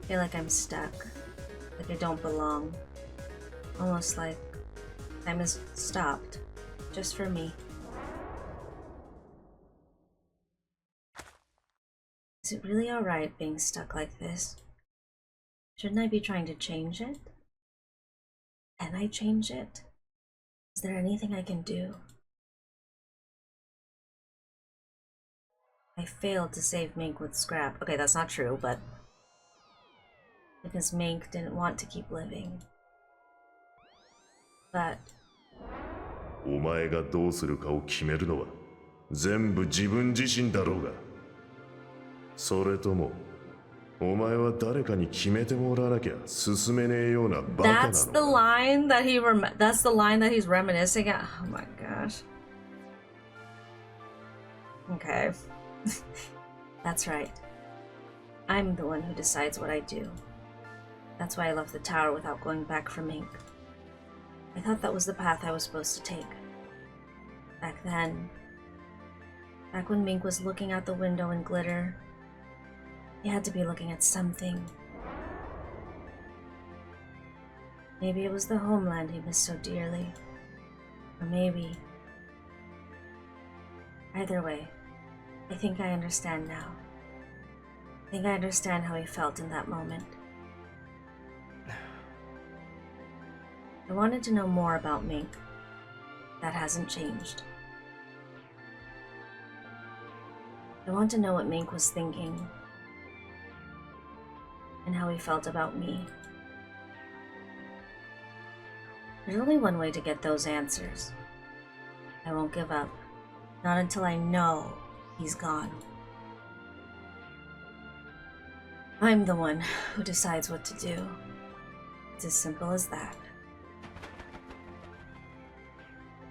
I feel like I'm stuck, like I don't belong. Almost like time has stopped, just for me. Is it really alright being stuck like this? Shouldn't I be trying to change it? Can I change it? Is there anything I can do? I failed to save Mink with Scrap. Okay, that's not true, but because Mink didn't want to keep living. But お前がどうするかを決めるのは全部自分自身だろうが。それともお前は誰かに決めてもらわなきゃ進めねえようなバカなのか。 that's the line that that's the line that he's reminiscing at. Oh my gosh. Okay. That's right. I'm the one who decides what I do. That's why I left the tower without going back for Mink. I thought that was the path I was supposed to take. Back then. Back when Mink was looking out the window in glitter. He had to be looking at something. Maybe it was the homeland he missed so dearly. Or maybe... Either way, I think I understand now. I think I understand how he felt in that moment. I wanted to know more about Mink. That hasn't changed. I want to know what Mink was thinking. And how he felt about me. There's only one way to get those answers. I won't give up. Not until I know he's gone. I'm the one who decides what to do. It's as simple as that.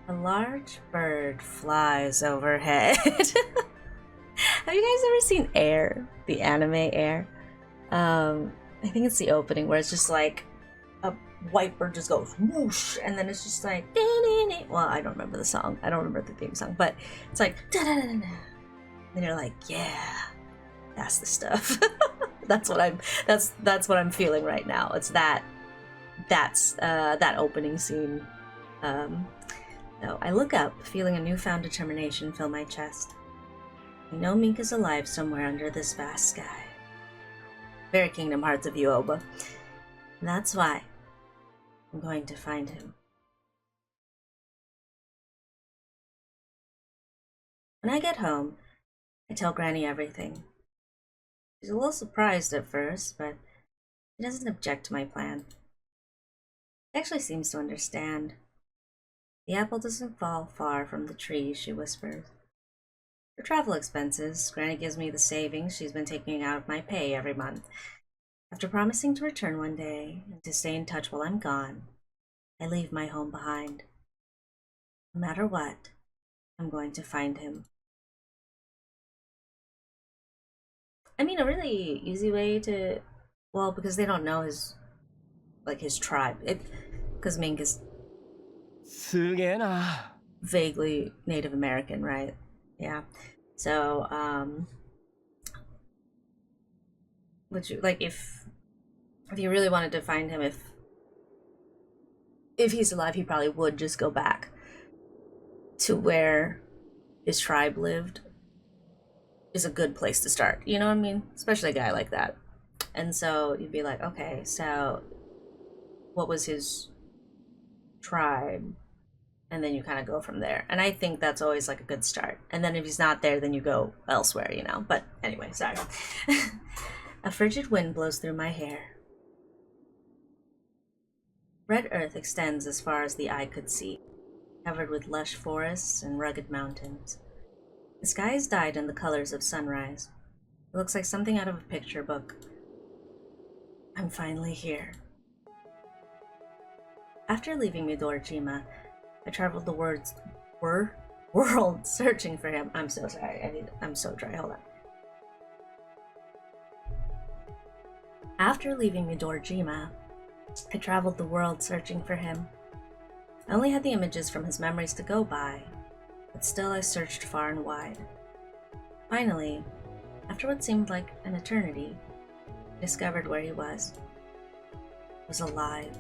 A large bird flies overhead. Have you guys ever seen Air? The anime Air? I think it's the opening where it's just like a white bird just goes whoosh, and then it's just like well, I don't remember the song. I don't remember the theme song, but it's like da da da da. And you're like, yeah, that's the stuff. That's what I'm feeling right now. It's that opening scene. So I look up, feeling a newfound determination fill my chest. I know Mink is alive somewhere under this vast sky. Very Kingdom Hearts of Yuoba. That's why I'm going to find him. When I get home, I tell Granny everything. She's a little surprised at first, but she doesn't object to my plan. She actually seems to understand. The apple doesn't fall far from the tree, she whispers. For travel expenses, Granny gives me the savings she's been taking out of my pay every month. After promising to return one day and to stay in touch while I'm gone, I leave my home behind. No matter what, I'm going to find him. I mean, a really easy way to... Well, because they don't know his tribe. Because Mink is... vaguely Native American, right? Yeah. So, would you, like, if you really wanted to find him, if he's alive, he probably would just go back to where his tribe lived. Is a good place to start, you know what I mean? Especially a guy like that. And so you'd be like, okay, so what was his tribe? and then you kind of go from there. And I think that's always like a good start. And then if he's not there, then you go elsewhere, you know. But anyway, sorry. A frigid wind blows through my hair. Red earth extends as far as the eye could see, covered with lush forests and rugged mountains. The sky is dyed in the colors of sunrise. It looks like something out of a picture book. I'm finally here. After leaving Midorojima, I traveled the world searching for him. I'm so sorry. I'm so dry. Hold on. After leaving Midorojima, I traveled the world searching for him. I only had the images from his memories to go by, but still I searched far and wide. Finally, after what seemed like an eternity, I discovered where he was. He was alive.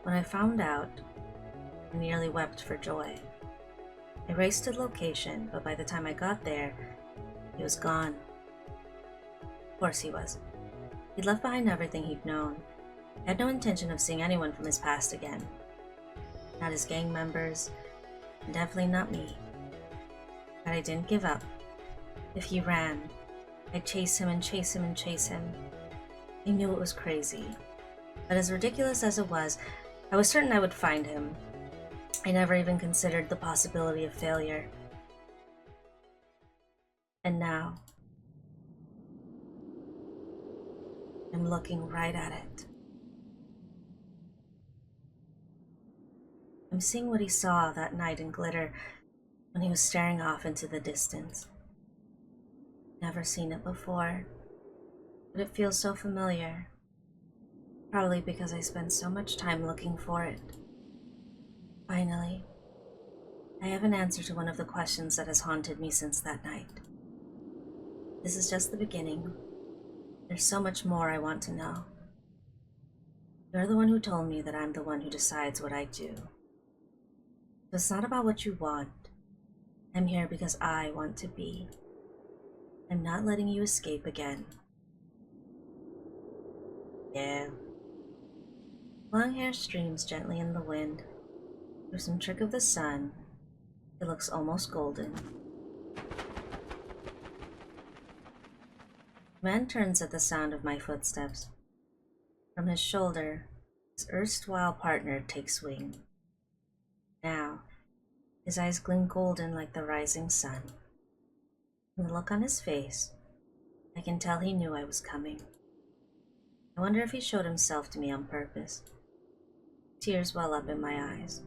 When I found out, I nearly wept for joy. I raced to the location, but by the time I got there, he was gone. Of course he was. He'd left behind everything he'd known. I had no intention of seeing anyone from his past again. Not his gang members, and definitely not me. But I didn't give up. If he ran, I'd chase him and chase him and chase him. I knew it was crazy, but as ridiculous as it was, I was certain I would find him. I never even considered the possibility of failure. And now, I'm looking right at it. I'm seeing what he saw that night in Glitter when he was staring off into the distance. Never seen it before, but it feels so familiar. Probably because I spent so much time looking for it. Finally, I have an answer to one of the questions that has haunted me since that night. This is just the beginning. There's so much more I want to know. You're the one who told me that I'm the one who decides what I do. So it's not about what you want. I'm here because I want to be. I'm not letting you escape again. Yeah. Long hair streams gently in the wind. Through some trick of the sun, it looks almost golden. The man turns at the sound of my footsteps. From his shoulder, his erstwhile partner takes wing. Now, his eyes gleam golden like the rising sun. From the look on his face, I can tell he knew I was coming. I wonder if he showed himself to me on purpose. Tears well up in my eyes.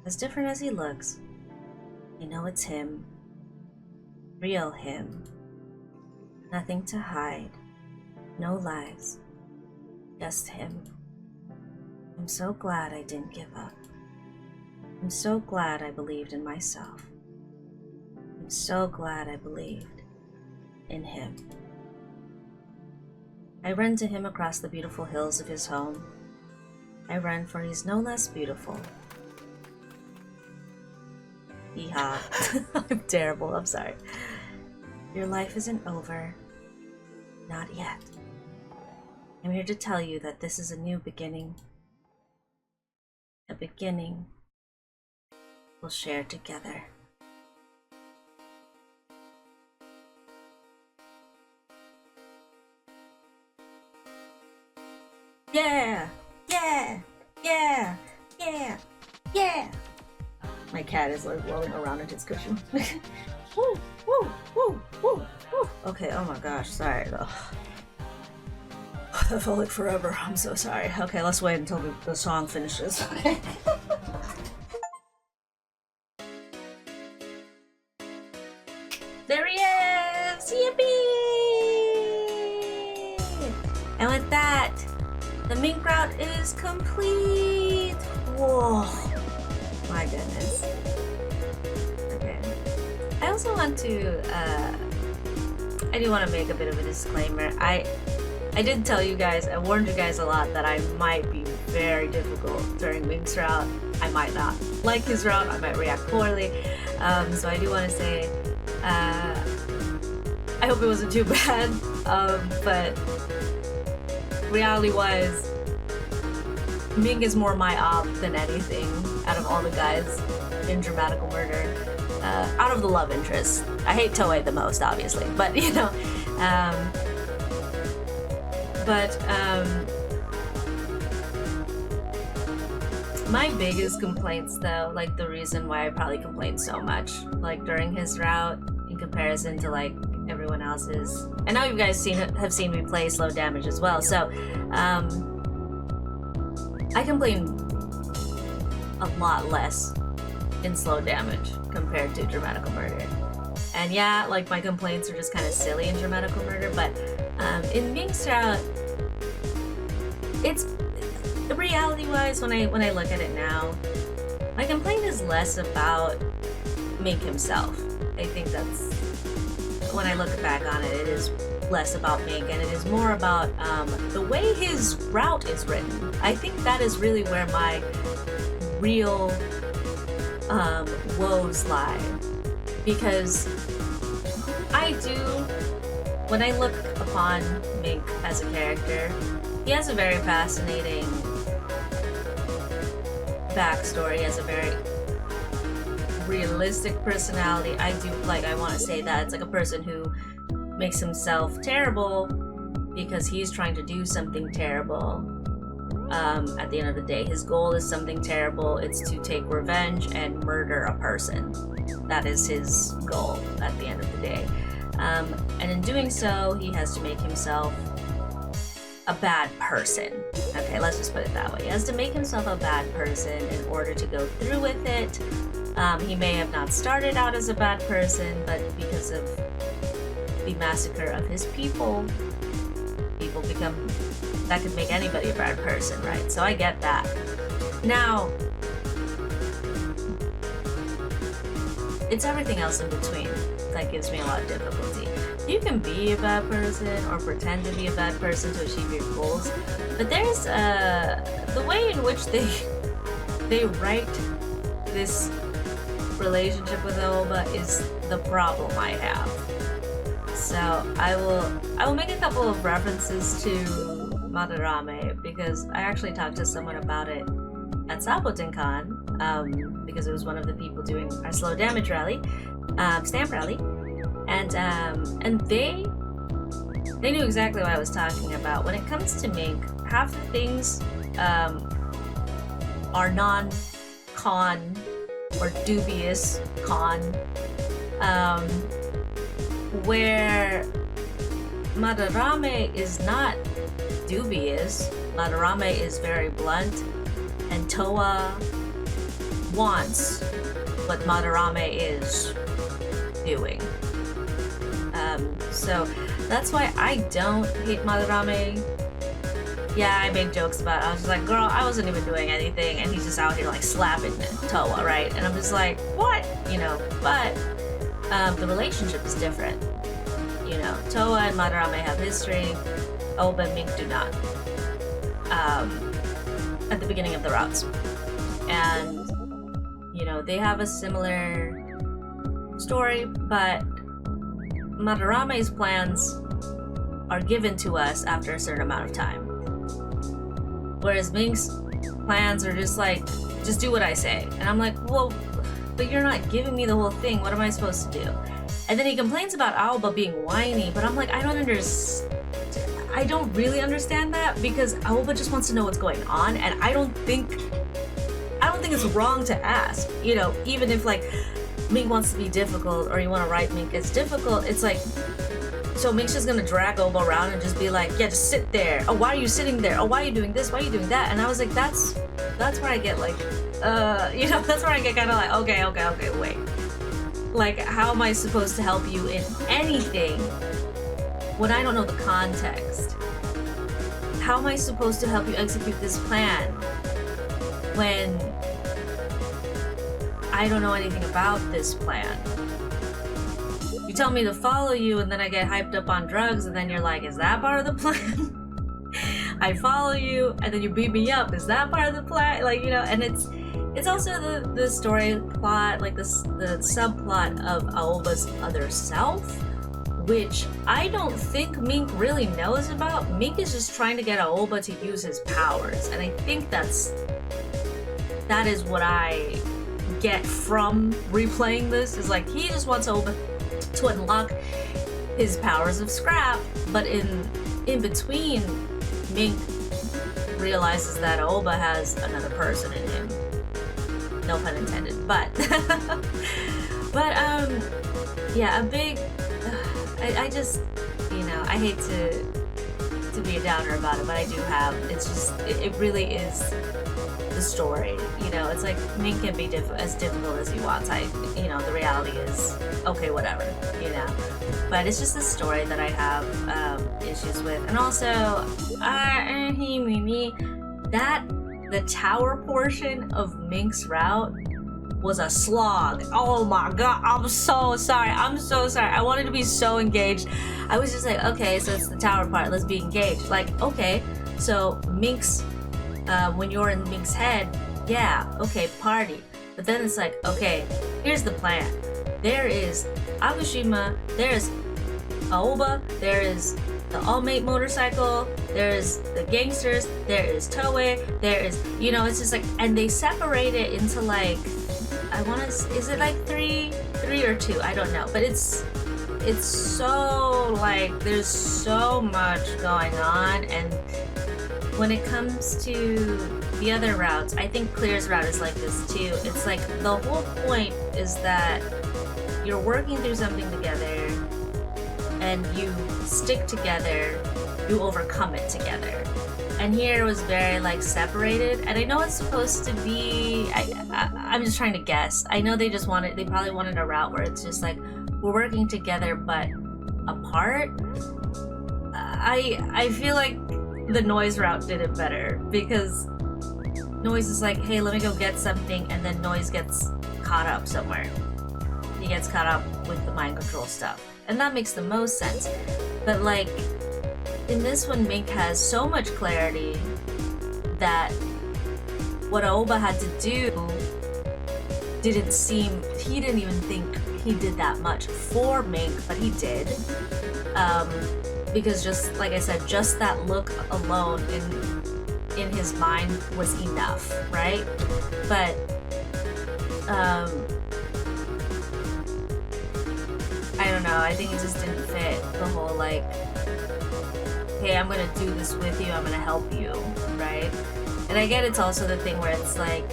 As different as he looks, I know it's him. Real him. Nothing to hide. No lies. Just him. I'm so glad I didn't give up. I'm so glad I believed in myself. I'm so glad I believed in him. I run to him across the beautiful hills of his home. I run for he's no less beautiful. Yeehaw. I'm terrible, I'm sorry. Your life isn't over. Not yet. I'm here to tell you that this is a new beginning. A beginning we'll share together. Yeah! Yeah! Yeah! Yeah! Yeah! My cat is like rolling around in his cushion. Woo! Woo! Woo! Woo! Woo! Okay, oh my gosh, sorry though. That felt like forever. I'm so sorry. Okay, let's wait until the song finishes. There he is! Yippee! And with that, the Mink route is complete! Whoa! My goodness. Okay. I also want to, I do want to make a bit of a disclaimer. I did tell you guys, I warned you guys a lot that I might be very difficult during Mink's route. I might not like his route, I might react poorly. So I do want to say, I hope it wasn't too bad, but reality was, Mink is more my op than anything out of all the guys in Dramatical Murder, out of the love interest. I hate Toei the most, obviously, but you know, my biggest complaints though, like the reason why I probably complained so much, like during his route in comparison to like everyone else's. I know you guys have seen me play slow damage as well, so I complain a lot less in slow damage compared to Dramatical Murder. And yeah, like my complaints are just kind of silly in Dramatical Murder, but in Mink's route, it's reality-wise, when I look at it now, my complaint is less about Mink himself. I think that's, when I look back on it, it is less about Mink and it is more about the way his route is written. I think that is really where my real woes lie, because I do, when I look upon Mink as a character, he has a very fascinating backstory, he has a very realistic personality. I want to say that it's like a person who makes himself terrible because he's trying to do something terrible. At the end of the day, his goal is something terrible. It's to take revenge and murder a person. That is his goal at the end of the day. And in doing so, he has to make himself a bad person. Okay, let's just put it that way. He has to make himself a bad person in order to go through with it. He may have not started out as a bad person, but because of the massacre of his people become, that could make anybody a bad person, right? So I get that. Now, it's everything else in between that gives me a lot of difficulty. You can be a bad person or pretend to be a bad person to achieve your goals, but there's the way in which they write this relationship with Aoba is the problem I have. So I will make a couple of references to Madarame because I actually talked to someone about it at Sabotenkan, because it was one of the people doing our slow damage rally, stamp rally, and they knew exactly what I was talking about. When it comes to Mink, half the things are non-con or dubious con, where Madarame is not dubious. Madarame is very blunt, and Toa wants what Madarame is doing. So that's why I don't hate Madarame. Yeah, I made jokes about it. I was just like, girl, I wasn't even doing anything, and he's just out here like slapping Toa, right? And I'm just like, what? You know, but the relationship is different. You know, Toa and Madarame have history. Aoba and Mink do not. At the beginning of the routes. And, you know, they have a similar story, but Madarame's plans are given to us after a certain amount of time. Whereas Mink's plans are just like, just do what I say. And I'm like, well, but you're not giving me the whole thing. What am I supposed to do? And then he complains about Aoba being whiny, but I'm like, I don't really understand that, because Aoba just wants to know what's going on, and I don't think it's wrong to ask. You know, even if like Mink wants to be difficult, or you want to write Mink as difficult, it's like, so Mink's just gonna drag Aoba around and just be like, yeah, just sit there. Oh, why are you sitting there? Oh, why are you doing this? Why are you doing that? And I was like, that's where I get like, you know, that's where I get kind of like, okay, wait. Like, how am I supposed to help you in anything when I don't know the context? How am I supposed to help you execute this plan when I don't know anything about this plan? You tell me to follow you, and then I get hyped up on drugs, and then you're like, is that part of the plan? I follow you, and then you beat me up. Is that part of the plan? Like, you know, and it's also the story plot, like the subplot of Aoba's other self, which I don't think Mink really knows about. Mink is just trying to get Aoba to use his powers, and I think that's that is what I get from replaying this, is like he just wants Oba to unlock his powers of scrap, but in between, Mink realizes that Oba has another person in him. No pun intended, but yeah, a big I just, you know, I hate to be a downer about it, but I do have, it's just, it really is the story, you know. It's like Mink can be as difficult as he wants. You know, the reality is, okay, whatever, you know. But it's just the story that I have issues with. And also, the tower portion of Mink's route was a slog. Oh my god, I'm so sorry. I'm so sorry. I wanted to be so engaged. I was just like, okay, so it's the tower part, let's be engaged. Like, okay, so Mink's, when you're in Mink's head, yeah, okay, party. But then it's like, okay, here's the plan. There is Abushima, there is Aoba, there is the all-mate motorcycle, there is the gangsters, there is Toei, there is, you know, it's just like, and they separate it into like, I want to, is it like three or two? I don't know, but it's so like, there's so much going on. And when it comes to the other routes, I think Clear's route is like this too. It's like the whole point is that you're working through something together and you stick together, you overcome it together. And here it was very like separated, and I know it's supposed to be, I'm just trying to guess. I know they probably wanted a route where it's just like, we're working together but apart. I feel like the Noise route did it better, because Noise is like, hey, let me go get something, and then Noise gets caught up somewhere. He gets caught up with the mind control stuff, and that makes the most sense. But like, in this one, Mink has so much clarity that what Aoba had to do he didn't even think he did that much for Mink, but he did. Because just like I said, just that look alone in his mind was enough, right? But I don't know, I think it just didn't fit the whole like, hey, I'm gonna do this with you, I'm gonna help you, right? And I get it's also the thing where it's like,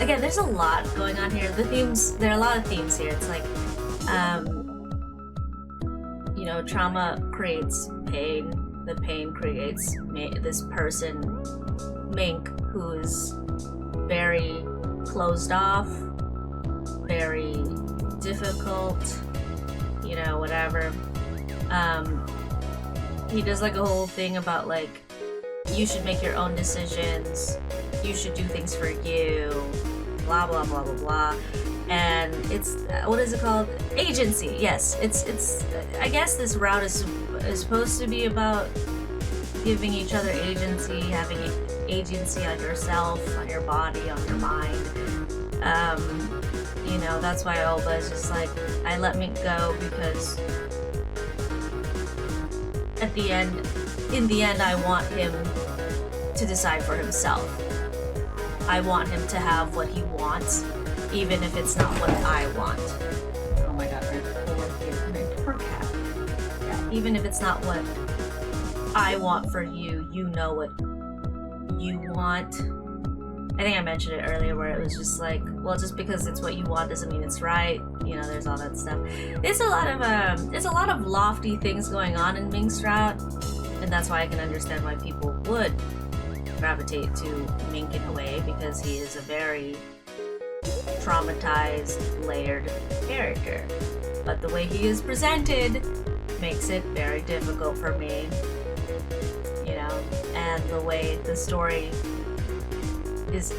again, there's a lot going on here. There are a lot of themes here. It's like, you know, trauma creates pain. The pain creates this person, Mink, who is very closed off, very difficult, you know, whatever. He does like a whole thing about like, you should make your own decisions, you should do things for you, blah blah blah blah blah. And it's, what is it called? Agency. Yes, it's I guess this route is supposed to be about giving each other agency, having agency on yourself, on your body, on your mind. You know, that's why Aoba is just like, I let Mink go because in the end, I want him to decide for himself. I want him to have what he wants, even if it's not what I want. Oh my god, my poor cat. Yeah, even if it's not what I want for you, you know what you want. I think I mentioned it earlier where it was just like, well, just because it's what you want doesn't mean it's right. You know, there's all that stuff. It's a lot of lofty things going on in Mink's route, and that's why I can understand why people would gravitate to Mink in a way, because he is a very traumatized, layered character. But the way he is presented makes it very difficult for me, you know, and the way the story is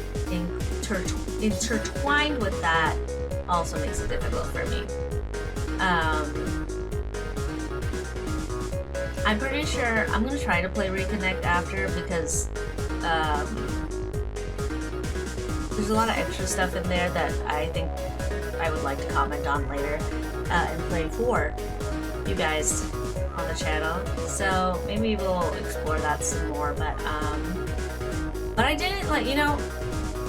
intertwined with that also makes it difficult for me. I'm pretty sure I'm gonna try to play Reconnect after, because there's a lot of extra stuff in there that I think I would like to comment on later and play for you guys on the channel. So maybe we'll explore that some more. But I didn't, like, you know,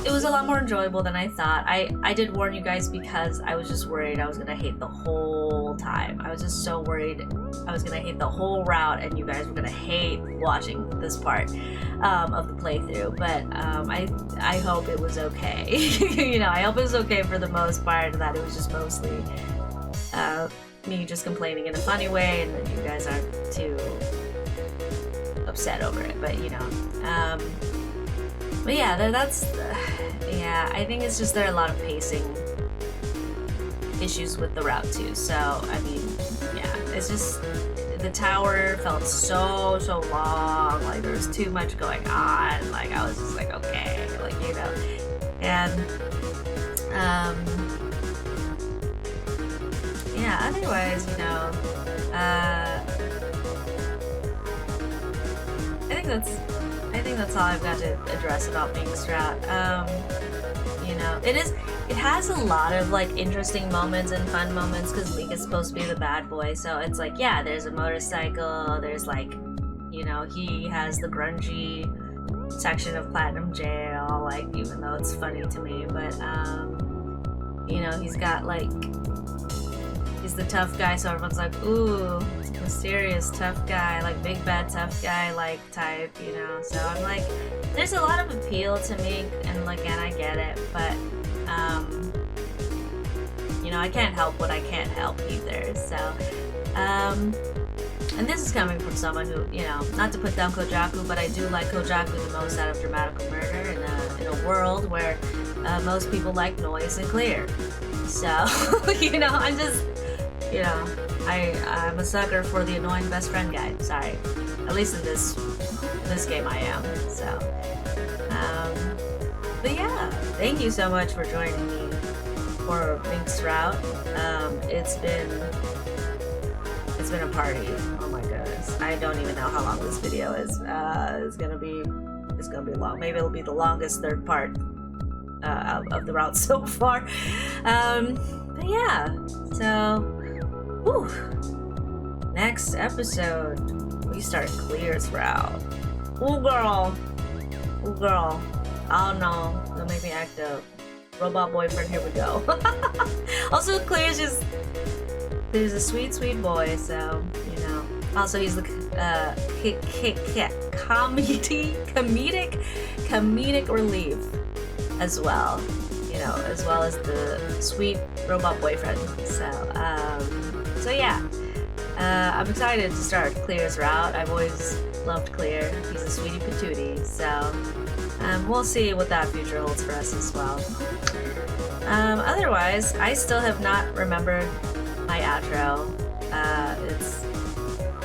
it was a lot more enjoyable than I thought. I did warn you guys because I was just worried I was gonna hate the whole time. I was just so worried I was gonna hate the whole route and you guys were gonna hate watching this part of the playthrough. But I hope it was okay. You know, I hope it was okay for the most part, that it was just mostly me just complaining in a funny way and that you guys aren't too upset over it. But you know, but yeah, yeah, I think it's just there are a lot of pacing issues with the route too. So I mean, yeah, it's just the tower felt so long. Like there was too much going on. Like I was just like, okay, like, you know, and yeah. Otherwise, you know, I think that's all I've got to address about Mink's route. You know, it has a lot of like interesting moments and fun moments because Mink is supposed to be the bad boy. So it's like, yeah, there's a motorcycle, there's like, you know, he has the grungy section of Platinum Jail, like, even though it's funny to me, but you know, he's got like, he's the tough guy, so everyone's like, ooh, mysterious tough guy, like big bad tough guy like type, you know. So I'm like, there's a lot of appeal to me, and like, and I get it, but you know, I can't help what I can't help either. So and this is coming from someone who, you know, not to put down Kojaku, but I do like Kojaku the most out of Dramatical Murder in a world where most people like noise and clear. So you know, I'm just, you know, I'm a sucker for the annoying best friend guy. Sorry, at least in this game I am. So, but yeah, thank you so much for joining me for Mink's route. It's been a party. Oh my goodness, I don't even know how long this video is. It's gonna be long. Maybe it'll be the longest third part of the route so far. But yeah, so. Whew. Next episode, we start Clear's route. Ooh girl. Oh no, don't make me act up. Robot boyfriend, here we go. Also, Clear's just, there's a sweet boy, so, you know. Also, he's the comedic relief as well. You know, as well as the sweet robot boyfriend. So yeah, I'm excited to start Clear's route. I've always loved Clear. He's a sweetie patootie, so we'll see what that future holds for us as well. Otherwise, I still have not remembered my outro.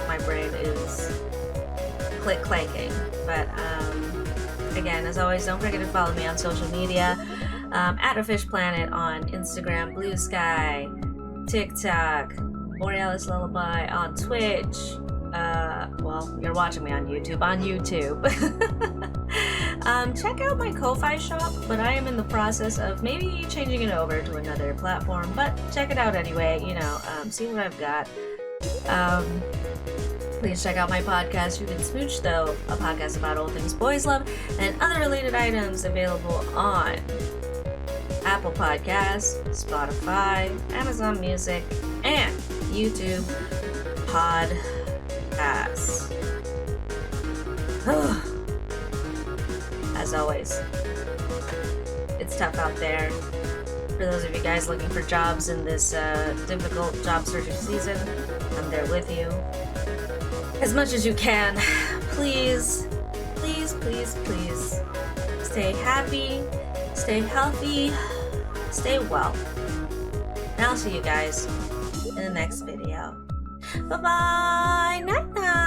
My brain is clanking. But again, as always, don't forget to follow me on social media. At afishplanet on Instagram, Bluesky, TikTok, BorealisLullaby on Twitch. Well, you're watching me on YouTube. Check out my Ko-Fi shop, but I am in the process of maybe changing it over to another platform. But check it out anyway. You know, see what I've got. Please check out my podcast, You Can Smooch Tho, a podcast about all things boys love and other related items, available on Apple Podcasts, Spotify, Amazon Music, and YouTube Podcasts. As always, it's tough out there. For those of you guys looking for jobs in this difficult job searching season, I'm there with you. As much as you can, please, stay happy, stay healthy, stay well. And I'll see you guys in the next video. Bye-bye! Night-night!